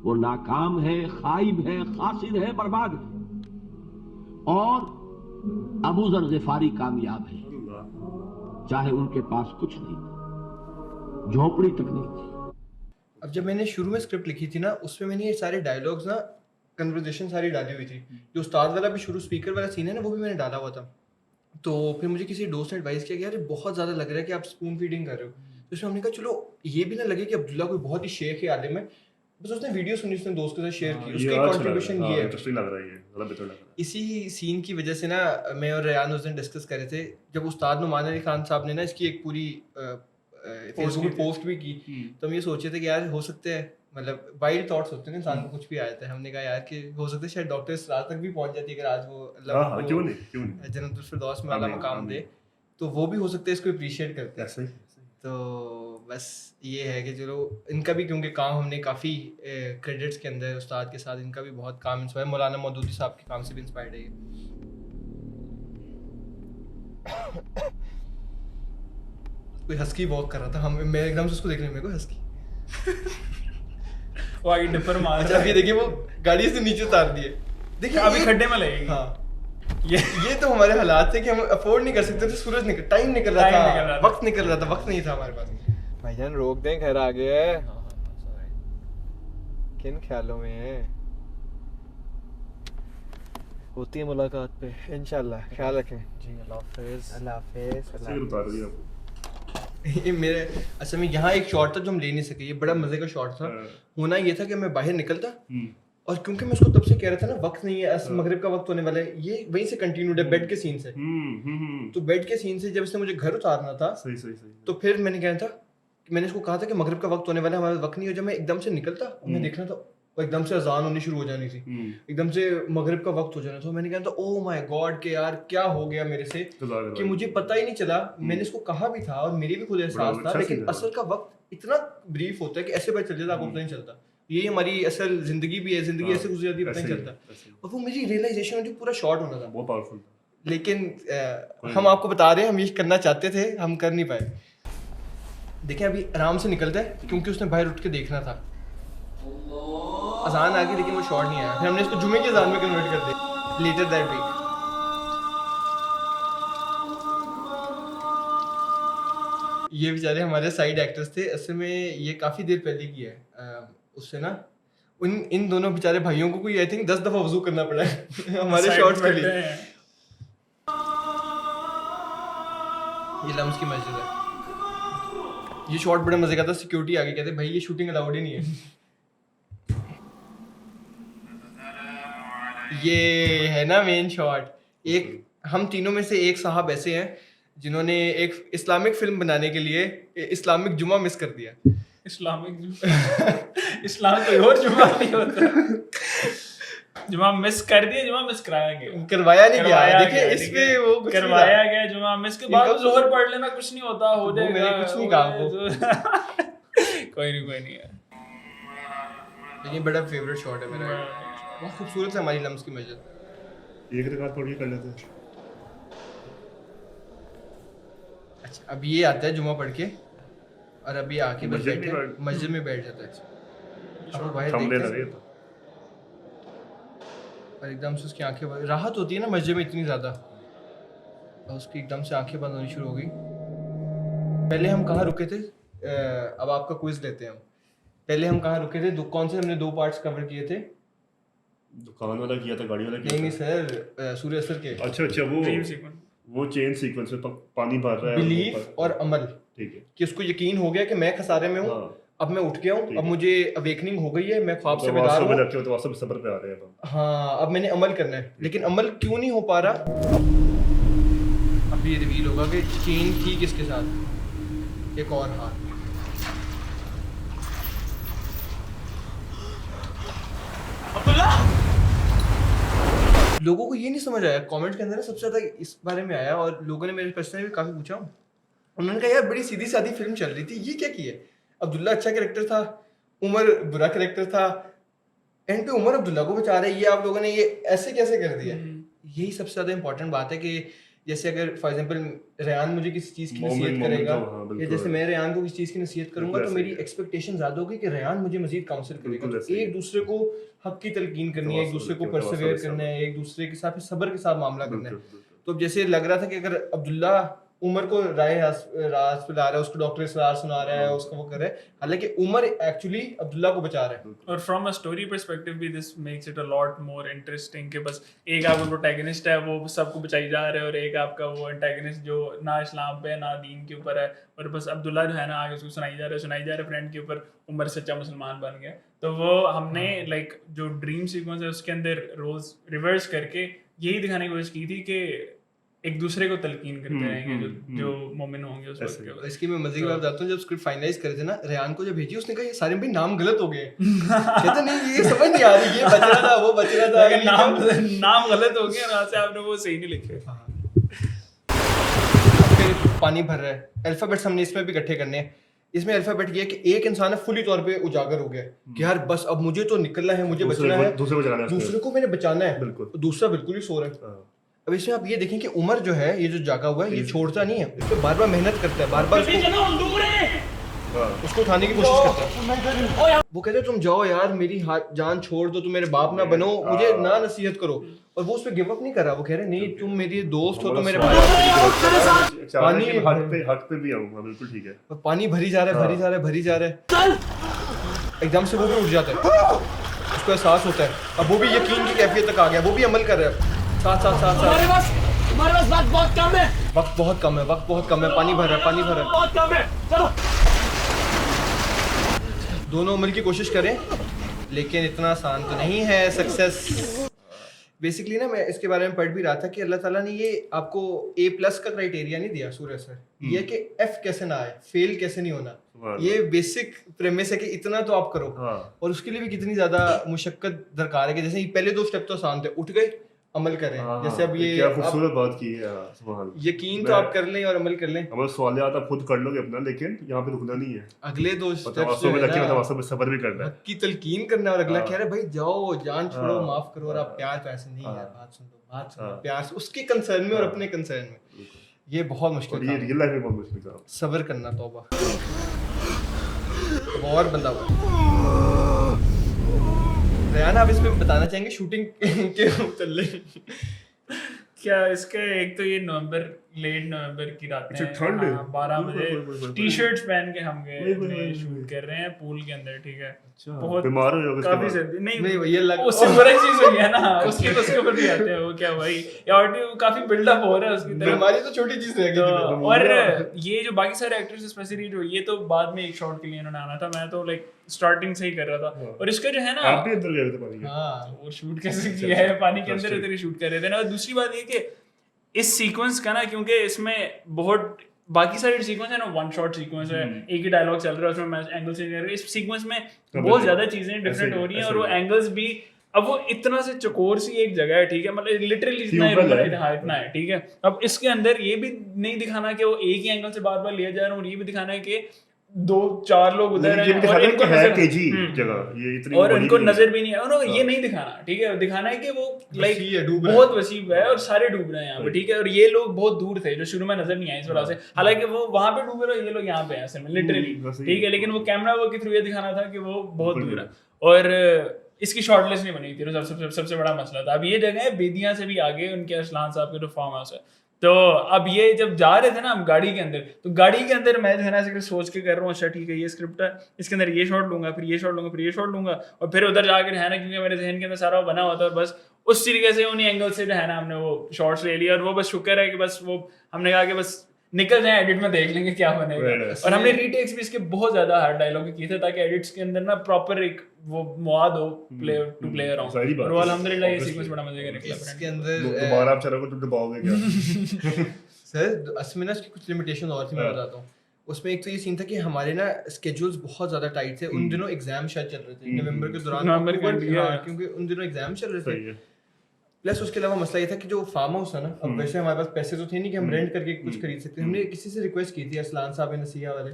[SPEAKER 7] वो नाकाम है, खाइब है, खासिर है, बर्बाद है। और अबू जर गिफारी कामयाब है, चाहे उनके पास कुछ नहीं था, झोपड़ी तक नहीं थी।
[SPEAKER 3] अब जब मैंने शुरू में स्क्रिप्ट लिखी थी ना, उसमें मैंने ये सारे डायलॉग्स ना, कन्वर्सेशन सारी डाली हुई थी। जो उस्ताद वाला भी शुरू स्पीकर वाला सीन है ना, वो भी मैंने डाला हुआ था। तो फिर मुझे किसी दोस्त ने एडवाइस किया कि यार ये बहुत ज़्यादा लग रहा है कि आप स्पून फीडिंग कर रहे हो। तो इसमें हमने कहा चलो ये भी ना लगे कि अब्दुल्ला कोई बहुत ही शेख है आलिम है, बस उसने वीडियो सुनी, उसने दोस्त के साथ शेयर की, उसका कंट्रीब्यूशन ये है।
[SPEAKER 4] इंटरेस्टिंग लग रहा है, ये बड़ा बेहतर लग रहा है।
[SPEAKER 3] इसी सीन की वजह से ना मैं और रेहान उस दिन डिस्कस कर रहे थे, जब उस्ताद नुमान अली खान साहब ने ना इसकी एक पूरी फेसबुक पे पोस्ट भी की, तो हम ये सोचे थे कि यार हो सकते हैं, मतलब वाइल्ड थॉट्स होते हैं इंसान को, कुछ भी आया था। हमने कहा यार कि हो सकता है शायद डॉक्टर इस्रार तक भी पहुंच जाती है अगर आज वो
[SPEAKER 4] हाँ, क्यों नहीं
[SPEAKER 3] जन्नतुल फिरदौस में आला
[SPEAKER 4] आमीन,
[SPEAKER 3] मकाम
[SPEAKER 4] आमीन।
[SPEAKER 3] दे, तो वो भी हो सकता है इसको अप्रिशिएट करते हैं।
[SPEAKER 4] ऐसे ही।
[SPEAKER 3] तो बस ये है कि चलो इनका भी, क्योंकि काम हमने काफ़ी क्रेडिट्स के अंदर उस्ताद के साथ इनका भी बहुत काम इंस्पायर, मौलाना मौदूदी साहब के काम से भी इंस्पायर्ड है ये। कोई हस्की वॉक कर रहा था, हम मैं एकदम से उसको देख रही हूँ, मेरे को हस्की।
[SPEAKER 2] वो आगे डिपर मार
[SPEAKER 3] अच्छा अभी देखिए वो गाड़ी से नीचे उतार दिए, देखिए
[SPEAKER 2] अभी
[SPEAKER 3] ये-
[SPEAKER 2] खड्डे में लगेगी।
[SPEAKER 3] हाँ ये तो हमारे हालात थे कि हम अफोर्ड नहीं कर सकते थे, सूरज निकल, टाइम निकल रहा
[SPEAKER 2] Time निकल रहा
[SPEAKER 3] था,
[SPEAKER 2] था।
[SPEAKER 3] वक्त निकल रहा था, वक्त नहीं था हमारे पास।
[SPEAKER 6] भाईजान रोक दें, घर आ गए हैं। किन ख्यालों में है?
[SPEAKER 5] होती है मुलाकात पे।
[SPEAKER 6] इंशाल्लाह ख्याल रखें।
[SPEAKER 5] जी अल्लाह हाफिज़।
[SPEAKER 6] अल्लाह हाफिज़।
[SPEAKER 4] ऐसे ही उतार दिया आपको।
[SPEAKER 3] ये मेरे असल में यहाँ एक शॉट था जो हम ले नहीं सके, ये बड़ा मजे का शॉट था। होना ये था कि मैं बाहर निकलता, और क्योंकि मैं उसको तब से कह रहा था ना वक्त नहीं है, मगरिब का वक्त होने वाला है, ये वहीं से कंटिन्यूड है बेड के सीन से। तो बेड के सीन से जब इसने मुझे घर उतारना था,
[SPEAKER 4] सही सही सही।
[SPEAKER 3] तो फिर मैंने कहा था, मैंने इसको कहा था कि मगरिब का वक्त होने वाला है, हमारा वक्त नहीं है। जब मैं एकदम से निकलता, मैं देखना था वो एकदम से अजान होनी शुरू हो जानी थी, एकदम से मगरिब का वक्त हो जाना था। मैंने कहा था ओह माय गॉड के यार क्या हो गया मेरे से कि मुझे पता ही नहीं चला। मैंने इसको कहा भी था और मेरी भी खुद एहसास था,
[SPEAKER 4] अच्छा
[SPEAKER 3] लेकिन
[SPEAKER 4] सीन है।
[SPEAKER 3] असल का वक्त इतना ब्रीफ होता है कि ऐसे पता चल जाता, आपको पता नहीं चलता। यही हमारी असल जिंदगी भी है, जिंदगी ऐसे गुजर जाती है, पता नहीं चलता। और वो मेरी रियलाइजेशन होती, पूरा शॉर्ट होना था,
[SPEAKER 4] बहुत पावरफुल था।
[SPEAKER 3] लेकिन हम आपको बता रहे हैं, हम ये करना चाहते थे, हम कर नहीं पाए। देखें अभी आराम से निकलता है, क्योंकि उसने बाहर उठ के देखना था। अजान आ गई लेकिन वो शॉर्ट नहीं आया, फिर हमने इसको जुमे की अजान में कन्वर्ट कर दिया लेटर दैट वीक। ये बेचारे हमारे साइड एक्टर्स थे, असल में ये काफ़ी देर पहले की है। उससे ना इन दोनों बेचारे भाइयों को कोई आई थिंक 10 दफ़ा वजू करना पड़ा है हमारे शॉर्ट्स के लिए। ये लम्स की मस्जिद है, ये शॉट बड़े मजे का था। सिक्योरिटी आगे कहते भाई ये शूटिंग अलाउड ही नहीं है। ये है ना मेन शॉट। एक हम तीनों में से एक साहब ऐसे हैं जिन्होंने एक इस्लामिक फिल्म बनाने के लिए इस्लामिक जुमा मिस कर दिया।
[SPEAKER 2] इस्लामिक इस्लाम कोई और जुमा नहीं होता। जुमा मिस कर दिया, जुमा मिस कराया गया,
[SPEAKER 3] करवाया नहीं गया।
[SPEAKER 2] करवाया
[SPEAKER 3] देखिए
[SPEAKER 2] गया,
[SPEAKER 3] इसमें वो कुछ नहीं
[SPEAKER 2] करवाया
[SPEAKER 3] था।
[SPEAKER 2] गया जुमा मिस के बाद
[SPEAKER 3] इनका
[SPEAKER 2] जोहर पढ़ लेना, कुछ नहीं होता, हो
[SPEAKER 3] वो
[SPEAKER 2] जाएगा,
[SPEAKER 3] मैंने कुछ नहीं
[SPEAKER 2] हो
[SPEAKER 3] कहा
[SPEAKER 2] जाएगा, कोई नहीं यार।
[SPEAKER 3] लेकिन बड़ा फेवरेट शॉट है मेरा, बहुत खूबसूरत है हमारी लम्स की मस्जिद।
[SPEAKER 4] एक रकात पढ़ के कर लेते हैं।
[SPEAKER 3] अच्छा, अब ये आता है जुमा पढ़ के और अभी आके बस
[SPEAKER 4] मस्जिद में
[SPEAKER 3] बैठे
[SPEAKER 4] बैठ-
[SPEAKER 3] मस्जिद में बैठ जाता है। अब वो बाहर
[SPEAKER 4] थंबनेल
[SPEAKER 3] देखते
[SPEAKER 4] लगे
[SPEAKER 3] हैं
[SPEAKER 4] तो
[SPEAKER 3] और एकदम से उसकी आंखें राहत होती है ना मस्जिद में इतनी ज़्यादा, और उसकी एकदम से आंखें बंद होनी शुरू हो गई। पहले हम कहाँ रुके थे? अब आपका क्विज लेते हैं हम। पहले हम कहाँ रुके थे? कौन से हमने 2 पार्ट्स कवर किए थे?
[SPEAKER 4] दुकान वाला किया था, गाड़ी वाला
[SPEAKER 3] नहीं
[SPEAKER 4] किया
[SPEAKER 3] नहीं
[SPEAKER 4] था।
[SPEAKER 3] सर, सूर्य असर के
[SPEAKER 4] अच्छा वो
[SPEAKER 2] ड्रीम सीक्वेंस।
[SPEAKER 4] वो चेन सीक्वेंस में पानी भर रहा है
[SPEAKER 3] बिलीफ
[SPEAKER 4] ऊपर।
[SPEAKER 3] और अमल,
[SPEAKER 4] ठीक है।
[SPEAKER 3] कि उसको यकीन हो गया कि मैं खसारे में हूँ,
[SPEAKER 4] हाँ
[SPEAKER 3] अब मैं उठ गया हूँ,
[SPEAKER 4] ठीक
[SPEAKER 3] अब
[SPEAKER 4] है।
[SPEAKER 3] मुझे अवेकनिंग हो गई है, मैं ख्वाब से
[SPEAKER 4] तो
[SPEAKER 3] बेदार
[SPEAKER 4] वास्तव में
[SPEAKER 3] हूँ।
[SPEAKER 4] रखे हो तो वास्तव में सब्र पे आ रहे हैं अब।
[SPEAKER 3] हाँ, अब मैंने अमल करना है, लेकिन अमल क्यों नहीं हो पा रहा? अब ये रिवील होगा कि चेन थी किसके साथ। एक और हाथ, लोगों को ये नहीं समझ आया। कमेंट के अंदर ना सबसे ज्यादा इस बारे में आया, और लोगों ने मेरे प्रश्न भी काफी पूछा। उन्होंने कहा यार बड़ी सीधी सादी फिल्म चल रही थी, ये क्या की है? अब्दुल्ला अच्छा कैरेक्टर था, उमर बुरा कैरेक्टर था, एंड पे उमर अब्दुल्ला को बचा रहे, ये आप लोगों ने ये ऐसे कैसे कर दिया? यही सबसे ज्यादा इंपॉर्टेंट बात है कि जैसे अगर फॉर एग्जांपल रेहान मुझे किसी चीज़ की नसीहत करेगा,
[SPEAKER 4] हाँ, बिल्कुल।
[SPEAKER 3] या जैसे मैं रेहान को किसी चीज़ की नसीहत करूंगा, तो
[SPEAKER 4] बिल्कुल
[SPEAKER 3] मेरी
[SPEAKER 4] ऐसे ही।
[SPEAKER 3] एक्सपेक्टेशन ज़्यादा होगी कि रेहान मुझे मजीद काउंसिल करेगा।
[SPEAKER 4] बिल्कुल
[SPEAKER 3] तो
[SPEAKER 4] ऐसे ही।
[SPEAKER 3] एक दूसरे को हक की तलकीन करनी है, एक दूसरे को
[SPEAKER 4] तवासुल,
[SPEAKER 3] परसवेयर
[SPEAKER 4] तवासुल,
[SPEAKER 3] करना है, एक दूसरे के साथ सब्र के साथ मामला करना है।
[SPEAKER 4] बिल्कुल, बिल्कुल।
[SPEAKER 3] तो अब जैसे लग रहा था कि अगर अब्दुल्ला उमर को राज पिला रहा है, उसको डॉक्टर इसरार सुना रहा है, उसको वो कर रहा है, हालांकि उमर एक्चुअली अब्दुल्ला को बचा रहा है।
[SPEAKER 2] और फ्रॉम अ स्टोरी पर्सपेक्टिव भी this makes it a lot more interesting कि बस एक आपका प्रोटैगनिस्ट है वो सबको बचाई जा रहा है, और एक आपका वो एंटैगनिस्ट जो ना इस्लाम पे ना दीन के ऊपर है, और बस अब्दुल्ला जो है ना आगे उसको सुनाई जा रहा है फ्रेंड के ऊपर, उमर सच्चा मुसलमान बन गया। तो वो हमने लाइक जो ड्रीम सीक्वेंस है उसके अंदर रोज रिवर्स करके यही दिखाने की कोशिश की थी कि एक दूसरे को तलकीन करते रहेंगे जो मोमिन होंगे उस वक्त के बाद।
[SPEAKER 3] इसकी मैं मजे की बात बताता हूँ, जब स्क्रिप्ट फाइनलाइज करे थे ना, रेहान को जब भेजी उसने कहा ये सारे भाई नाम गलत हो गए। कहते नहीं ये समझ नहीं आ रही, ये बच रहा था वो बच रहा था,
[SPEAKER 2] लेकिन नाम गलत हो गया, वहां से आपने वो सही नहीं लिखे।
[SPEAKER 3] फिर पानी भर रहा है, अल्फाबेट्स हमने इसमें भी इकट्ठे करने हैं। इसमें अल्फाबेट ये है कि एक इंसान फुली तौर पे उजागर हो गया कि यार बस अब मुझे तो निकलना है, मुझे बचना है,
[SPEAKER 4] दूसरे को जगाना है
[SPEAKER 3] दूसरे को मैंने बचाना है,
[SPEAKER 4] बिल्कुल।
[SPEAKER 3] दूसरा बिल्कुल ही सो रहा है।
[SPEAKER 4] हाँ।
[SPEAKER 3] अब इसमें आप ये देखें कि उमर जो है, ये जो जागा हुआ है, ये छोड़ता नहीं है, इस पे बार बार मेहनत करता है, बार बार उसको उठाने की कोशिश करता है। वो कहते हैं तुम जाओ यार, मेरी हाथ जान छोड़ दो, तुम मेरे बाप ना बनो, मुझे ना नसीहत करो, और वो उस पे गिव अप नहीं कर रहा। वो कह रहे नहीं तुम मेरी दोस्त हो तो मेरे
[SPEAKER 4] पानी हक पे भी आऊंगा, बिल्कुल ठीक है।
[SPEAKER 3] और पानी भरी जा रहा है, भरी जा रहा है, भरी जा रहा है, एकदम से वो भी उठ जाता है, उसको एहसास होता है, अब वो भी यकीन की कैफियत तक आ गया, वो भी अमल कर रहा है साथ साथ साथ साथ।
[SPEAKER 8] हमारे पास वक्त बहुत कम है,
[SPEAKER 3] वक्त बहुत कम है, वक्त बहुत कम है, पानी भर रहा है, पानी भर रहा है।
[SPEAKER 8] बहुत कम है, चलो
[SPEAKER 3] दोनों अमल की कोशिश करें, लेकिन इतना आसान तो नहीं है सक्सेस। बेसिकली ना मैं इसके बारे में पढ़ भी रहा था कि अल्लाह ताला ने ये आपको A+ का क्राइटेरिया नहीं दिया सूर्य सर, ये कि F कैसे ना आए, फेल कैसे नहीं होना, ये बेसिक प्रेमिस है कि इतना तो आप करो।
[SPEAKER 4] हाँ।
[SPEAKER 3] और उसके लिए भी कितनी ज्यादा मुशक्कत दरकार है कि जैसे ये पहले 2 स्टेप तो आसान थे, उठ गए अमल करें।
[SPEAKER 4] हाँ,
[SPEAKER 3] जैसे अब ये
[SPEAKER 4] क्या
[SPEAKER 3] आप
[SPEAKER 4] खूबसूरत बात की है। हाँ, सुभान अल्लाह।
[SPEAKER 3] यकीन तो आप कर लें और अमल कर लें,
[SPEAKER 4] हमारे सवाल आप खुद कर लोगे अपना, लेकिन यहाँ पे रुकना नहीं है।
[SPEAKER 3] अगले 2 स्टेप्स
[SPEAKER 4] वास्तव में रखिए, वास्तव में सब्र भी करना है।
[SPEAKER 3] हक की तलकीन करना है, और अगला
[SPEAKER 4] हाँ।
[SPEAKER 3] कह रहा है भाई जाओ जान छोड़ो,
[SPEAKER 4] हाँ।
[SPEAKER 3] माफ करो, और आप प्यार पैसे नहीं है,
[SPEAKER 4] हाँ।
[SPEAKER 3] बात सुन लो, बात सुन लो,
[SPEAKER 4] हाँ।
[SPEAKER 3] प्यार से उसके कंसर्न में और
[SPEAKER 4] हाँ।
[SPEAKER 3] अपने कंसर्न में। ये बहुत
[SPEAKER 4] और
[SPEAKER 3] मुश्किल
[SPEAKER 4] ये
[SPEAKER 3] काम है।
[SPEAKER 4] रियल लाइफ में बहुत मुश्किल काम है।
[SPEAKER 3] सब्र करना, तौबा। अब और बंदा हुआ रेहान, आप इसमें बताना चाहेंगे शूटिंग के मुतल्लिक?
[SPEAKER 2] क्या इसके एक तो ये लेट नवंबर की रातें
[SPEAKER 4] अच्छा,
[SPEAKER 2] हैं,
[SPEAKER 4] ठंड है।
[SPEAKER 2] 12 बजे
[SPEAKER 4] बिल्कुल।
[SPEAKER 2] टी-शर्ट्स पहन के हम गए
[SPEAKER 4] बिल्कुल।
[SPEAKER 2] अपने शूट कर रहे हैं पूल के अंदर, ठीक है।
[SPEAKER 4] अच्छा,
[SPEAKER 2] बहुत
[SPEAKER 4] बीमार हो जाओगे
[SPEAKER 2] काफी
[SPEAKER 4] उसके बाद।
[SPEAKER 2] सर्दी
[SPEAKER 3] नहीं
[SPEAKER 2] नहीं,
[SPEAKER 3] ये लग
[SPEAKER 2] उससे बुरी चीज हो गया ना, उसके ऊपर भी आते हैं वो क्या भाई, या ऑडियो काफी बिल्डअप हो रहा है उसकी तरफ।
[SPEAKER 3] बीमारी तो छोटी चीज रह
[SPEAKER 2] तो
[SPEAKER 3] गई।
[SPEAKER 2] और ये जो बाकी सारे एक्टर्स स्पेशली जो ये तो बाद में एक शॉट के लिए इन्होंने आना था, मैं तो लाइक स्टार्टिंग से ही कर रहा था। और इसका जो है ना,
[SPEAKER 4] आप भी अंदर गए थे पानी के?
[SPEAKER 3] हाँ,
[SPEAKER 2] वो शूट कैसे किया है पानी के अंदर
[SPEAKER 4] Interesting।
[SPEAKER 2] इधर ही शूट कर रहे थे ना। और दूसरी बात ये कि इस सीक्वेंस का ना, क्योंकि इसमें बहुत बाकी सारे सीक्वेंस है ना, वन शॉट सीक्वेंस है, एक ही डायलॉग चल रहा है, उसमें मैं एंगल चेंज कर रहा हूं। इस सीक्वेंस में बहुत ज्यादा चीजें डिफरेंट हो रही हैं, और वो एंगल्स भी, अब वो इतना से चकोर सी एक जगह है, ठीक है, मतलब लिटरली इतना है, ठीक है। अब इसके अंदर ये भी नहीं दिखाना कि वो एक ही एंगल से बार बार लिया जा रहा है, और ये भी दिखाना है कि 2-4 लोग उधर हैं और इनको और इनको नजर भी नहीं है, और ये नहीं दिखाना, ठीक है। दिखाना है कि वो लाइक बहुत वसी है और सारे डूब रहे हैं यहाँ पे, ठीक है, और ये लोग बहुत दूर थे जो शुरू में नजर नहीं आए इस वजह से, हालांकि वो वहां पे डूबे रहे, ये लोग यहाँ पे हैं असल में लिटरली, ठीक है, लेकिन वो कैमरा वर्क के थ्रू ये दिखाना था कि वो बहुत दूर है। और इसकी शॉर्टलिस्ट नहीं बनी थी, तो सबसे बड़ा मसला था। अब ये जगह है बेदिया से भी आगे, उनके अरसलान साहब के जो फार्म हाउस है, तो अब ये जब जा रहे थे ना हम गाड़ी के अंदर, तो गाड़ी के अंदर मैं जो है ना ऐसे सोच के कर रहा हूँ, अच्छा ठीक है ये स्क्रिप्ट है, इसके अंदर ये शॉट लूंगा, फिर ये शॉट लूंगा, फिर ये शॉट लूंगा, और फिर उधर जाकर है ना, क्योंकि मेरे जहन के अंदर सारा बना हुआ था, और बस उस तरीके से उन्हीं एंगल से जो है ना हमने वो शॉट्स ले लिया, और वो बस शुक्र है कि बस वो हमने कहा कि बस निकल जाए, एडिट में देख लेंगे क्या बनेगा। और हमने रीटेक्स भी इसके बहुत ज्यादा हार्ड डायलॉग किए थे, ताकि एडिट्स के अंदर ना प्रॉपर एक वो मुआद हो प्लेयर टू प्लेयर अराउंड, और अल्हम्दुलिल्लाह ये सीक्वेंस बड़ा मजे का निकला।
[SPEAKER 3] इसके अंदर
[SPEAKER 4] दोबारा आप चलो तो दबाओगे क्या?
[SPEAKER 3] सर असल में ना इसकी कुछ लिमिटेशन और थी, मैं बताता हूँ। उसमें एक तो ये सीन था कि हमारे ना स्केड्यूल्स बहुत ज़्यादा टाइट थे, उन दिनों एग्जाम शायद चल रहे थे नवंबर के दौरान, क्योंकि उन दिनों एग्जाम चल रहे थे। प्लस उसके अलावा मसला ये था कि जो फार्म हाउस है ना, अब वैसे हमारे पास पैसे तो थे नहीं कि हम रेंट करके कुछ खरीद सकते। हमने किसी से रिक्वेस्ट की थी, असलान साहब नसीहा वाले,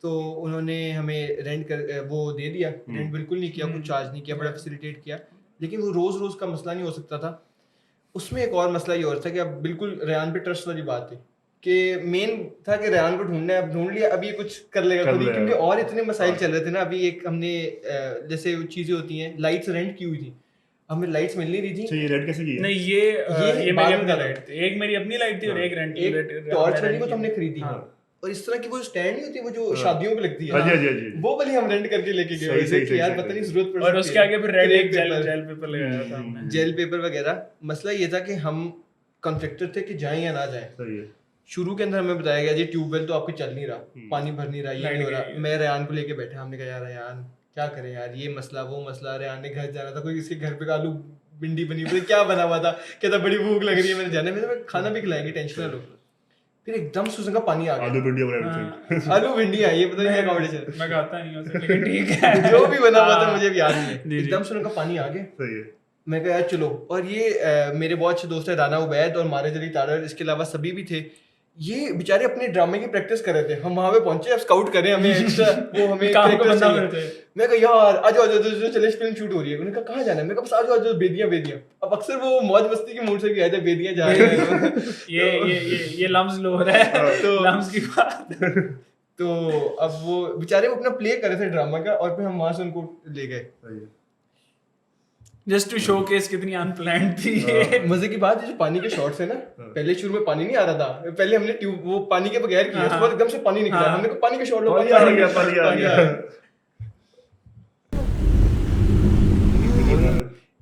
[SPEAKER 3] तो उन्होंने हमें रेंट कर वो दे दिया, रेंट बिल्कुल नहीं किया, कुछ चार्ज नहीं किया, बड़ा फैसिलिटेट किया। लेकिन वो रोज़ रोज़ का मसला नहीं हो सकता था। उसमें एक और मसला ये और था कि अब बिल्कुल रेहान पे ट्रस्ट वाली बात थी कि मेन था कि रेहान को ढूंढना है, अब ढूंढ लिया, अब ये कुछ कर लेगा खुद ही, क्योंकि और इतने मसाइल चल रहे थे ना। अभी एक हमने जैसे चीज़ें होती हैं, लाइट्स रेंट की हुई थी, हमें लाइट्स मिल नहीं रही थी।
[SPEAKER 4] ये रेंट कैसे की है?
[SPEAKER 2] नहीं ये मेरी अपनी लाइट थी, एक मेरी अपनी लाइट थी और एक रेंट की
[SPEAKER 3] टॉर्च वाली को तो हमने खरीदी, और इस तरह की वो स्टैंड नहीं होती वो जो शादियों पे लगती है, वो वाली हम रेंट करके लेके गए वैसे कि यार पता नहीं जरूरत पड़,
[SPEAKER 2] और उसके आगे फिर रेड एक जेल पेपर लगाया था हमने,
[SPEAKER 3] जेल पेपर वगैरह। मसला ये था कि हम कॉन्ट्रैक्टर थे कि जाएं या ना जाएं। शुरू के अंदर हमें बताया गया जी ट्यूबवेल तो आपकी चल नहीं रहा, पानी भर नहीं रहा, ये नहीं हो रहा। मैं रेहान को लेके बैठा, हमने कहा यार रेहान क्या करें यार, ये मसला वो मसला। रेहान ने घर जाना था, कोई किसी घर पे आलू भिंडी बनी हुई क्या बना हुआ था, कहता बड़ी भूख लग रही है, मैंने जाने में खाना भी खिलाएंगे, टेंशन ना लो। फिर एकदम से उसका पानी आ गया, आलू भिंडी आई, ये पता नहीं क्या कॉम्बिनेशन,
[SPEAKER 2] मैं खाता नहीं हूं लेकिन ठीक है
[SPEAKER 3] जो भी बना हुआ था मुझे भी याद नहीं। एकदम से उनका पानी आ गया,
[SPEAKER 4] सही है।
[SPEAKER 3] मैं कहा यार चलो। और ये मेरे बहुत अच्छे दोस्त है राना उबैद और मारिज अली तारर, इसके अलावा सभी भी थे। ये बेचारे अपने ड्रामे की प्रैक्टिस कर रहे थे, हम वहां पे पहुंचे, अब स्काउट करें हमें एक्स्ट्रा वो हमें
[SPEAKER 2] काम को बंदा थे।
[SPEAKER 3] मैं कहा यार आ जाओ चले, फिल्म शूट हो रही है। उन्होंने कहा कहाँ जाना है, मैं कहा बस आ जाओ बेदिया। अब अक्सर वो मौज मस्ती के मूड से भी आए थे, बेदिया जा रहे हैं
[SPEAKER 2] ये लम्स लो रहा है तो लम्स की बात
[SPEAKER 3] तो अब वो बेचारे वो अपना प्ले कर रहे थे ड्रामा का, और फिर हम वहां से उनको ले गए
[SPEAKER 2] जस्ट टू शोकेस कितनी अनप्लान्ड थी।
[SPEAKER 3] मजे की बात है जो पानी के शॉट्स है ना, पहले शुरू में पानी नहीं आ रहा था, पहले हमने ट्यूब वो पानी के बगैर किया, उसके बाद एकदम से पानी निकला, हमने कहा पानी के शॉट लो, पानी आ गया।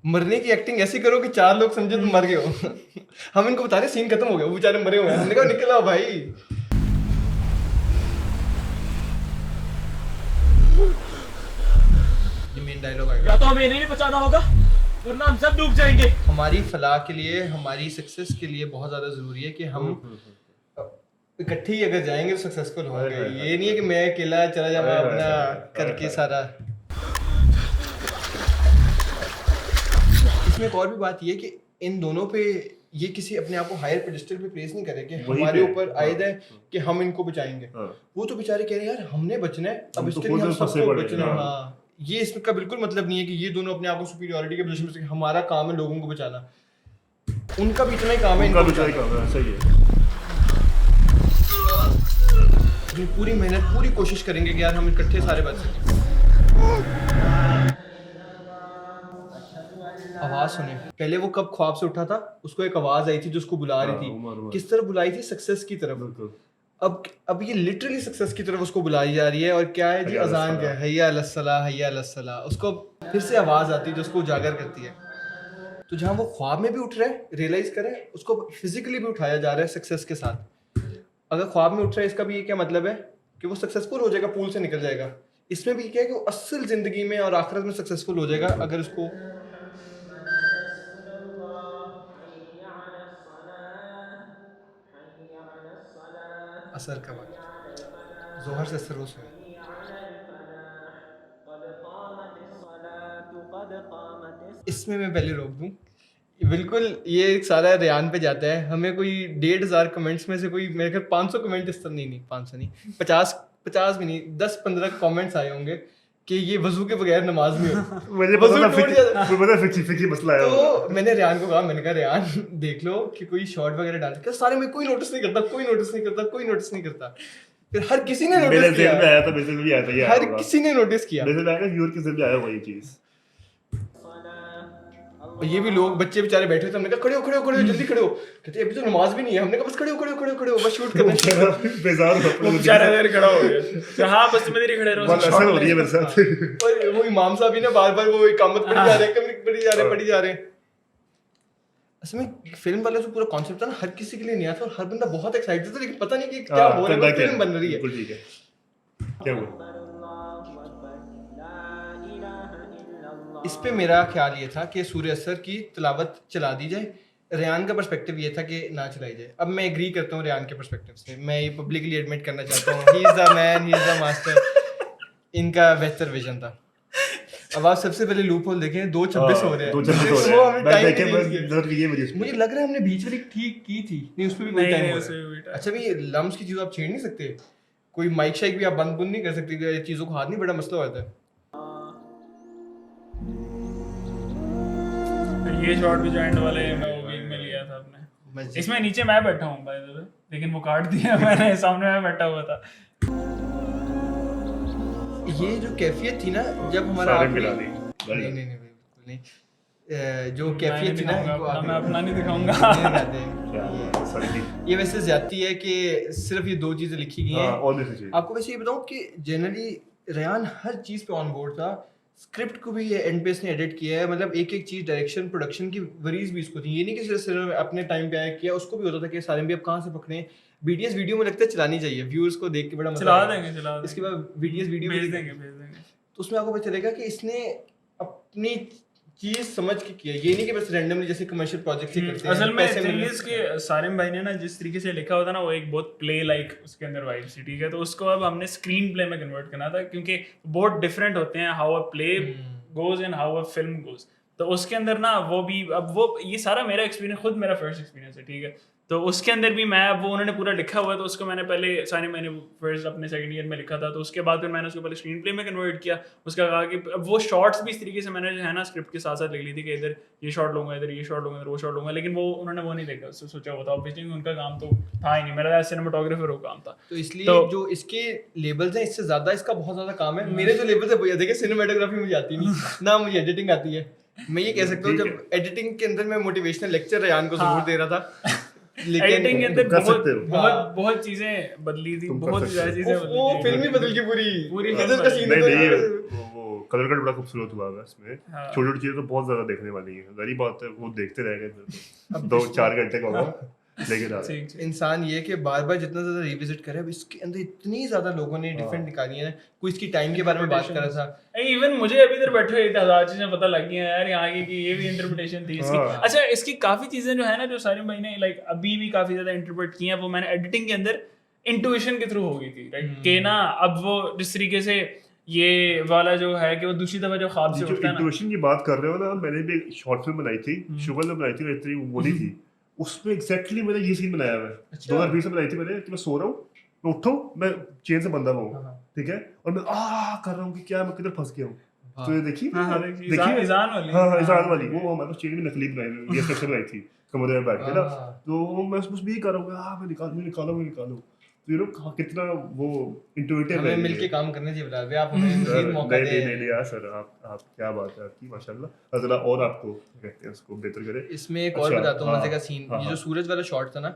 [SPEAKER 3] मरने की एक्टिंग ऐसी करो कि 4 लोग समझे तुम मर गए हो। हम इनको बता रहे सीन खत्म हो गया, वो बेचारे मरे हुए हैं, हमने कहा निकला भाई। ये मेन डायलॉग आएगा,
[SPEAKER 8] या तो हमें नहीं बचाना होगा वरना हम सब डूब जाएंगे।
[SPEAKER 3] हमारी फलाह के लिए, हमारी सक्सेस के लिए बहुत ज़्यादा ज़रूरी है कि हम इकट्ठे ही अगर जाएंगे तो सक्सेसफुल होंगे। ये नहीं है कि मैं अकेला चला जाऊँ अपना करके सारा। इसमें एक और भी बात ये कि इन दोनों पे ये किसी अपने आप को हायर पेडिस्टल पे प्लेस नहीं करे कि हमारे ऊपर आयद है कि हम इनको बचाएंगे। वो तो बेचारे कह रहे हैं यार हमने बचना है, अब इसके लिए हम सबको बचना है। हाँ, ये इसका बिल्कुल मतलब नहीं है कि ये दोनों अपने आप को सुपीरियरिटी के पोजीशन में, हमारा काम है लोगों को बचाना, उनका भी इतना ही काम है, इनका भी इतना ही काम है। सही है, पूरी मेहनत पूरी कोशिश करेंगे कि यार हम इकट्ठे सारे बच सकें। आवाज सुने, पहले वो कब ख्वाब से उठा था, उसको एक आवाज आई थी जो उसको बुला रही थी, किस तरफ बुलाई थी, सक्सेस की तरफ। अब ये लिटरली सक्सेस की तरफ उसको बुलाई जा रही है, और क्या है जी अजान क्या है, हैया अलस्सलाह हैया अलस्सलाह, उसको फिर से आवाज आती है जो उसको उजागर करती है। तो जहाँ वो ख्वाब में भी उठ रहा है, रियलाइज करे, उसको फिजिकली भी उठाया जा रहा है सक्सेस के साथ। अगर ख्वाब में उठ रहा है, इसका भी ये क्या मतलब है कि वो सक्सेसफुल हो जाएगा, पूल से निकल जाएगा। इसमें भी क्या है कि वो असल जिंदगी में और आखिरत में सक्सेसफुल हो जाएगा अगर उसको असर का वक्त, जोहर से असर उस में। इसमें मैं पहले रोक दूं, बिल्कुल ये सारा रेहान पे जाता है। हमें कोई 1,500 कमेंट्स में से कोई मेरे ख्याल 500 कमेंट इस तरह नहीं 500 नहीं 50 भी नहीं 10-15 कमेंट्स आए होंगे कि ये वजू के बगैर नमाज में हो।
[SPEAKER 4] मुझे पता फिकी मसला है।
[SPEAKER 3] तो मैंने रेहान को कहा, मैंने कहा रेहान देख लो कि कोई शॉर्ट वगैरह डाल के, सारे में कोई नोटिस नहीं करता, कोई नोटिस नहीं करता, कोई नोटिस नहीं करता। फिर हर किसी ने नोटिस किया,
[SPEAKER 4] आया था, मेरे भी आया था, ये
[SPEAKER 3] हर किसी ने नोटिस किया।
[SPEAKER 4] मेरे में आया, व्यूअर के भी आया वही चीज।
[SPEAKER 3] और ये भी लोग बच्चे बेचारे बैठे थे, हमने कहा खड़े हो जल्दी खड़े हो, कहते अभी तो नमाज भी नहीं है। हमने कहा बस खड़े हो बस शूट करना है।
[SPEAKER 4] बेजार
[SPEAKER 2] वो बेचारा देर खड़ा हो गया। हाँ बस तुम इधर ही खड़े रहो,
[SPEAKER 4] बहुत असर हो रही है मेरे साथ।
[SPEAKER 3] और वो इमाम साहब भी ना बार-बार वो इकामत पढ़ी जा रहे हैं। असल में फिल्म वाला जो पूरा कॉन्सेप्ट था ना, हर किसी के लिए नया था और हर बंदा बहुत एक्साइटेड था, लेकिन पता नहीं कि क्या हो रहा है, फिल्म बन रही है।
[SPEAKER 4] बिल्कुल ठीक है। क्या हुआ?
[SPEAKER 3] इस पे मेरा ख्याल ये था कि सूर्य असर की तिलावत चला दी जाए। रेहान का पर्सपेक्टिव ये था कि ना चलाई जाए। अब मैं एग्री करता हूँ रेहान के पर्सपेक्टिव से, मैं ये पब्लिकली एडमिट करना चाहता हूँ, he is the man, he is the master. इनका बेहतर विजन था। अब आप सबसे पहले लूप होल देखें, 2:26 हो रहे हैं,
[SPEAKER 4] 2:26 हो
[SPEAKER 3] वो हमने
[SPEAKER 4] रहे
[SPEAKER 3] टाइम
[SPEAKER 4] हैं।
[SPEAKER 3] मुझे लग रहा है हमने बीच वाली ठीक की थी, नहीं उसमें भी कोई टाइम हो रहा है। अच्छा भी लम्स की चीज़ आप छेड़ नहीं सकते, कोई माइक शाइक भी आप बंद नहीं कर सकते, चीज़ों को हाथ नहीं बड़ा मसला होता है।
[SPEAKER 2] ये शॉट भी जॉइंट वाले में लिया था आपने। इसमें नीचे मैं बैठा हूँ बाय द वे, लेकिन वो काट दिया मैंने, सामने मैं बैठा हुआ था। ये जो कैफियत थी ना जब हमारा नहीं बिल्कुल नहीं, जो कैफियत थी ना, मैं अपना नहीं दिखाऊंगा। ये वैसे ज्यादती है कि सिर्फ ये 2 चीजें लिखी गई हैं। आपको वैसे ये बताऊं कि जनरली रेहान हर चीज पे ऑन बोर्ड था। स्क्रिप्ट को भी ये एंड पे इसने एडिट किया है, मतलब एक चीज डायरेक्शन प्रोडक्शन की वरीज भी इसको थी। ये नहीं कि सिर्फ अपने टाइम पे आया किया, उसको भी होता था कि सारे भी अब कहाँ से पकड़े। बीटीएस वीडियो में लगता है चलानी चाहिए, व्यूअर्स को देख के बड़ा मजा चला देंगे। इसके बाद बीटीएस वीडियो भेज देंगे। तो उसमें आपको पता चलेगा कि इसने अपनी चीज समझ के किया, ये नहीं कि बस रैंडमली जैसे कमर्शियल प्रोजेक्ट से करते हैं। असल में सीरीज के सारिम भाई ने ना जिस तरीके से लिखा होता ना, वो एक बहुत प्ले लाइक उसके अंदर वाइब थी, ठीक है। तो उसको अब हमने स्क्रीन प्ले में कन्वर्ट करना था, क्योंकि बहुत डिफरेंट होते हैं how a play goes and how a film goes. तो उसके अंदर ना वो भी, अब वो ये सारा मेरा एक्सपीरियंस, खुद मेरा फर्स्ट एक्सपीरियंस है, ठीक है। तो उसके अंदर भी मैं, अब वो उन्होंने पूरा लिखा हुआ है, तो उसको मैंने पहले सारे मैंने फर्स्ट अपने सेकंड ईयर में लिखा था। तो उसके बाद फिर मैंने उसको पहले स्क्रीन प्ले में कन्वर्ट किया। उसका कहा कि अब वो शॉट्स भी इस तरीके से मैंने जो है ना स्क्रिप्ट के साथ साथ लिख ली थी कि इधर ये शॉट लूँगा, इधर ये शॉट लूँगा, इधर वो शॉट लूँगा। लेकिन वो उन्होंने वो नहीं देखा, उससे सोचा हुआ था। ऑब्वियसली उनका काम तो था ही नहीं, मेरा सिनेमाटोग्राफर वो काम था। तो इसलिए जो इसके लेबल्स हैं, इससे ज़्यादा इसका बहुत ज़्यादा काम है। मेरे जो लेबल्स है भैया देखिए, सिनेमाटोग्राफी मुझे आती नहीं ना, मुझे एडिटिंग आती है। मैं ये कह सकता हूँ जब एडिटिंग के अंदर मैं मोटिवेशनल लेक्चर रेहान को जरूर दे रहा था, एडिटिंग के अंदर बहुत चीजें बदली थी, बहुत सारी चीजें बदली। वो फिल्म ही बदल गई पूरी फिल्म का सीन।
[SPEAKER 4] वो कलर कट बड़ा खूबसूरत हुआ है इसमें। छोटी-छोटी चीजें तो बहुत ज्यादा देखने वाली हैं। गरीब बात है, वो देखते रह गए। अब 2-4 घंटे का होगा, लेकिन
[SPEAKER 3] इंसान ये कि बार-बार जितना ज्यादा रिविजिट करे। अब इसके अंदर इतनी ज्यादा लोगों ने डिफरेंट निकाली है। कोई इसकी टाइम के बारे में बात कर रहा था,
[SPEAKER 2] इवन मुझे अभी इधर बैठे हुए 1000 चीजें पता लग गई हैं यार यहाँ की, कि ये भी इंटरप्रिटेशन थी इसकी। अच्छा, इसकी काफी चीजें जो है ना, जो सारे भाई ने लाइक अभी भी काफी ज्यादा इंटरप्रेट की हैं, वो मैंने एडिटिंग के अंदर इंट्यूशन के थ्रू हो गई थी, राइट। कि ना अब वो जिस तरीके से ये वाला जो है कि वो दूसरी दफा जो ख्वाब से उठता है ना,
[SPEAKER 4] इंट्यूशन की बात कर रहे हो ना, मैंने भी एक शॉर्ट फिल्म बनाई थी, शुगल ने बनाई थी, इतनी बोली थी। उसमें एग्जैक्टली मैंने ये सीन बनाया हुआ है। 2020 में बनाई थी मैंने, कि मैं सो रहा हूँ, मैं उठा हूँ, मैं चेन से बंधा हुआ हूँ, ठीक है, और मैं कर रहा हूँ कि क्या मैं किधर फंस गया हूँ। तो ये देखिए इज़ान वाली वो हमारे पास चेन भी नकली बनाई, ये स्ट्रक्चर बनाई थी कमरे में बैठ के ना। तो मैं बस भी कर रहा हूँ, मैं निकालो। तो ये लोग कितना वो इंट्यूटिव है।
[SPEAKER 3] हमें मिलके काम करना चाहिए बिलाल भाई, आप हमें मजीद मौका दें।
[SPEAKER 4] नहीं यार सर, आप क्या बात है आपकी, माशाल्लाह। अल्लाह और आपको कहते हैं उसको बेहतर करे।
[SPEAKER 3] इसमें एक और बताता हूँ मजे का सीन। ये जो सूरज वाला शॉट था ना,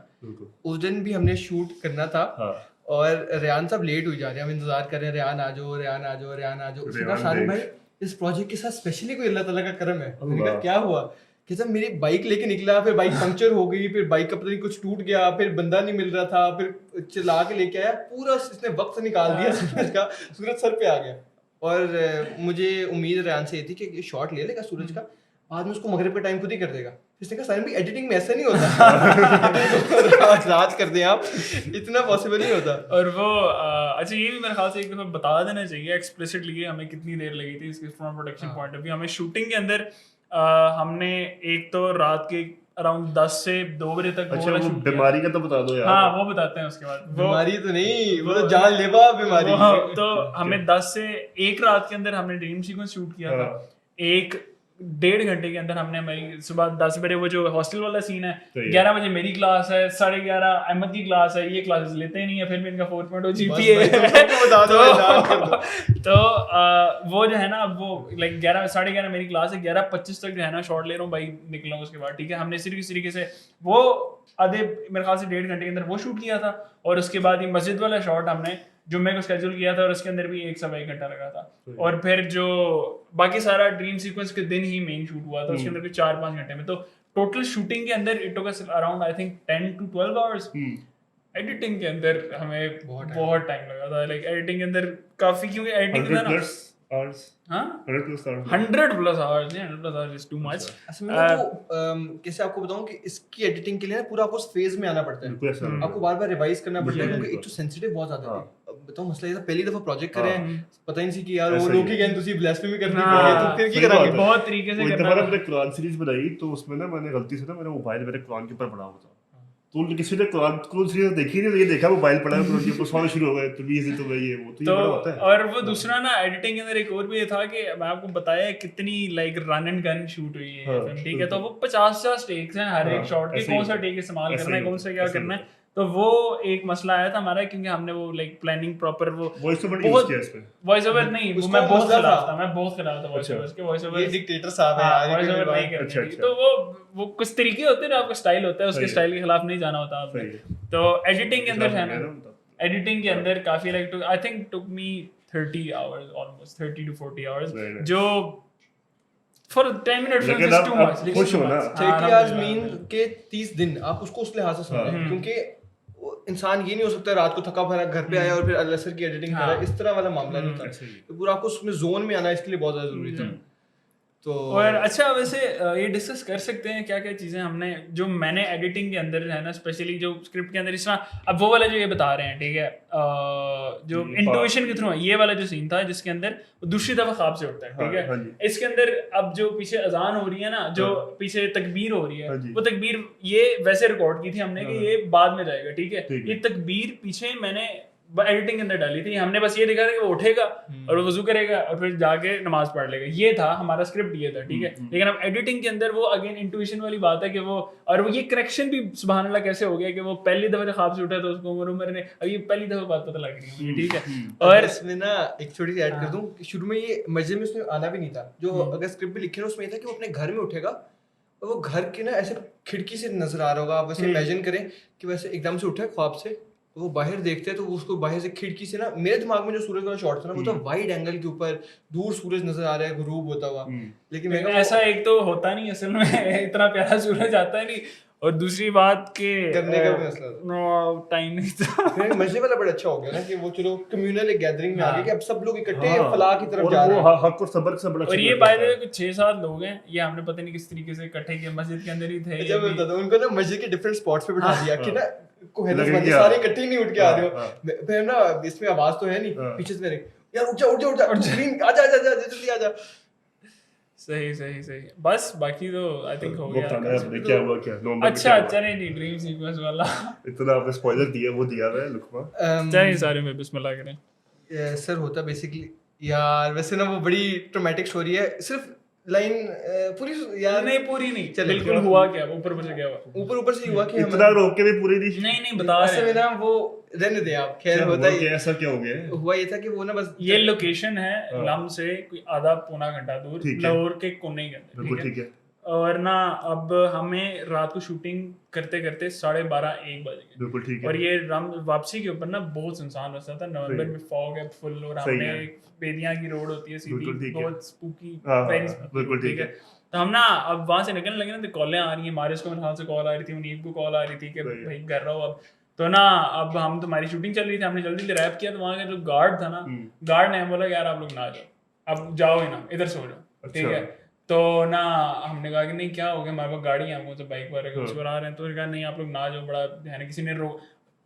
[SPEAKER 3] उस दिन भी हमने शूट करना था, और रेहान साहब लेट हुई जा रहे हैं, हम इंतजार कर रहे हैं, रेहान आ जाओ। उसके बाद सारे भाई इस प्रोजेक्ट के साथ स्पेशली कोई अल्लाह ताला का करम है। मैंने कहा क्या हुआ, कि जब मेरी बाइक लेके निकला, फिर बाइक पंक्चर हो गई, फिर बाइक का पता नहीं कुछ टूट गया, फिर बंदा नहीं मिल रहा था, फिर चला के लेके आया, पूरा इसने वक्त निकाल दिया सूरज का, सूरज सर पे आ गया। और मुझे उम्मीद रेहान से ये थी कि ये शॉट ले लेगा सूरज का, बाद में उसको मगरिब का टाइम खुद ही कर देगा। इसने कहा साइम भी एडिटिंग में ऐसा नहीं होता राज कर दें आप, इतना पॉसिबल नहीं होता।
[SPEAKER 2] और वो अच्छा ये भी मेरे ख्याल से एक दफ़ा बता देना चाहिए एक्सप्लिसिटली हमें कितनी देर लगी थी इसके from production point of view. हमें शूटिंग के अंदर हमने एक तो रात के अराउंड 10 से 2 बजे तक
[SPEAKER 4] अच्छा वो बीमारी का तो बता दो यार।
[SPEAKER 2] हाँ वो बताते हैं उसके बाद।
[SPEAKER 3] बीमारी तो नहीं, वो तो जानलेवा बीमारी।
[SPEAKER 2] तो हमें 10 से 1 रात के अंदर हमने ड्रीम सीक्वेंस शूट किया था। 1-1.5 घंटे के अंदर हमने हमारी सुबह 10 बजे वो जो हॉस्टल वाला सीन है, 11 बजे मेरी क्लास है, 11:30 अहमद की क्लास है, ये क्लासेस लेते ही नहीं है, फिर भी इनका 4.0 GPA तो वो जो है ना वो लाइक 11-11:30 मेरी क्लास है, 11:25 तक जो है ना शॉट ले रहा हूँ भाई निकला उसके बाद, ठीक है। हमने सिर्फ इस तरीके से वो आधे मेरे ख्याल से 1.5 घंटे के अंदर वो शूट किया था। और उसके बाद ये मस्जिद वाला शॉट हमने जुम्मे को स्केड्यूल किया था और उसके अंदर भी 1-1.25 घंटा लगा था। और फिर जो बाकी सारा ड्रीम सीक्वेंस के दिन ही मेन शूट हुआ था, उसके अंदर भी 4-5 घंटे में। तो टोटल शूटिंग के अंदर it took us around I think 10 to 12 hours. Editing के अंदर हमें बहुत टाइम लगा था, लाइक एडिटिंग के अंदर काफी, क्योंकि एडिटिंग ना 100+ आवर्स नहीं, 100+ आवर्स इज टू मच।
[SPEAKER 3] असल में तो कैसे आपको बताऊं कि इसकी एडिटिंग के लिए ना पूरा आपको उस फेज में आना पड़ता है, आपको बार-बार रिवाइज करना पड़ता है, क्योंकि एक तो सेंसिटिव बहुत ज्यादा है। बताओ मसला ये था, पहली दफा प्रोजेक्ट कर रहे हैं, पता ही नहीं सी कि यार वो लोग की कहन तुसी ब्लास्फेमी करनी है तो फिर की करेंगे।
[SPEAKER 2] बहुत तरीके से
[SPEAKER 4] करना है। मैंने कुरान सीरीज बनाई तो उसमें ना मैंने गलती से ना मेरा मोबाइल मेरे कुरान के ऊपर पड़ा हुआ था, तो किसी ने कुरान सीरीज देखी नहीं, ये देखा मोबाइल पड़ा है कुरान के ऊपर, सोना शुरू हो गए तो भी ये तो ये वो तो ये बड़ा होता है।
[SPEAKER 2] और वो दूसरा ना एडिटिंग के अंदर एक और भी ये था कि मैं आपको बताया कितनी like run and gun shoot हुई है फिल्म, ठीक है। तो वो 50 टेक्स हैं हर एक शॉट के, कौन सा टेक इस्तेमाल करना है, कौन सा क्या करना है। तो वो एक मसला आया था हमारा, क्योंकि हमने वो लाइक प्लानिंग प्रॉपर वो
[SPEAKER 4] वॉइस ओवर यूज किया इसमें।
[SPEAKER 2] वॉइस ओवर नहीं, मैं बहुत खिलाफ था वॉइस ओवर के। वॉइस ओवर
[SPEAKER 3] ये डिक्टेटर साहब है यार,
[SPEAKER 2] वॉइस ओवर नहीं करनी चाहिए। तो वो कुछ तरीके होते हैं, आपका स्टाइल होता है, उसके स्टाइल के खिलाफ नहीं जाना होता आपने। तो एडिटिंग के अंदर है ना, एडिटिंग के अंदर काफी like I think took me 30 hours, almost 30 to 40 hours, जो for 10 minute films is too much।
[SPEAKER 4] खुश हो ना
[SPEAKER 3] 30 आवर्स मीन के 30 दिन आप उसको उस लिहाज से समझें, क्योंकि इंसान ये नहीं हो सकता रात को थका भरा घर पे आया और फिर अलसर की एडिटिंग कर रहा है, इस तरह वाला मामला नहीं था। तो पूरा आपको उसमें जोन में आना इसके लिए बहुत ज्यादा जरूरी था। तो
[SPEAKER 2] और अच्छा वैसे ये डिस्कस कर सकते हैं क्या क्या चीज़ें हमने जो मैंने एडिटिंग के अंदर है ना, स्पेशली जो स्क्रिप्ट के अंदर, इस तरह अब वो वाला जो ये बता रहे हैं, ठीक है, जो इंट्यूशन के थ्रू है, ये वाला जो सीन था जिसके अंदर दूसरी दफा ख्वाब से उठता है, ठीक है। इसके अंदर अब जो पीछे अजान हो रही है ना, जो पीछे तकबीर हो रही है, वो तकबीर ये वैसे रिकॉर्ड की थी हमने कि ये बाद में जाएगा, ठीक है। ये तकबीर पीछे मैंने एडिटिंग के अंदर डाली थी, हमने बस ये देखा था कि वो उठेगा और वो वजू करेगा और फिर जाके नमाज पढ़ लेगा, ये था हमारा स्क्रिप्ट, ये था, ठीक है। लेकिन अब एडिटिंग के अंदर वो अगेन इंट्यूशन वाली बात है कि वो, और वो ये करेक्शन भी सुभान अल्लाह कैसे हो गया कि वो पहली दफा जब ख्वाब से उठा तो उसको उमर ने, अब ये पहली दफा बात पता लग रही है मुझे, ठीक है। और
[SPEAKER 3] इसमें ना एक छोटी सी ऐड कर दूं कि शुरू में ये मस्जिद में उसमें आना भी नहीं था, जो अगर स्क्रिप्ट में लिखे ना उसमें था कि वो अपने घर में उठेगा और वो घर के ना ऐसे खिड़की से नजर आ रहा होगा, आप वैसे इमेजिन करें कि वैसे एकदम से उठे ख्वाब से, वो बाहर देखते हैं तो वो उसको बाहर से खिड़की से ना, मेरे दिमाग में जो सूरज वाला शॉट था ना वो तो वाइड एंगल के ऊपर दूर सूरज नजर आ रहा है गुरूब होता हुआ, लेकिन
[SPEAKER 2] ऐसा एक तो होता नहीं असल में, इतना प्यारा सूरज आता है नहीं, और दूसरी बात के
[SPEAKER 3] करने का भी मसला
[SPEAKER 2] था, टाइम नहीं था।
[SPEAKER 3] फिर मस्जिद वाला बड़ा अच्छा हो गया ना कि वो चलो कम्युनल एक गैदरिंग में आ गया कि अब सब लोग इकट्ठे फलाह की तरफ जा रहे हैं,
[SPEAKER 4] हक और सब्र से बड़ा।
[SPEAKER 2] और ये बाय द वे कुछ 6-7 लोग हैं, ये हमने पता नहीं किस तरीके से इकट्ठे किए, मस्जिद के अंदर ही थे।
[SPEAKER 3] जब मैं बताता हूं उनको ना मस्जिद के डिफरेंट स्पॉट्स पे बिठा दिया कि ना सारे इकट्ठे नहीं उठ के आ रहे हो, फिर ना इसमें आवाज तो है नहीं, पीछे से मेरे यार उठ जा आजा जल्दी आजा।
[SPEAKER 2] सही बस बाकी तो आई थिंक हो गया।
[SPEAKER 4] क्या हुआ क्या
[SPEAKER 2] अच्छा चले नहीं ड्रीम सीक्वेंस वाला
[SPEAKER 4] इतना आपने स्पॉइलर दिया, वो दिया है लुकमा,
[SPEAKER 2] चलिए सारे में बिस्मिल्लाह करें।
[SPEAKER 3] सर होता बेसिकली यार वैसे ना वो बड़ी ट्रॉमेटिक स्टोरी है, सिर्फ लाइन पूरी यार
[SPEAKER 2] नहीं पूरी नहीं, बिल्कुल हुआ क्या ऊपर से क्या हुआ,
[SPEAKER 3] ऊपर से हुआ कि
[SPEAKER 4] इतना रोक के भी पूरी
[SPEAKER 2] नहीं बता रहे
[SPEAKER 3] हैं ना, वो रहने दे आप, खैर होता है
[SPEAKER 4] ऐसा क्या हो गया,
[SPEAKER 3] हुआ ये था कि वो ना बस
[SPEAKER 2] ये लोकेशन है लम से कोई आधा पौना घंटा दूर लाहौर के कोने के अंदर, ठीक है। और ना अब हमें रात को शूटिंग करते करते 12:30-1 बज गए, बिल्कुल ठीक है। और ये वापसी के ऊपर ना बहुत सुनसान रास्ता था, नवंबर में फॉग है फुल, और हमने बेदियां की रोड होती है सीधी, बहुत स्पूकी,
[SPEAKER 4] बिल्कुल ठीक है।
[SPEAKER 2] तो हम ना अब वहां से निकलने लगे ना, तो कॉलें आ रही हैं, मारिस को मेरे हाथ से कॉल आ रही थी, मुनीब को कॉल आ रही थी कि भाई घर रहो अब। तो ना अब हम तुम्हारी शूटिंग चल रही थी, हमने जल्दी रैप किया, तो वहाँ का जो गार्ड था ना, गार्ड ने बोला यार आप लोग ना जाओ, अब जाओ ही ना, इधर सो जाओ, ठीक है। तो ना हमने कहा कि नहीं क्या हो गया, हमारे पास गाड़ी है, हमको तो बाइक वाले कुछ आ रहे हैं, तो कहा नहीं आप लोग ना जाओ, बड़ा ध्यान है, किसी ने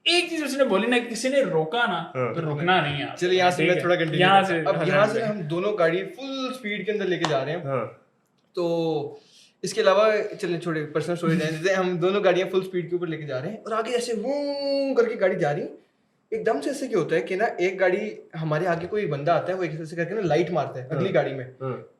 [SPEAKER 2] एक चीज उसने बोली ना, किसी ने रोका ना तो रुकना नहीं है।
[SPEAKER 3] चलिए यहाँ से मैं थोड़ा कंटिन्यू
[SPEAKER 2] यहाँ से
[SPEAKER 3] अब यहाँ से हम दोनों गाड़ी फुल स्पीड के अंदर लेके जा रहे हैं। तो इसके अलावा चलिए छोटे पर्सनल स्टोरी जाने देते हैं, हम दोनों गाड़ियाँ फुल स्पीड के ऊपर लेके जा रहे हैं और आगे ऐसे वूं करके गाड़ी जा रही है। एकदम से ऐसे क्या होता है कि ना एक गाड़ी हमारे आगे कोई बंदा आता है, वो एक ऐसे करके ना लाइट मारता है अगली गाड़ी में।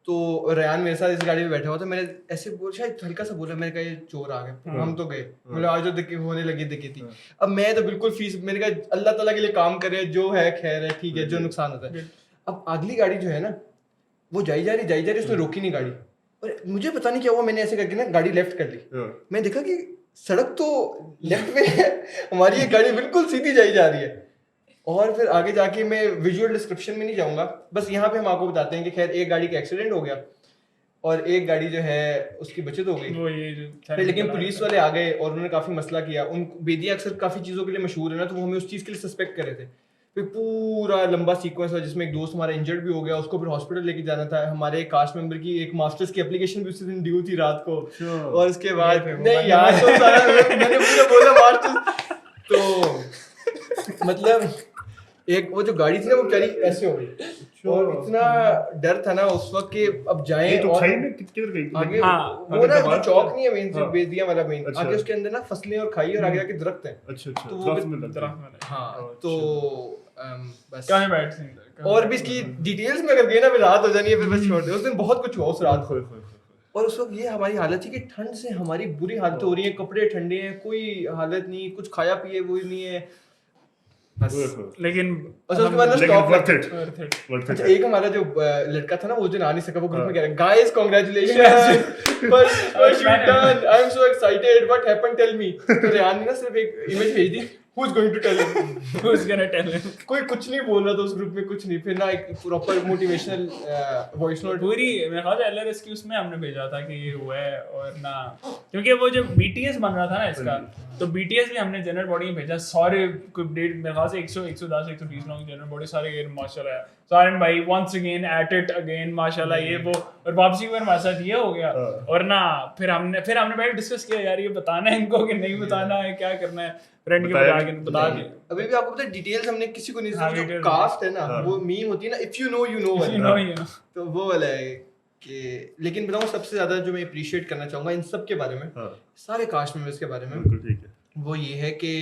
[SPEAKER 3] तो रयान मेरे साथ इस गाड़ी में बैठा हुआ था, मैंने ऐसे शायद हल्का सा बोला, मैंने कहा ये चोर आ गए, हम तो गए, मतलब आज तो होने लगी दिक्कत थी। अब मैं तो बिल्कुल फीस, मैंने कहा अल्लाह ताला के लिए काम करे, जो है खैर है, ठीक है, जो नुकसान होता है। अब अगली गाड़ी जो है ना वो जाई जा रही, उसने रोकी नहीं गाड़ी, और मुझे पता नहीं क्या हुआ, मैंने ऐसे करके ना गाड़ी लेफ्ट कर ली। मैं देखा कि सड़क तो लेफ्ट में है, हमारी ये गाड़ी बिल्कुल सीधी जाई जा रही है। और फिर आगे जाके मैं विजुअल डिस्क्रिप्शन में नहीं जाऊंगा, बस यहाँ पे हम आपको बताते हैं कि खैर एक गाड़ी का एक्सीडेंट हो गया और एक गाड़ी जो है उसकी बचत हो गई। फिर लेकिन पुलिस वाले आ गए और उन्होंने काफी मसला किया। उन बेदिया अक्सर काफी चीजों के लिए मशहूर है ना, तो वो हमें उस चीज के लिए सस्पेक्ट कर रहे थे। फिर पूरा लंबा सीक्वेंस था जिसमें एक दोस्त हमारा इंजर्ड भी हो गया, उसको फिर हॉस्पिटल लेके जाना था। हमारे कास्ट मेंबर की एक मास्टर्स की एप्लीकेशन भी उसी दिन ड्यू थी रात को, और उसके बाद नहीं यार तो सारा मैंने पूरा बोला मास्टर्स, तो मतलब एक वो जो गाड़ी थी ना वो बेचारी ऐसे हो गई, और इतना डर था ना उस वक्त कि अब जाएं
[SPEAKER 4] तो
[SPEAKER 3] और
[SPEAKER 4] खाई में किधर गई
[SPEAKER 3] आगे
[SPEAKER 2] हाँ,
[SPEAKER 3] वो ना जो चौक नहीं है मेन से
[SPEAKER 4] हाँ,
[SPEAKER 3] बेदिया वाला मेन,
[SPEAKER 4] अच्छा,
[SPEAKER 3] आगे उसके अंदर ना फसलें और खाई और आगे आके दरख्त हैं।
[SPEAKER 4] अच्छा
[SPEAKER 3] तो वो हाँ तो बस
[SPEAKER 2] कहाँ बैठ सकते,
[SPEAKER 3] और भी इसकी डिटेल्स में अगर गए ना फिर रात हो जानी है, फिर बस छोड़ दे। उस दिन बहुत कुछ हुआ उस रात को, और उस वक्त ये हमारी हालत थी कि ठंड से हमारी बुरी हालत हो रही है, कपड़े ठंडे हैं, कोई हालत नहीं, कुछ खाया पिए वो नहीं है बस।
[SPEAKER 2] लेकिन
[SPEAKER 3] उसके बाद स्टॉप
[SPEAKER 4] वर्थ इट।
[SPEAKER 3] अच्छा एक हमारा जो लड़का था ना वो दिन आ नहीं सका, वो ग्रुप में कह रहा है guys congratulations for you done, I am so excited, what happened tell me. तो रेहान ने ना सिर्फ एक इमेज भेज दी, who is going to tell him,
[SPEAKER 2] who is gonna tell him.
[SPEAKER 3] कोई कुछ नहीं बोल रहा था उस ग्रुप में, कुछ नहीं। फिर ना एक प्रॉपर मोटिवेशनल वॉइस नोट
[SPEAKER 2] पूरी मेरे ख्याल से एलआरएस की उसमें हमने भेजा था कि ये हुआ है, और ना क्योंकि वो जब बीटीएस बन रहा था ना इसका, तो बीटीएस भी हमने जनरल बॉडी में भेजा, सारे कोई डेट मेरे ख्याल से 110 120 लोग जनरल बॉडी सारे गए माशाल्लाह। सारन भाई once again at it again माशाल्लाह, ये वो, और वापसी में हमारे साथ ये हो गया। और ना फिर हमने बैठ डिस्कस किया यार ये बताना है इनको कि नहीं बताना है, क्या करना है, फ्रेंड के बता दिया।
[SPEAKER 3] अभी भी आपको पता है डिटेल्स हमने किसी को नहीं दी। जो कास्ट है ना वो मीम होती है ना, if you know you know, तो वो वाला है कि। लेकिन बताऊं सबसे ज्यादा जो मैं अप्रिशिएट करना चाहूंगा इन सब के बारे में, सारे कास्ट मेंबर्स के बारे में, वो ये है कि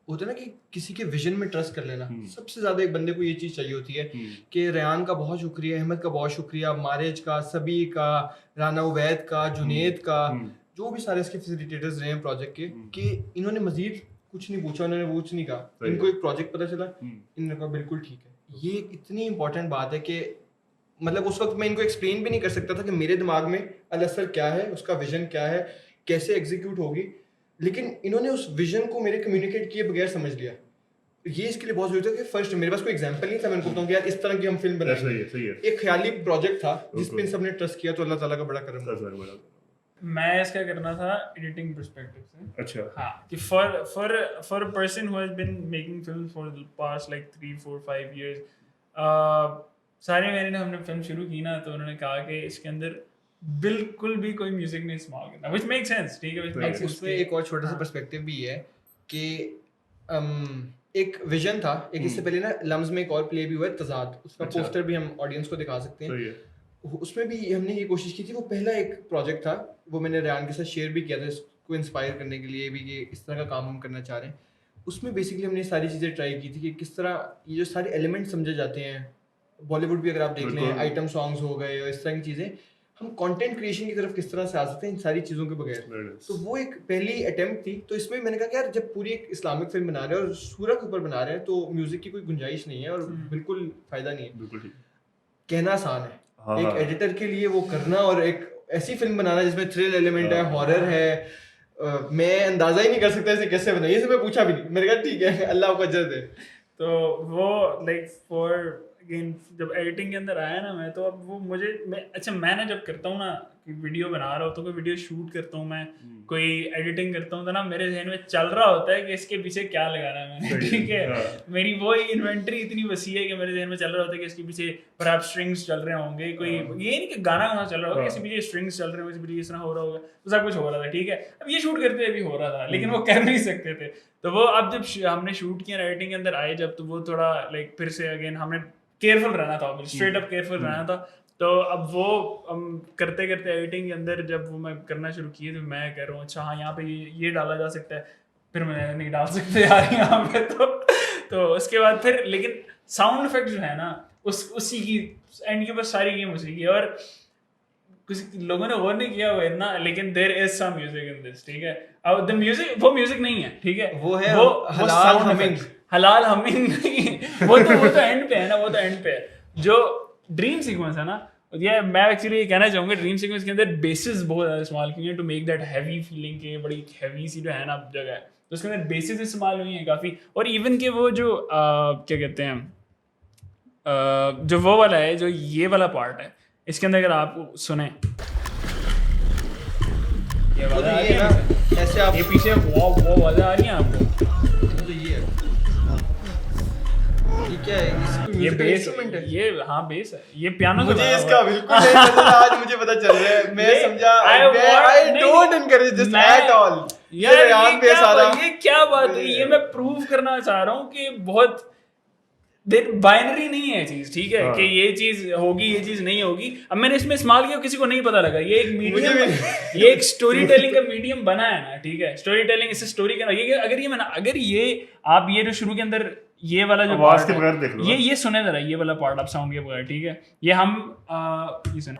[SPEAKER 3] होता है ना कि किसी के विजन में ट्रस्ट कर लेना। सबसे ज्यादा एक बंदे को ये चीज चाहिए होती है कि रेहान का बहुत शुक्रिया, अहमद का बहुत शुक्रिया, मारेज का, सभी का, राना उवैद का, जुनेद का, जो भी सारे इसके फैसिलिटेटर्स रहे हैं प्रोजेक्ट के, कि इन्होंने मजीद कुछ नहीं पूछा, उन्होंने कुछ नहीं कहा, इनको एक प्रोजेक्ट पता चला, इन्होंने कहा बिल्कुल ठीक है। ये इतनी इंपॉर्टेंट बात है कि मतलब उस वक्त मैं इनको एक्सप्लेन भी नहीं कर सकता था कि मेरे दिमाग में अल-असर क्या है, उसका विजन क्या है, कैसे एग्जीक्यूट होगी, लेकिन इन्होंने उस विजन को मेरे कम्युनिकेट किए बगैर समझ लिया। ये इसके लिए बहुत जरूरी था कि फर्स्ट मेरे पास कोई एग्जांपल नहीं था, मैं बताऊं कि यार इस तरह की हम फिल्म बनाएंगे।
[SPEAKER 4] सही है।
[SPEAKER 3] एक ख्याली प्रोजेक्ट था जिस पे इन सब ने ट्रस्ट किया, तो अल्लाह ताला का बड़ा करम था।
[SPEAKER 2] मैं इसका करना था एडिटिंग पर्सपेक्टिव से।
[SPEAKER 4] अच्छा
[SPEAKER 2] हाँ, कि for a person who has been making films for the past like 3 4 5 years, सारे मैंने हमने फिल्म शुरू की ना, तो उन्होंने कहा कि इसके अंदर बिल्कुल भी कोई म्यूजिक नहीं इस्तेमाल करना, व्हिच मेक सेंस, ठीक है।
[SPEAKER 3] उसमें एक और छोटा सा पर्सपेक्टिव भी है कि एक विजन था, एक इससे पहले ना लम्स में एक और प्ले भी हुआ है तजाद, उसका पोस्टर भी हम ऑडियंस को दिखा सकते हैं। उसमें भी हमने ये कोशिश की थी, वो पहला एक प्रोजेक्ट था, वो मैंने रेहान के साथ शेयर भी किया था इसको इंस्पायर करने के लिए भी कि इस तरह का काम हम करना चाह रहे हैं। उसमें बेसिकली हमने सारी चीज़ें ट्राई की थी कि किस तरह ये जो सारे एलिमेंट समझे जाते हैं, बॉलीवुड भी अगर आप देख लें, आइटम सॉन्ग्स हो गए और इस तरह की चीज़ें, हम कंटेंट क्रिएशन की तरफ किस तरह से आ सकते हैं इन सारी चीज़ों के बगैर। तो वो एक पहली अटेम्प्ट थी। तो इसमें मैंने कहा कि यार जब पूरी एक इस्लामिक फिल्म बना रहे हैं और सूरह के ऊपर बना रहे हैं, तो म्यूजिक की कोई गुंजाइश नहीं है और बिल्कुल फ़ायदा नहीं है। कहना आसान है, एक एडिटर के लिए वो करना, और एक ऐसी फिल्म बनाना जिसमें थ्रिल एलिमेंट है, हॉरर है, मैं अंदाजा ही नहीं कर सकता इसे कैसे बनाई, इसे मैं पूछा भी नहीं, मैंने कहा ठीक है अल्लाह को अजर दे।
[SPEAKER 2] तो वो लाइक फॉर अगेन जब एडिटिंग के अंदर आया ना मैं, तो अब वो मैं ना जब करता हूँ ना वीडियो बना रहा होता हूँ, कोई वीडियो शूट करता हूँ मैं, कोई एडिटिंग करता हूँ, तो ना मेरे जहन में चल रहा होता है कि इसके पीछे क्या लगाना है मैंने, ठीक है। मेरी वो इन्वेंटरी इतनी वसी है कि मेरे जहन में चल रहा होता है कि इसके पीछे पर स्ट्रिंग्स चल रहे होंगे, कोई ये नहीं कि गाना चल रहा होगा, इसके पीछे स्ट्रिंग्स चल रहे होंगे, इसके पीछे इस तरह हो रहा होगा, तो सब कुछ हो रहा था, ठीक है। अब ये शूट करते हुए भी हो रहा था, लेकिन वो कर नहीं सकते थे। तो वो अब जब हमने शूट किया, एडिटिंग के अंदर आए जब, तो वो थोड़ा लाइक फिर से अगेन हमने केयरफुल रहना था, स्ट्रेट अप केयरफुल रहना था। तो अब वो करते करते एडिटिंग के अंदर जब वो मैं करना शुरू किए, तो मैं कह रहा हूँ अच्छा हाँ यहाँ पे ये डाला जा सकता है, फिर मैं नहीं डाल सकते यार यहाँ पे, तो उसके बाद फिर लेकिन साउंड इफेक्ट जो है ना उसी की एंड के बस सारी गेम उसी की, और कुछ लोगों ने गौर नहीं किया हुआ इतना, लेकिन there is some music in this, ठीक है। अब द म्यूजिक वो म्यूजिक नहीं है, ठीक है,
[SPEAKER 6] वो है
[SPEAKER 2] हलाल हमिंग, हलाल हमिंग नहीं, वो तो एंड पे है ना, वो तो एंड पे है। जो ड्रीम सीक्वेंस है ना, ये मैं एक्चुअली ये कहना चाहूँगा, ड्रीम सीक्वेंस के अंदर बेसिस बहुत ज़्यादा इस्तेमाल किए हैं to make that heavy feeling के, बड़ी हैवी सी जो है ना जगह है, तो उसके अंदर बेसिस इस्तेमाल हुई हैं काफ़ी। और इवन के वो जो क्या कहते हैं जो वो वाला है, जो ये वाला पार्ट है, इसके अंदर अगर आप सुने ये वाला आ रही है,
[SPEAKER 6] ऐसे आप
[SPEAKER 2] ये पीछे वो वाला आ रही है आपको,
[SPEAKER 6] तो ये क्या है,
[SPEAKER 2] ये बेस है, ये हाँ बेस है, ये पियानो
[SPEAKER 6] मुझे इसका बिल्कुल नहीं पता था, आज मुझे पता चल रहा है। मैं समझा I don't encourage this at all.
[SPEAKER 2] यार ये क्या बात है, ये मैं प्रूव करना चाह रहा हूँ कि बहुत बाइनरी नहीं है चीज, ठीक है, कि ये चीज होगी ये चीज नहीं होगी। अब मैंने इसमें इस्तेमाल किया, किसी को नहीं पता लगा, ये एक मीडियम, ये एक स्टोरी टेलिंग का मीडियम बना है ना, ठीक है, स्टोरी टेलिंग, इससे स्टोरी का ये अगर ये आप ये जो शुरू के अंदर ये वाला जो
[SPEAKER 4] आवाज के बगैर देख लो,
[SPEAKER 2] ये सुने जरा, ये वाला पार्ट आप साउंड के बगैर, ठीक है, ये हम ये सुने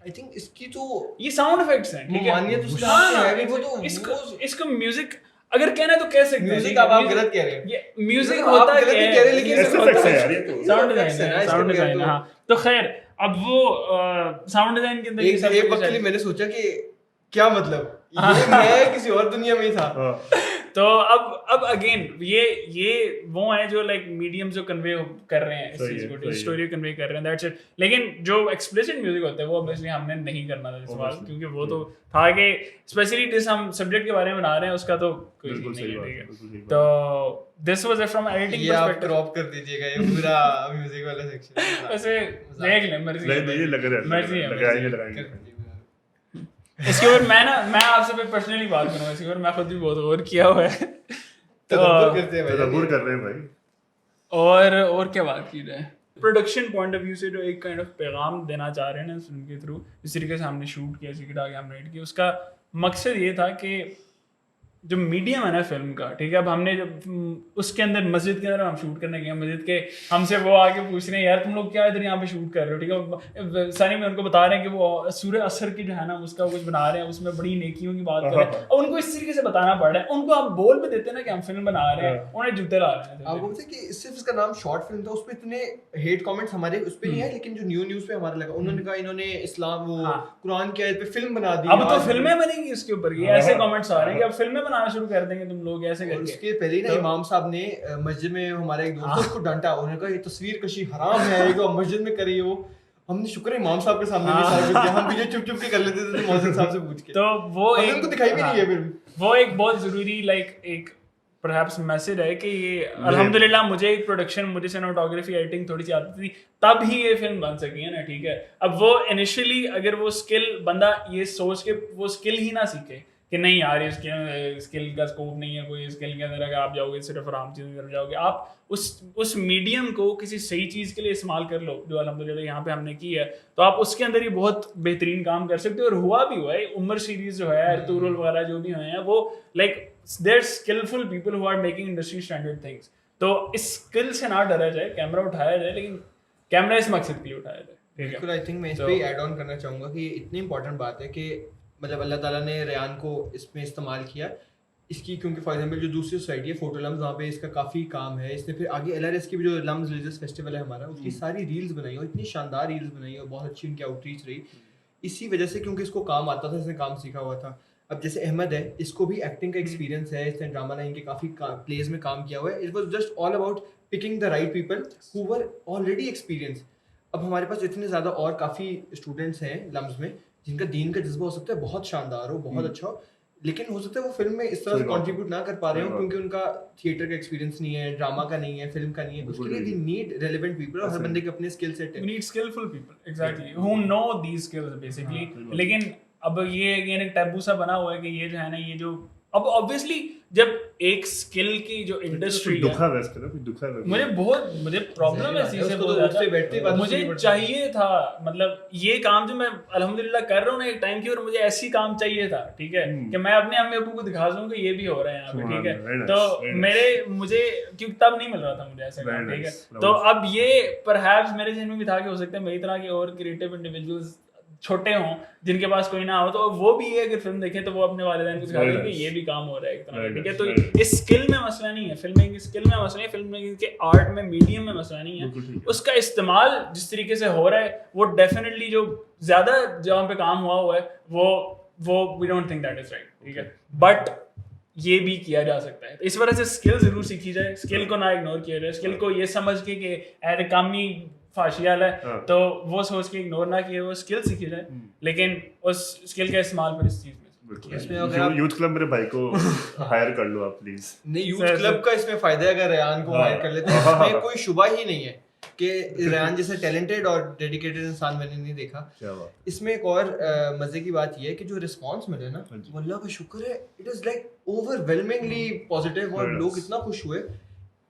[SPEAKER 6] आई थिंक इसकी तो
[SPEAKER 2] ये साउंड इफेक्ट्स हैं, ठीक है,
[SPEAKER 6] मानिए तो
[SPEAKER 2] हाँ,
[SPEAKER 6] है वो तो
[SPEAKER 2] इसको म्यूजिक अगर कहना है तो कह सकते हैं।
[SPEAKER 6] म्यूजिक अब आप गलत कह रहे हैं,
[SPEAKER 2] ये म्यूजिक होता है,
[SPEAKER 6] गलत नहीं कह रहे, लेकिन
[SPEAKER 2] साउंड डिजाइन, हाँ। तो खैर अब वो साउंड डिजाइन के अंदर
[SPEAKER 6] एक वक्त के लिए मैंने सोचा कि क्या मतलब ये मैं किसी और दुनिया में ही था।
[SPEAKER 2] तो अब अगेन ये वो है जो लाइक मीडियम जो कन्वे कर रहे हैं इस चीज को, स्टोरी कन्वे कर रहे हैं, दैट्स इट। लेकिन जो एक्सप्लिसिट म्यूजिक होता है वो ऑब्वियसली हमने नहीं करना था इस्तेमाल, क्योंकि वो तो था कि स्पेशली जिस हम सब्जेक्ट के बारे में बना रहे हैं उसका तो कोई नहीं है, ठीक है। तो this was from editing perspective.
[SPEAKER 6] Crop कर दीजिएगा ये पूरा म्यूजिक वाला सेक्शन,
[SPEAKER 2] वैसे देख ले, मर्जी है,
[SPEAKER 4] लगाएंगे।
[SPEAKER 2] इसके ऊपर मैं आपसे पर्सनली बात करूंगा, इसके ऊपर मैं खुद भी बहुत गौर किया हुआ है,
[SPEAKER 4] तदब्बुर कर रहे हैं भाई।
[SPEAKER 2] और क्या बात की जाए, प्रोडक्शन पॉइंट ऑफ व्यू से जो एक काइंड ऑफ पैगाम देना चाह रहे हैं ना फिल्म के थ्रू, इस तरीके से हमने शूट किया, सीक्रेट आगे हमने एडिट किया, उसका मकसद ये था कि जो मीडियम है ना फिल्म का, ठीक है, अब हमने जब उसके अंदर मस्जिद के अंदर हम शूट करने गए, मस्जिद के हमसे वो आके पूछ रहे हैं यार तुम लोग क्या इधर यहाँ पे शूट कर रहे हो, ठीक है, सानी में उनको बता रहे हैं कि वो सूरह असर की जो है ना उसका कुछ बना रहे हैं, उसमें बड़ी नेकियों की बात कर रहे हैं, और उनको इस तरीके से बताना पड़ रहा है, उनको आप बोल भी देते हैं ना कि हम फिल्म बना रहे हैं, उन्हें जूते ला रहे हैं।
[SPEAKER 6] आपको पता है कि सिर्फ इसका नाम शॉर्ट फिल्म था, उस पे इतने हेट कमेंट्स हमारे उस पे नहीं है, लेकिन जो न्यूज़ पे हमारा लगा, उन्होंने कहा इन्होंने इस्लाम वो कुरान की आयत पे फिल्म बना दी,
[SPEAKER 2] अब तो फिल्में बनेंगी इसके ऊपर, ये ऐसे कमेंट्स आ रहे हैं कि अब फिल्में बनाना शुरू कर देंगे तुम लोग ऐसे करके।
[SPEAKER 6] उसके पहले ना इमाम साहब ने मस्जिद में हमारे एक दोस्त उसको डांटा, उन्होंने कहा ये तस्वीर कशी हराम है, ये मस्जिद में करी हो। हमने शुक्र है इमाम साहब के सामने नहीं साबित किया, हम भी चुप के कर लेते थे मौजूद साहब से पूछ के,
[SPEAKER 2] तो वो
[SPEAKER 6] उनको दिखाई भी नहीं है। फिर
[SPEAKER 2] वो एक बहुत जरूरी लाइक एक परहैप्स मैसेज है कि ये अल्हम्दुलिल्लाह मुझे एक प्रोडक्शन, मुझे सिनेमेटोग्राफी एडिटिंग थोड़ी सी आती थी, तब ही ये फिल्म बन सकी है ना, ठीक है। अब वो इनिशियली अगर वो स्किल बंदा ये सोच के वो स्किल ही ना सीखे कि नहीं यार ये स्किल का स्कोप नहीं है, कोई स्किल के अंदर अगर आप जाओगे सिर्फ आराम चीज़ कर जाओगे, आप उस मीडियम को किसी सही चीज़ के लिए इस्तेमाल कर लो, जो अल्हम्दुलिल्लाह यहाँ पे हमने की है, तो आप उसके अंदर ही बहुत बेहतरीन काम कर सकते हो। और हुआ भी हुआ है, उमर सीरीज जो है, अर्तुगरुल वगैरह जो भी हुए हैं, वो like there skillful people who are making industry standard things. तो इस स्किल से ना डरा जाए, कैमरा उठाया जाए, लेकिन कैमरा इस मकसद के लिए उठाया जाए, ठीक है।
[SPEAKER 6] बिल्कुल, आई थिंक मैं इस पे ऐड ऑन करना चाहूँगा कि इतनी इंपॉर्टेंट बात है कि मतलब अल्लाह ताला ने रेयान को इसमें इस्तेमाल किया इसकी, क्योंकि फॉर एग्जांपल जो दूसरी सोसाइटी है फोटो लम्स, वहाँ पे इसका काफ़ी काम है। इसने फिर आगे LRS की भी जो लम्स रिलीजियस फेस्टिवल है हमारा, उसकी सारी रील्स बनाई और इतनी शानदार रील्स बनाई और बहुत अच्छी उनकी आउटरीच रही इसी वजह से, क्योंकि इसको काम आता था, इसने काम सीखा हुआ था। अब जैसे अहमद है, इसको भी एक्टिंग का एक्सपीरियंस है, इसने ड्रामा लाइन के काफ़ी प्लेज में काम किया हुआ है। It was just all about
[SPEAKER 3] picking the right people who were already experience. अब हमारे पास इतने ज़्यादा और काफ़ी स्टूडेंट्स हैं लम्स में जिनका दीन का जज्बा हो सकता है बहुत शानदार हो, बहुत अच्छा हो, लेकिन हो सकता है वो फिल्म में इस तरह से कंट्रीब्यूट ना कर पा रहे हो क्योंकि उनका थिएटर का एक्सपीरियंस नहीं है, ड्रामा का नहीं है, फिल्म का नहीं है। उसके लिए वी नीड रेलेवेंट पीपल और हर बंदे के अपने स्किल सेट है।
[SPEAKER 2] We need skillful people, exactly, who know these skills basically. लेकिन अब ये अगेन एक टैबू सा बना हुआ है कि ये जो है ना, ये जो अब ऑब्वियसली जब एक स्किल की जो इंडस्ट्री है,
[SPEAKER 4] दुखा है इसका ना, कुछ दुखा है।
[SPEAKER 2] मुझे प्रॉब्लम है इसी से बहुत ज़्यादा। मुझे चाहिए था, मतलब ये काम जो मैं अल्हम्दुलिल्लाह कर रहा हूँ ना एक टाइम की, और मुझे ऐसी काम चाहिए था, ठीक है, कि मैं अपने अम्मी अब्बू को दिखा दूँ कि ये भी हो रहा है यहाँ पे, ठीक है। तो मुझे क्योंकि तब नहीं मिल रहा था मुझे ऐसा काम, ठीक है। तो अब ये परहैप्स मेरे जहन में भी था कि हो सकता है मेरी तरह के और क्रिएटिव इंडिविजुअल्स छोटे हों जिनके पास कोई ना हो, तो वो भी ये अगर फिल्म देखें तो वो अपने वालिदैन को दिखा दें कि ये भी काम हो रहा है एक तरह का, ठीक है। तो इस स्किल में मसला नहीं है, फिल्मिंग की स्किल में मसला है, फिल्मिंग के आर्ट में, मीडियम में मसला नहीं है। उसका इस्तेमाल जिस तरीके से हो रहा है वो डेफिनेटली जो ज़्यादा जहाँ पे काम हुआ है वो we don't think that is right, ठीक है। बट ये भी किया जा सकता है, तो इस वजह से स्किल जरूर सीखी जाए, स्किल को ना इग्नोर किया जाए, स्किल को ये समझ के कि ऐसे काम ही फाशियाल है तो वो सोच के इग्नोर ना किए, वो स्किल सीखी जाए, लेकिन उस स्किल का इस्तेमाल पर इस चीज में।
[SPEAKER 3] इसमें अगर आप
[SPEAKER 4] यूथ क्लब मेरे भाई को हायर कर लो आप प्लीज।
[SPEAKER 3] नहीं, यूथ क्लब का इसमें फायदा है अगर रेहान को हायर कर लेते हैं, इसमें कोई शुबा ही नहीं है कि रेहान जैसे टैलेंटेड और डेडिकेटेड इंसान मैंने नहीं देखा। इसमें एक और मजे की बात ये है कि जो रिस्पांस मिले ना, वो अल्लाह का शुक्र है, it is like overwhelmingly positive, और लोग इतना खुश हुए।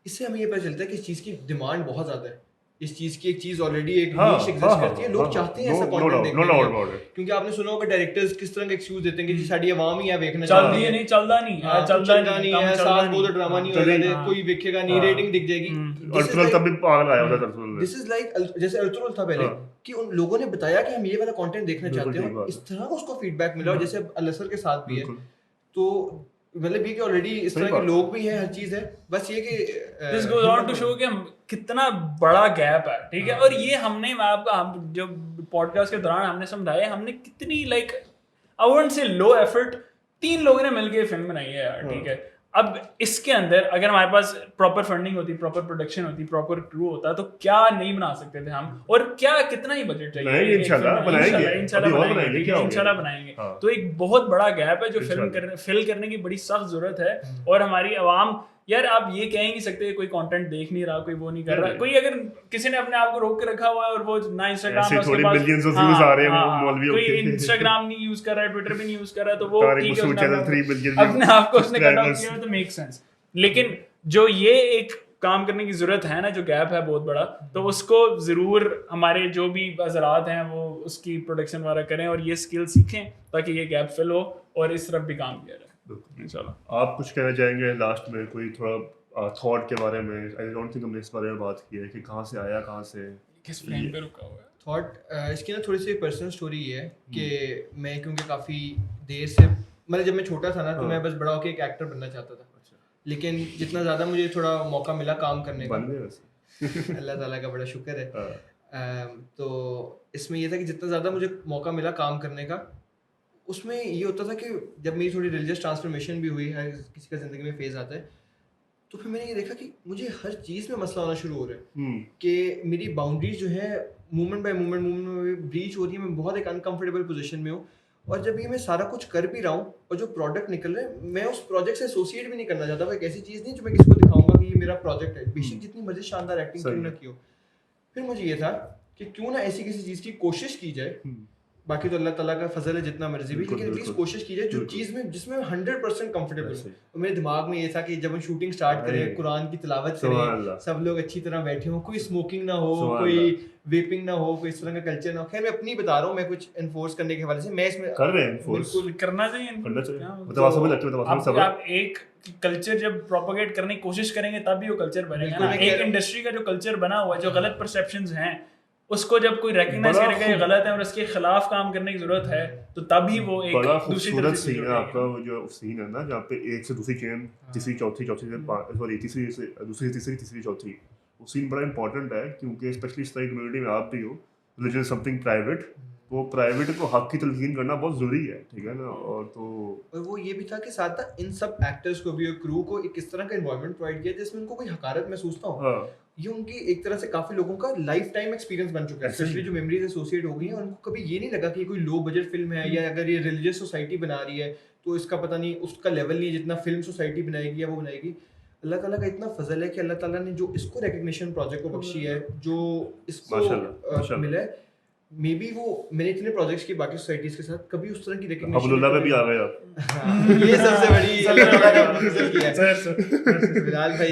[SPEAKER 3] इससे हमें ये पता चलता है कि इस चीज की डिमांड बहुत ज्यादा है, इस चीज की एक चीज ऑलरेडी एक नीश एग्जिस्ट करती है, लोग चाहते हैं ऐसा कंटेंट देखने के लिए। क्योंकि आपने सुना होगा डायरेक्टर्स किस तरह के एक्सक्यूज देते हैं कि जी साडी आवाम ही है देखना
[SPEAKER 2] चलती है नहीं, चलता नहीं है,
[SPEAKER 3] चलता नहीं है, साथ बहुत ड्रामा नहीं होगा, कोई देखेगा नहीं, रेटिंग दिख जाएगी।
[SPEAKER 4] अर्तुगरुल तब भी पागल आया होता अर्तुगरुल।
[SPEAKER 3] दिस इज लाइक जैसे अर्तुगरुल था पहले कि उन लोगों ने बताया कि हम ये वाला कंटेंट देखना चाहते हैं, इस तरह का उसको फीडबैक मिला, और जैसे अल-असर के साथ भी है, तो मतलब ये कि ऑलरेडी इस तरह के लोग भी हैं, हर चीज है, बस ये कि
[SPEAKER 2] this goes on to show कि कितना बड़ा गैप है, ठीक है। और ये हमने आपका जो पॉडकास्ट के दौरान हमने समझाया, हमने कितनी like I won't say low effort 3 लोगों ने मिलकर फिल्म बनाई है यार, ठीक है। अब इसके अंदर अगर हमारे पास प्रॉपर फंडिंग होती, प्रॉपर प्रोडक्शन होती, प्रॉपर क्रू होता, तो क्या नहीं बना सकते थे हम, और क्या कितना ही बजट चाहिए, इंशाल्लाह बनाएंगे। तो एक बहुत बड़ा गैप है जो फिल करने की बड़ी सख्त जरूरत है। और हमारी आवाम यार, आप ये कह ही नहीं सकते कोई कंटेंट देख नहीं रहा, कोई वो नहीं कर रहा, कोई अगर किसी ने अपने आप को रोक के रखा हुआ है और वो ना इंस्टाग्राम पे उसके पास कोई इंस्टाग्राम नहीं यूज कर रहा है, ट्विटर भी नहीं यूज कर रहा है, तो वो ठीक है, अपने आप को उसने कट ऑफ किया तो मेक सेंस। लेकिन जो ये एक काम करने की जरूरत है ना, जो गैप है बहुत बड़ा, तो उसको जरूर हमारे जो भी हज़रात हैं वो उसकी प्रोडक्शन वगैरह करें और ये स्किल सीखें ताकि ये गैप फिल हो और इस तरफ भी काम किया जाए।
[SPEAKER 4] चलो, आप कुछ कहना चाहेंगे लास्ट में, कोई थोड़ा थॉट के बारे में? आई डोंट थिंक हमने इस बारे में बात की है कि कहाँ से आया, कहाँ से
[SPEAKER 2] किस फ्रेम पे रुका हुआ है
[SPEAKER 3] थॉट। इसकी ना थोड़ी सी पर्सनल स्टोरी ये है कि मैं क्योंकि काफ़ी देर से, मतलब जब मैं छोटा था ना, तो मैं बस बड़ा होकर एक एक्टर बनना चाहता था, लेकिन जितना ज़्यादा मुझे थोड़ा मौका मिला काम करने का, अल्लाह ताला का बड़ा शुक्र है, तो इसमें यह था कि जितना ज़्यादा मुझे मौका मिला काम करने का, उसमें ये होता था कि जब मेरी थोड़ी रिलीजियस ट्रांसफॉर्मेशन भी हुई है, किसी का ज़िंदगी में फेज़ आता है, तो फिर मैंने ये देखा कि मुझे हर चीज़ में मसला होना शुरू हो रहा है कि मेरी बाउंड्रीज जो है मूवमेंट बाय मूवमेंट ब्रीच हो रही है, मैं बहुत एक अनकंफर्टेबल पोजीशन में हूँ। और जब ये मैं सारा कुछ कर भी रहा हूँ और जो प्रोडक्ट निकल रहा है, मैं उस प्रोजेक्ट से एसोसिएट भी नहीं करना चाहता। वो एक ऐसी चीज़ नहीं जो मैं किसी को दिखाऊंगा कि ये मेरा प्रोजेक्ट है, बेशक जितनी मर्जी शानदार एक्टिंग क्यों ना की हो। फिर मुझे ये था कि क्यों ना ऐसी किसी चीज़ की कोशिश की जाए, बाकी तो अल्लाह ताला का फजल है जितना मर्जी भी, लेकिन एटलीस्ट कोशिश की जाए जो चीज़ में जिसमें 100% कंफर्टेबल हो। तो मेरे दिमाग में ये था कि जब हम शूटिंग स्टार्ट करें, कुरान की तिलावत करें, सब लोग अच्छी तरह बैठे हों, कोई स्मोकिंग ना हो, कोई वेपिंग ना हो, कोई इस तरह का कल्चर ना हो। खैर मैं अपनी बता रहा हूँ, मैं कुछ एनफोर्स करने के हवाले से मैं इसमें
[SPEAKER 4] कर रहे हैं,
[SPEAKER 2] बिल्कुल करना चाहिए। आप एक कल्चर जब प्रोपेगेट करने की कोशिश करेंगे तब भी वो कल्चर बनेगा ना। एक इंडस्ट्री का जो कल्चर बना हुआ है, जो गलत परसेप्शंस हैं, उसको जब कोई रिकॉग्नाइज करेगा ये गलत है और उसके खिलाफ काम करने की जरूरत है, तो तभी वो एक
[SPEAKER 4] बड़ा
[SPEAKER 2] दूसरी
[SPEAKER 4] खूबसूरत
[SPEAKER 2] तरफ
[SPEAKER 4] सीन है आपका। वो जो सीन है ना जहाँ पे एक से दूसरी चेन, तीसरी चौथी से तीसरी से दूसरी तीसरी चौथी, वो सीन बड़ा इंपॉर्टेंट है क्योंकि स्पेशली इस तरह की कम्युनिटी में आप भी हो, रिलीजन इज समथिंग प्राइवेट वो प्राइवेट को हक की तलकीन करना बहुत ज़रूरी है, ठीक है ना।
[SPEAKER 3] और वो ये भी था कि साथ ना इन सब एक्टर्स को भी और क्रू को एक इस तरह का एनवायरनमेंट प्रोवाइड किया जिसमें उनको कोई हकारत महसूस ना हो।
[SPEAKER 4] हाँ,
[SPEAKER 3] ये उनकी एक तरह से काफी लोगों का लाइफ टाइम एक्सपीरियंस बन चुका है, स्पेशली जो मेमोरीज एसोसिएट हो गई हैं। उनको कभी ये नहीं लगा कि कोई लो बजट फिल्म है या अगर ये रिलीजियस सोसाइटी बना रही है तो इसका पता नहीं उसका लेवल नहीं जितना फिल्म सोसाइटी बनाएगी या वो बनाएगी। अल्लाह ताला का इतना फजल है कि अल्लाह ताला ने जो इसको रिकग्निशन प्रोजेक्ट को बख्शी है, जो
[SPEAKER 4] माशाल्लाह,
[SPEAKER 3] इसको मिला है, मे बी वो मैंने इतने प्रोजेक्ट्स की बाकी सोसाइटीज के साथ कभी उस तरह की रिकग्निशन
[SPEAKER 4] अब्दुल्ला में भी आ गए आप।
[SPEAKER 3] ये सबसे बड़ी बिलाल भाई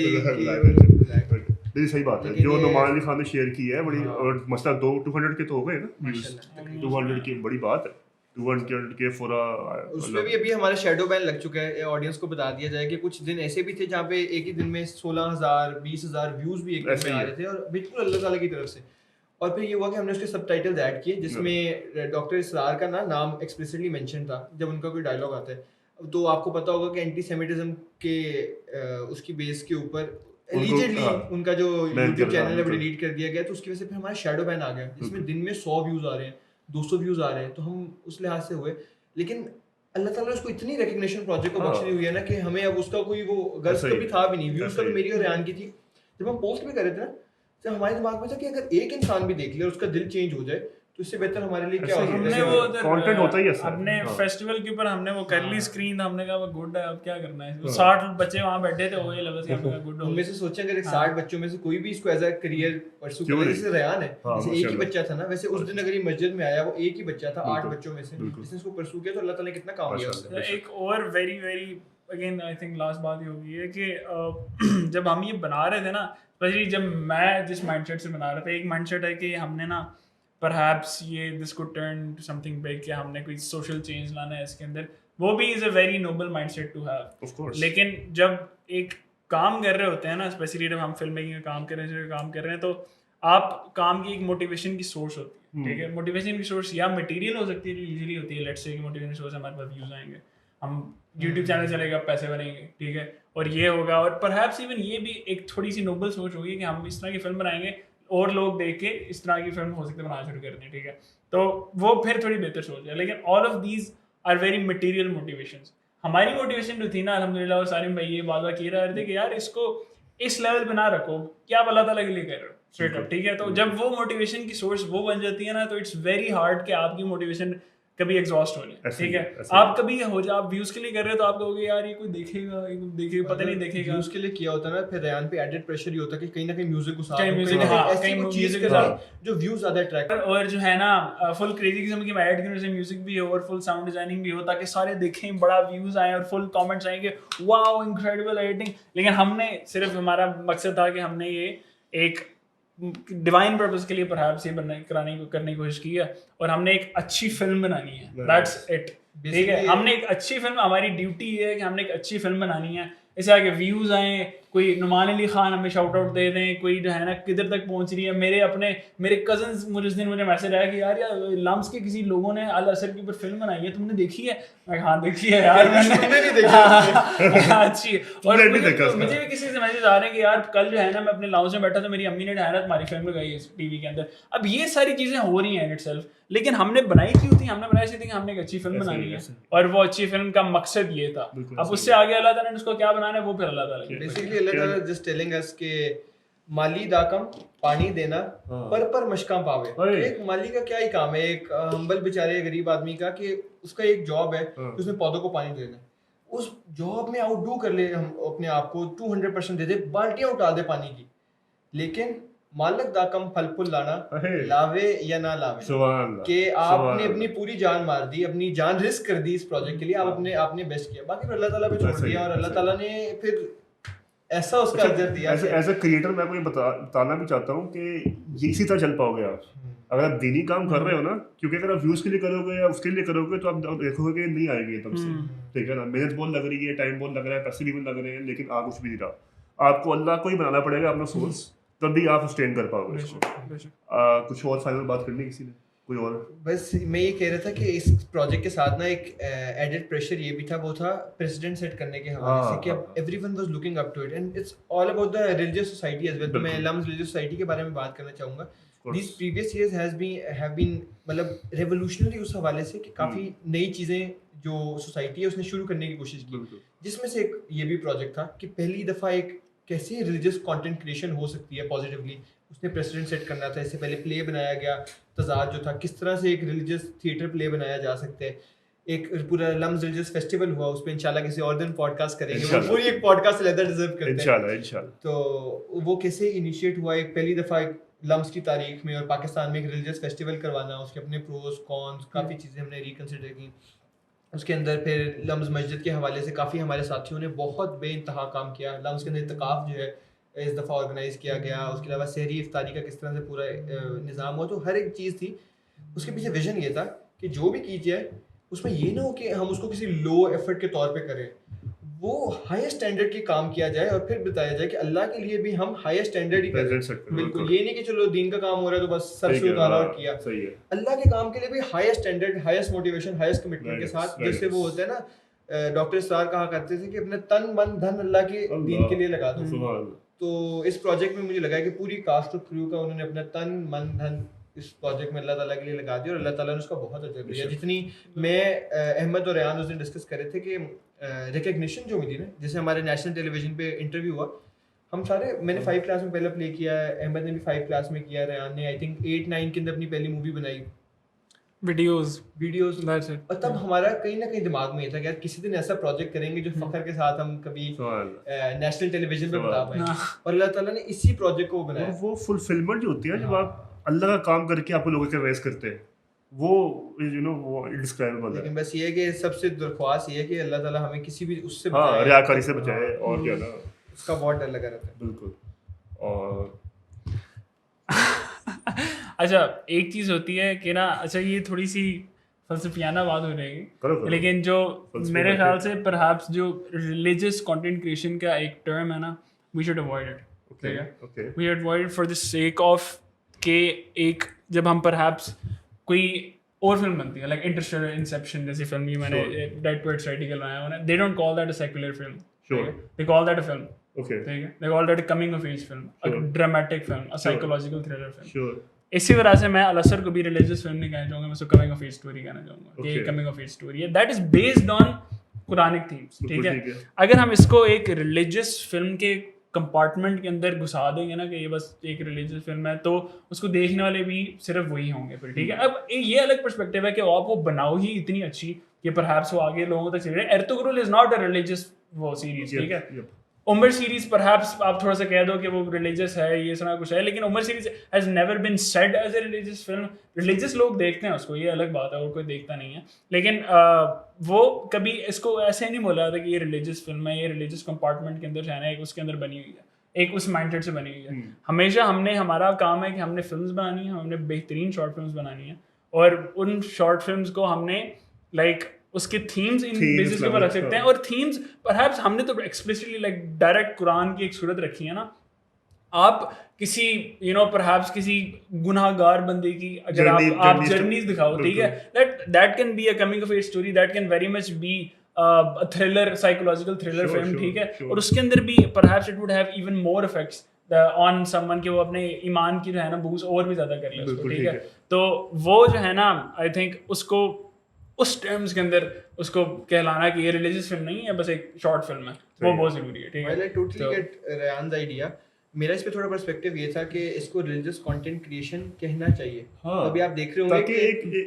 [SPEAKER 4] नहीं, सही बात है
[SPEAKER 3] लेकिन
[SPEAKER 4] जो
[SPEAKER 3] ये-
[SPEAKER 4] नुमान अली खान ने शेयर की है बड़ी।
[SPEAKER 3] हाँ।
[SPEAKER 4] और मसला 200 के तो हो गए ना व्यूज,
[SPEAKER 3] माशाल्लाह।
[SPEAKER 4] 200 की बड़ी बात है। 200 के पूरा
[SPEAKER 3] उसमें भी अभी हमारा शेडो बैन लग चुका है। ऑडियंस को बता दिया जाए कि कुछ दिन ऐसे भी थे जहाँ पे एक ही दिन में 16,000 20,000 व्यूज भी एक दिन
[SPEAKER 4] ऐसे
[SPEAKER 3] में आ
[SPEAKER 4] ही
[SPEAKER 3] रहे थे, और बिल्कुल अल्लाह ताला की तरफ से। और फिर ये हुआ कि हमने उसके सबटाइटल्स ऐड किए जिसमें डॉक्टर इसरार का नाम एक्सप्लिसिटली मेंशन था जब उनका कोई डायलॉग आता है। तो आपको पता होगा कि एंटी सेमिटिज्म के उसकी बेस के ऊपर एलिजिडली
[SPEAKER 4] हाँ,
[SPEAKER 3] उनका जो
[SPEAKER 4] बैन
[SPEAKER 3] यूट्यूब
[SPEAKER 4] कर
[SPEAKER 3] चैनल है वो
[SPEAKER 4] दिया,
[SPEAKER 3] डिलीट कर दिया गया। तो उसकी वजह से फिर हमारा शेडो बैन आ गया जिसमें दिन में 100 व्यूज आ रहे हैं, 200 व्यूज आ रहे हैं। तो हम उस लिहाज से हुए, लेकिन अल्लाह ताला ने उसको इतनी रिकग्निशन प्रोजेक्ट को
[SPEAKER 4] हाँ।
[SPEAKER 3] बख्शी हुई है ना कि हमें अब उसका कोई वो गर्ज
[SPEAKER 4] ऐसा ही
[SPEAKER 3] कभी
[SPEAKER 4] है,
[SPEAKER 3] था भी नहीं। व्यूज
[SPEAKER 4] ऐसा
[SPEAKER 3] का तो
[SPEAKER 4] ही
[SPEAKER 3] मेरी और रेहान की थी। जब हम पोस्ट भी कर रहे थे ना तो हमारे दिमाग में था कि अगर एक इंसान भी देख ले और उसका दिल चेंज हो जाए तो इससे बेहतर हमारे लिए क्या हो
[SPEAKER 4] ऐसा ही
[SPEAKER 3] सकता
[SPEAKER 2] हमने
[SPEAKER 3] है।
[SPEAKER 2] वो उधर
[SPEAKER 4] Content होता ही ऐसा है।
[SPEAKER 2] हमने
[SPEAKER 4] हाँ।
[SPEAKER 2] फेस्टिवल के ऊपर हमने वो कर ली स्क्रीन, हमने कहा वो गुड है, अब क्या करना है। 60 बच्चे वहां बैठे थे, वो ये लगा हमने कहा गुड हो
[SPEAKER 3] उनमें
[SPEAKER 2] गया।
[SPEAKER 3] से सोचे अगर एक
[SPEAKER 2] हाँ।
[SPEAKER 3] 60 बच्चों में से कोई भी इसको एज अ करियर परसू
[SPEAKER 4] क्यों
[SPEAKER 3] करे,
[SPEAKER 4] नहीं?
[SPEAKER 3] जैसे रेहान है,
[SPEAKER 4] हाँ,
[SPEAKER 3] जैसे एक ही
[SPEAKER 4] माशाल्लाह।
[SPEAKER 3] बच्चा था ना, वैसे उस दिन अगर ये मस्जिद में आया वो एक ही बच्चा था 8
[SPEAKER 4] बिल्कुल,
[SPEAKER 3] बच्चों में से
[SPEAKER 4] बिल्कुल।
[SPEAKER 3] जिसने इसको परसू किया। तो अल्लाह ताला ने कितना काम किया उससे।
[SPEAKER 4] माशाल्लाह।
[SPEAKER 2] एक और very very again I think last बात ही होगी है कि जब हम ये बना रहे थे ना, स्पेशली जब मैं जिस माइंडसेट से बना रहा था, एक माइंडसेट है कि हमने ना परहैप्स ये this could turn to something big, कि हमने कोई सोशल चेंज लाना है इसके अंदर। वो भी is a very noble mindset to have.
[SPEAKER 4] Of course.
[SPEAKER 2] लेकिन जब एक काम कर रहे होते हैं ना, स्पेशली जब हम फिल्म मेकिंग का काम कर रहे हैं तो आप काम की एक मोटिवेशन की सोर्स होती है, ठीक है। मोटिवेशन की सोर्स या मटेरियल हो सकती है जो यूजुअली होती है, लेट्स से कि मोटिवेशन सोर्स हमारे पास व्यूज आएंगे, हम यूट्यूब चैनल चलेगा, पैसे बनेंगे, ठीक है, और ये होगा। और परहैप्स इवन ये भी एक थोड़ी सी नोबल सोच होगी कि हम इस तरह की फिल्म बनाएंगे और लोग देख के इस तरह की फिल्म हो सकते हैं बनाना शुरू कर दें, ठीक है। तो वो फिर थोड़ी बेहतर सोच है। लेकिन all of these are very material motivations. हमारी मोटिवेशन जो थी ना, अल्हम्दुलिल्लाह, और सारिम भाई ये बात किए रहे थे कि यार इसको इस लेवल पे ना रखो कि आप अल्लाह ताला के लिए कर रहे हो, स्ट्रेट अप, ठीक है। तो जब वो मोटिवेशन की सोर्स वो बन जाती है ना, तो इट्स वेरी हार्ड कि आपकी मोटिवेशन कभी एग्जॉस्ट हो जाए,
[SPEAKER 4] ऐसे
[SPEAKER 2] ठीक
[SPEAKER 4] ही,
[SPEAKER 2] है।
[SPEAKER 4] ऐसे ही।
[SPEAKER 2] आप कभी हो जाए, आप व्यूज के लिए कर रहे हो तो आप कहोगे यार ये कोई देखेगा, पता नहीं देखेगा।
[SPEAKER 3] व्यूज के लिए किया होता ना, फिर रेहान पे एडेड प्रेशर ही होता कि कहीं ना कहीं म्यूजिक घुसा
[SPEAKER 2] कहीं
[SPEAKER 3] दो,
[SPEAKER 2] music,
[SPEAKER 3] ना
[SPEAKER 2] हाँ,
[SPEAKER 3] ऐसी
[SPEAKER 2] कहीं
[SPEAKER 3] कोई चीज
[SPEAKER 2] music
[SPEAKER 3] करें
[SPEAKER 4] हाँ।
[SPEAKER 3] जो व्यूज ज्यादा अट्रैक्ट।
[SPEAKER 2] और जो है ना फुल क्रेजी किस्म की मैं ऐड करूँ, जैसे म्यूजिक भी हो और फुल साउंड डिजाइनिंग भी हो, ताकि सारे देखें, बड़ा व्यूज आए और फुल कमेंट्स आएंगे, वाओ इनक्रेडिबल एडिटिंग। लेकिन हमने सिर्फ, हमारा मकसद था कि हमने ये एक डिवाइन पर्पस के लिए परहैप्स ये करने की कोशिश की है, और हमने एक अच्छी फिल्म बनानी है, दैट्स इट, ठीक है। हमने एक अच्छी फिल्म, हमारी ड्यूटी ये है कि हमने एक अच्छी फिल्म बनानी है। इसे आगे व्यूज आए, कोई नुमान अली खान हमें शाउट आउट दे दें, कोई जो है ना किधर तक पहुंच रही है। मेरे कजन्स मुझे उस दिन मैसेज आया कि यार लम्स के किसी लोगों ने अल असर के ऊपर फिल्म बनाई है, तुमने देखी है? मैं हाँ देखी है यार, मैंने
[SPEAKER 3] नहीं देखी।
[SPEAKER 2] अच्छी। और
[SPEAKER 4] तुमने नहीं देखा उसका?
[SPEAKER 2] मुझे भी किसी से मैसेज आ रहे हैं कि यार कल जो है ना मैं अपने लाउंज में बैठा था, मेरी अम्मी ने जो है ना तुम्हारी फिल्म लगाई है टीवी के अंदर। अब ये सारी चीजें हो रही हैं इन इटसेल्फ, लेकिन हमने बनाई क्यों थी? हमने बनाई थी कि हमने एक अच्छी फिल्म
[SPEAKER 4] ऐसे ही,
[SPEAKER 2] बनानी है,
[SPEAKER 4] ऐसे ही।
[SPEAKER 2] और वो अच्छी फिल्म का मकसद ये था।
[SPEAKER 4] बिल्कुल
[SPEAKER 2] अब
[SPEAKER 4] ऐसे
[SPEAKER 2] उससे आगे अल्लाह ताला ने उसको क्या बनाना है वो फिर अल्लाह ताला की
[SPEAKER 3] बेसिकली अल्लाह ताला जस्ट टेलिंग अस के माली दा कम पानी देना
[SPEAKER 4] हाँ।
[SPEAKER 3] पर मशका पावे।
[SPEAKER 4] अरे।
[SPEAKER 3] एक माली का क्या ही काम है, एक हम्बल बेचारे गरीब आदमी का, कि उसका एक जॉब है
[SPEAKER 4] हाँ।
[SPEAKER 3] कि उसमें पौधों को पानी देना। उस जॉब में आउटडू कर ले, हम अपने आप को 200% दे दे, बाल्टियां उठा दे पानी की, लेकिन मालक दा कम फल फूल लाना,
[SPEAKER 4] अहे।
[SPEAKER 3] लावे या ना लावे,
[SPEAKER 4] सुभान अल्लाह,
[SPEAKER 3] कि
[SPEAKER 4] सुभान
[SPEAKER 3] आपने
[SPEAKER 4] अल्लाह।
[SPEAKER 3] अपनी पूरी जान मार दी, अपनी जान रिस्क कर दी इस प्रोजेक्ट के लिए, आपने बेस्ट किया, बाकी फिर अल्लाह ताला पे छोड़
[SPEAKER 4] ऐसे ही,
[SPEAKER 3] दिया। और अल्लाह
[SPEAKER 4] ऐसे ही।
[SPEAKER 3] ताला ने फिर ऐसा उसका अजर दिया।
[SPEAKER 4] एज अ क्रिएटर मैं आपको ये बताना भी चाहता हूँ कि ये इसी तरह चल पाओगे आप, अगर आप दीनी काम कर रहे हो ना, क्योंकि अगर आप व्यूज के लिए करोगे या उसके लिए करोगे तो आप देखोगे कि नहीं आएगी एकदम से, ठीक है ना। मेहनत बहुत लग रही है, टाइम बहुत लग रहा है, पैसे भी बहुत लग रहे हैं, लेकिन आ कुछ भी नहीं रहा। आपको अल्लाह को ही बनाना पड़ेगा अपना सोर्स, तभी आप सस्टेन कर पाओगे इसको। कुछ और फाइनल बात करनी किसी ने, कोई और?
[SPEAKER 3] बस मैं ये कह रहा था कि इस प्रोजेक्ट के साथ ना एक एडेड प्रेशर ये भी था, वो था प्रेसिडेंट सेट करने के हवाले से, कि अब everyone was looking up to it, and it's all about the religious society as well. तो मैं लम्स रिलीजियस सोसाइटी के बारे में बात करना चाहूँगा these previous years have been मतलब revolutionary उस हवाले से कि काफ़ी नई चीज़ें जो सोसाइटी है उसने शुरू करने की कोशिश की, जिसमें से एक ये भी प्रोजेक्ट था कि पहली दफ़ा एक कैसे रिलीजियस कंटेंट क्रिएशन हो सकती है पॉजिटिवली, उसने प्रेसिडेंट सेट करना था। इससे पहले प्ले बनाया गया, तजाद जो था किस तरह से एक रिलीजियस थिएटर प्ले बनाया जा सकता है। एक पूरा लम्स रिलीजियस फेस्टिवल हुआ, उस पर इंशाल्लाह किसी और दिन पॉडकास्ट करेंगे, वो पूरी एक पॉडकास्ट लेदर डिजर्व करते हैं
[SPEAKER 4] इंशाल्लाह।
[SPEAKER 3] तो वो कैसे इनिशिएट हुआ, एक पहली दफ़ा एक लम्स की तारीख में और पाकिस्तान में एक रिलीजियस फेस्टिवल करवाना, उसके अपने प्रोज कॉन्स काफ़ी चीज़ें हमने रिकन्सिडर की। उसके अंदर फिर लम्स मस्जिद के हवाले से काफ़ी हमारे साथियों ने बहुत बेइंतहा काम किया। लम्स के अंदर इत्तिकाफ़ जो है इस दफ़ा ऑर्गेनाइज़ किया गया, उसके अलावा सहरी इफ्तारी का किस तरह से पूरा निज़ाम हुआ, तो हर एक चीज़ थी। उसके पीछे विजन ये था कि जो भी की जाए उसमें ये ना हो कि हम उसको किसी लो एफर्ट के तौर पे करें, वो हायर स्टैंडर्ड की काम किया जाए और फिर बताया जाए कि अल्लाह के लिए भी हम हायर स्टैंडर्ड ही करें। बिल्कुल ये नहीं कि चलो दीन का काम हो रहा है तो बस सर से उतारा और किया, अल्लाह के काम के लिए भी higher standard, highest motivation, highest commitment के साथ, जैसे वो होता है ना डॉक्टर सरार कहा करते थे कि अपने तन मन धन अल्लाह के दीन के लिए लगा दो। तो इस प्रोजेक्ट में मुझे लगा कि पूरी कास्ट और क्रू का उन्होंने अपना तन मन धन इस प्रोजेक्ट में अल्लाह ताला के लिए लगा दिया और अल्लाह ताला ने उसका बहुत अजर दिया। जितनी मैं अहमद और रेहान उस दिन डिस्कस कर रहे थे कि रिकग्निशन जो मिली ना, जैसे हमारे नेशनल टेलीविजन पे इंटरव्यू हुआ, हम सारे, मैंने 5 क्लास में पहले प्ले किया है, अहमद ने भी 5 क्लास में किया, रेहान ने आई थिंक 8-9 के अंदर अपनी पहली मूवी बनाई, वीडियोस और तब हमारा कहीं ना कहीं दिमाग में ये था कि यार किसी दिन ऐसा प्रोजेक्ट करेंगे जो फखर के साथ हम कभी नेशनल टेलीविजन पे बता पाए, और अल्लाह ताला ने इसी प्रोजेक्ट को बनाया।
[SPEAKER 4] वो फुलफिलमेंट जो होती है जब आप अल्लाह का काम करके आप लोगों के रेस करते हैं, वो वो इंडिस्क्राइबेबल है।
[SPEAKER 3] लेकिन बस ये है कि सबसे दरख्वास्त ये है कि अल्लाह ताला हमें किसी भी उससे
[SPEAKER 4] बचाए, रियाकारी से बचाए, और क्या ना,
[SPEAKER 3] उसका बहुत डर लगा रहता है।
[SPEAKER 4] बिल्कुल। और
[SPEAKER 2] अच्छा एक चीज़ होती है कि ना, अच्छा ये थोड़ी सी फलसफियाना बात हो रहेगी, लेकिन जो मेरे ख्याल से परहैप्स जो रिलीजियस कंटेंट क्रिएशन का एक टर्म है ना, वी शुड अवॉइड इट, ठीक है, we avoid for the sake of के एक जब हम परहैप्स कोई और फिल्म बनती है लाइक इंटरस्टेलर, इंसेप्शन जैसी फिल्म, ये मैंने डेड पोएट्स राइटिकल बनाया उन्होंने, they don't call that a secular film, they call that a film, ठीक है, they call that a coming of age film, a dramatic film, a psychological thriller film. इसी वजह से मैं अल-असर को भी रिलीजियस फिल्म नहीं कहना चाहूँगा, मैं उसको कमिंग ऑफ एज स्टोरी कहना चाहूँगा कि कमिंग ऑफ एज स्टोरी है, that is based on Quranic themes, ठीक है। अगर हम इसको एक रिलीजियस फिल्म के कंपार्टमेंट के अंदर घुसा देंगे ना कि ये बस एक रिलीजियस फिल्म है, तो उसको देखने वाले भी सिर्फ वही होंगे फिर, ठीक है। अब ये अलग पर्सपेक्टिव है कि आप वो बनाओ ही इतनी अच्छी कि परहैप्स वो आगे लोगों तक चले जाए। Ertugrul is not a religious वो सीरीज, ठीक है। उमर सीरीज परहैप्स आप थोड़ा सा कह दो कि वो रिलीजियस है, ये सारा कुछ है, लेकिन Umar series has never been said as a religious film. Religious लोग देखते हैं उसको, ये अलग बात है, और कोई देखता नहीं है, लेकिन वो कभी इसको ऐसे नहीं बोला था कि ये रिलीजियस फिल्म है, ये रिलीजियस कंपार्टमेंट के अंर जो है ना एक उसके अंदर बनी हुई है, एक उस माइंडसेट से बनी हुई है। हमेशा हमारा काम है कि हमने फिल्म्स बनानी है, हमने बेहतरीन शॉर्ट फिल्म्स बनानी है, और उन शॉर्ट फिल्म्स को हमने लाइक उसके थीम्स इन बेसिस के ऊपर रख सकते हैं, और थीम्स परहैप्स हमने तो एक्सप्लिसिटली लाइक डायरेक्ट कुरान की एक सूरत रखी है ना। आप किसी परहैप्स किसी गुनाहगार बंदे की अगर आप जर्नीज दिखाओ, ठीक है, that can be a coming of age story, that can very much be a thriller, psychological thriller film, ठीक है, और उसके अंदर भी perhaps it would have even more effects on someone कि वो अपने ईमान की जो है ना बूस्ट और भी ज़्यादा कर ले उसको, ठीक है। तो वो जो है ना, आई थिंक उसको उस टर्म्स के अंदर उसको कहलाना कि ये रिलीजियस फिल्म नहीं है, बस एक शॉर्ट फिल्म है, वो बहुत ज़रूरी है, ठीक है।
[SPEAKER 3] I totally get Rehan's idea. मेरा इस पे थोड़ा पर्सपेक्टिव ये था कि इसको रिलीजियस कंटेंट क्रिएशन कहना चाहिए। अभी आप देख रहे होंगे
[SPEAKER 4] कि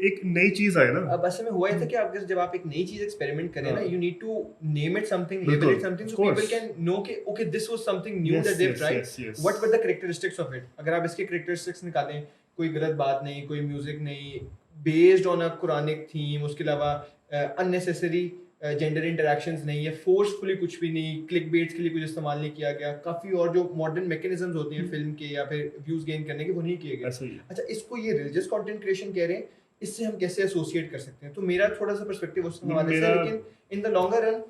[SPEAKER 4] एक नई चीज आए ना।
[SPEAKER 3] अब असल में हुआ ये था कि जब आप एक नई चीज एक्सपेरिमेंट करें ना, you need to name it something, label it something, so people can know कि okay this was something new that they have tried, what were the characteristics of it. अगर आप इसके कैरेक्टरिस्टिक्स निकालें, कोई गलत बात नहीं, कोई म्यूजिक नहीं, based on a Quranic theme, उसके अलावा अननेसेसरी जेंडर इंटरैक्शंस नहीं है, फोर्सफुली कुछ भी नहीं, क्लिक बेट्स के लिए कुछ इस्तेमाल नहीं किया गया, काफ़ी और जो मॉडर्न मैकेनिज्म्स होते हैं फिल्म के या फिर व्यूज गेन करने के वो नहीं किए गए। अच्छा, इसको ये रिलीजियस कंटेंट क्रिएशन कह रहे हैं, इससे हम कैसे एसोसिएट कर सकते हैं? तो मेरा थोड़ा सा पर्सपेक्टिव उस हवाले से, लेकिन in the longer run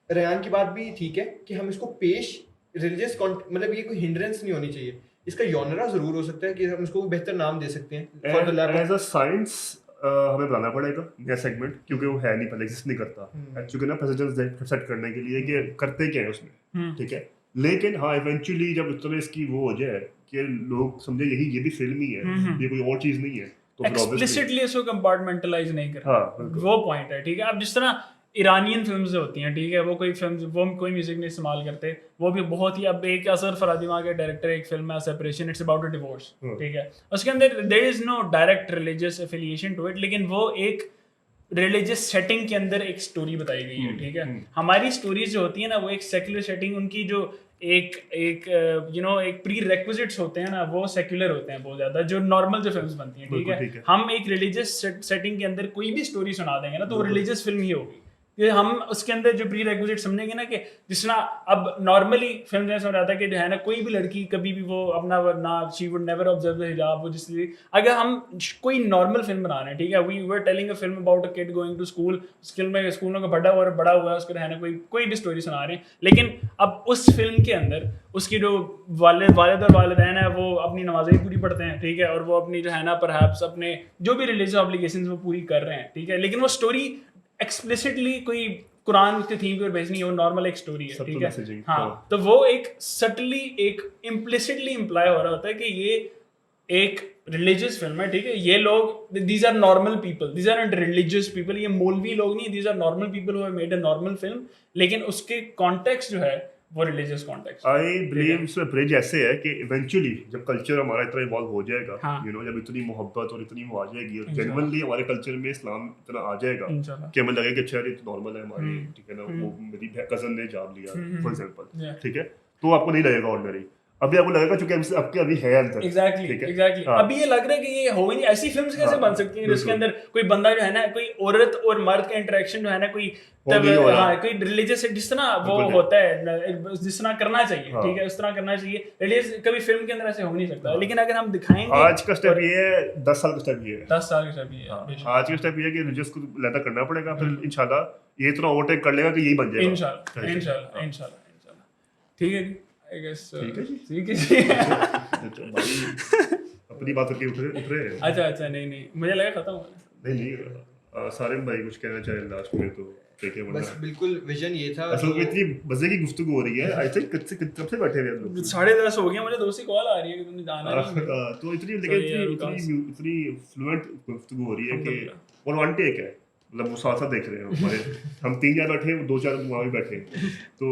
[SPEAKER 3] Rehan की बात भी ठीक है कि हम इसको पेश रिलीजियस मतलब ये कोई हिंड्रेंस नहीं होनी चाहिए, इसका यॉनरा जरूर हो सकता है कि हम इसको बेहतर नाम दे सकते हैं। For the lab
[SPEAKER 4] as a science हमें बनाना पड़ेगा नया सेगमेंट, क्योंकि वो है नहीं, पहले एग्जिस्ट नहीं करता एक्चुअली ना, प्रेसिडेंस सेट करने के लिए कि करते क्या है उसमें, ठीक है। लेकिन हाँ इवेंचुअली जब इतना इसकी वो हो जाए कि लोग समझे ये भी फिल्म ही है, ये कोई और चीज़ नहीं है, तो फिर obviously-
[SPEAKER 2] एक्सप्लिसिटली इसको कंपार्टमेंटलाइज नहीं कर
[SPEAKER 4] हाँ बिल्कुल।
[SPEAKER 2] वो पॉइंट है, ठीक है। अब जिस तरह ईरानियन फिल्म्स होती हैं, ठीक है, वो कोई फिल्म वो कोई म्यूजिक नहीं इस्तेमाल करते, वो भी बहुत ही, अब एक असर फरादिमा के डायरेक्टर एक फिल्म है Separation, it's about a divorce, ठीक है, उसके अंदर there is no direct religious affiliation to it, लेकिन वो एक रिलीजियस सेटिंग के अंदर एक स्टोरी बताई गई है, ठीक है। हमारी स्टोरीज जो होती है ना, वो एक सेक्युलर सेटिंग, उनकी जो एक एक प्री रेक्विजिट्स होते हैं ना, वो सेक्युलर होते हैं बहुत ज्यादा, जो नॉर्मल जो फिल्म्स बनती हैं, ठीक है। हम एक रिलीजियस सेटिंग के अंदर कोई भी स्टोरी सुना देंगे ना, तो वो रिलीजियस फिल्म ही होगी। ये हम उसके अंदर जो प्री रेक्विजिट समझेंगे ना, कि जिस तरह अब नॉर्मली फिल्म में समझ आता है कि जो है ना, कोई भी लड़की कभी भी वो अपना ना, she would never observe the हिजाब, वो जिसलिए अगर हम कोई नॉर्मल फिल्म बना रहे हैं, ठीक है, we were telling a film about a kid going to school, school में बड़ा हुआ है, उसको रहना कोई भी स्टोरी सुना रहे हैं, लेकिन अब उस फिल्म के अंदर उसकी जो वालिद और वालिदैन है, वो अपनी नमाज़ें पूरी पढ़ते हैं, ठीक है, और वो अपनी जो है ना परहैप्स अपने जो भी रिलीजियस ऑब्लिगेशंस वो पूरी कर रहे हैं, ठीक है, लेकिन वो स्टोरी एक्सप्लिसिटली कोई कुरान उसके थीम के ऊपर बेस्ड नहीं है, वो नॉर्मल एक स्टोरी है, ठीक है। हाँ, तो वो एक सटली एक इम्प्लिसिटली इम्प्लाई हो रहा होता है कि ये एक रिलीजियस फिल्म है, ठीक है, ये लोग these are normal people, these are not religious people, ये मौलवी लोग नहीं, these are normal people who have made a normal film, लेकिन उसके कॉन्टेक्स्ट जो है वो रिलीजियस कॉन्टेक्स्ट।
[SPEAKER 4] आई बिलीव इसमें ब्रिज ऐसे है कि इवेंचुअली जब कल्चर हमारा इतना इवॉल्व हो जाएगा, यू नो, जब इतनी मोहब्बत और इतनी वो आ जाएगी और जेन्युइनली हमारे कल्चर में इस्लाम इतना आ जाएगा कि हमें लगेगा कि अच्छा ये तो नॉर्मल है हमारी, ठीक है ना, वो मेरी कजन ने जाब लिया फॉर एग्जांपल, ठीक है, तो आपको नहीं लगेगा ऑर्डिनरी, अभी आपको लगेगा क्योंकि हमसे आपके अभी है अंदर।
[SPEAKER 2] एग्जैक्टली अभी ये लग रहा है कि ये हो ही नहीं, ऐसी फिल्म्स कैसे बन सकती हैं जिसके अंदर कोई बंदा जो है ना, कोई औरत और मर्द का इंटरेक्शन जो है ना, कोई कोई रिलीजियस जिस तरह वो होता है, जिस तरह करना चाहिए, ठीक है, उस तरह करना चाहिए, रिलीजियस कभी फिल्म के अंदर ऐसे हो नहीं सकता, लेकिन अगर हम दिखाएंगे,
[SPEAKER 4] आज का स्टेप ये है, 10 साल का स्टेप ये है,
[SPEAKER 2] 10 साल का स्टेप ये है,
[SPEAKER 4] आज का स्टेप ये है कि रिलीजियस को लैदा करना पड़ेगा, फिर इंशाल्लाह ये इतना ओवरटेक कर लेगा कि यही बन जाएगा,
[SPEAKER 2] इंशाल्लाह। ठीक है, I guess,
[SPEAKER 4] ठीक है जी।
[SPEAKER 2] ठीक है
[SPEAKER 4] भाई अपनी बात करके उतरे।
[SPEAKER 2] अच्छा नहीं, मुझे लगा खत्म हो गया।
[SPEAKER 4] नहीं सारिम भाई कुछ कहना चाहे लास्ट में तो ठीक है,
[SPEAKER 3] बस बिल्कुल विजन ये था।
[SPEAKER 4] असल में इतनी मजे की गुफ्तगू हो रही है, आई थिंक कब से बैठे हुए हैं लोग,
[SPEAKER 2] 10:30 हो गया, मुझे दोस्त की कॉल आ रही है कि तुमने जाना नहीं,
[SPEAKER 4] तो इतनी फ्लुएंट गुफ्तगू हो रही है कि और वन टेक है, मतलब वो साथ देख रहे हैं हमारे, हम 3 जन बैठे हैं, 2 4 वहाँ भी बैठे हैं, तो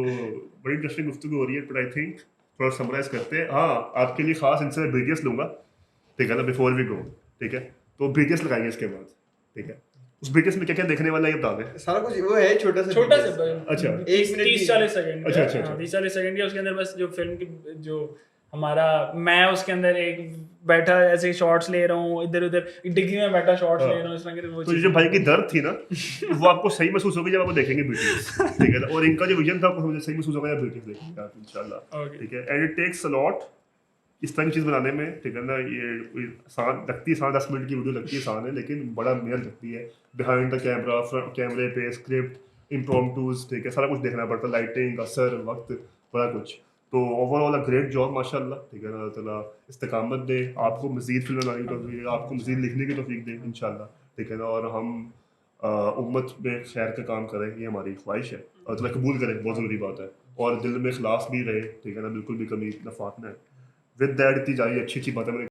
[SPEAKER 4] बड़ी इंटरेस्टिंग गुफ्तगू हो रही है, बट आई थिंक थोड़ा समराइज करते हैं। हाँ, आपके लिए खास इनसे BTS लूँगा, ठीक है ना, बिफोर वी गो, ठीक है, तो BTS लगाएंगे इसके बाद, ठीक है, उस BTS में क्या क्या देखने वाला है ये बता दें।
[SPEAKER 6] सारा कुछ वो है छोटा सा
[SPEAKER 4] अच्छा
[SPEAKER 2] 30-40 सेकंड,
[SPEAKER 4] अच्छा
[SPEAKER 2] 30-40 सेकंड के, उसके अंदर बस जो फिल्म की जो हमारा, मैं उसके अंदर एक बैठा ऐसे शॉट्स ले रहा हूँ, इधर उधर डिग्गी में बैठा शॉट्स ले रहा हूँ, इस तरह के, वो
[SPEAKER 4] तो जो भाई की दर्द थी ना, वो आपको सही महसूस होगी जब आप देखेंगे BTS, ठीक है ना, और इनका जो विजन था आपको मुझे सही महसूस होगा जब BTS देखेंगे इंशाल्लाह, ठीक है। And it takes a lot इस तरह की चीज़ बनाने में, ठीक है ना, ये आसान लगती है, 10 मिनट की वीडियो लगती है आसान है, लेकिन बड़ा मेहनत लगती है, बिहाइंड द कैमरा, फ्रंट कैमरे पे, स्क्रिप्ट, इम्प्रॉम्प्टूज, ठीक है, सारा कुछ देखना पड़ता है, लाइटिंग, असर, वक्त, बड़ा कुछ। तो ओवरऑल अ ग्रेट जॉब माशाल्लाह, ठीक है ना, अल्लाह ताला इस्तिकामत दे, आपको मज़ीद फिल्म बनाने की तौफीक, आपको मज़ीद लिखने की तौफीक दे इंशाल्लाह, ठीक है ना, और हम उम्मत में खैर का काम करें, ये हमारी ख्वाहिश है, और ताला कबूल करें, बहुत ज़रूरी बात है, और दिल में इखलास भी रहे, ठीक है ना, बिल्कुल भी कमी नफात ना है। विद दैट इतनी जारी अच्छी बातें मैंने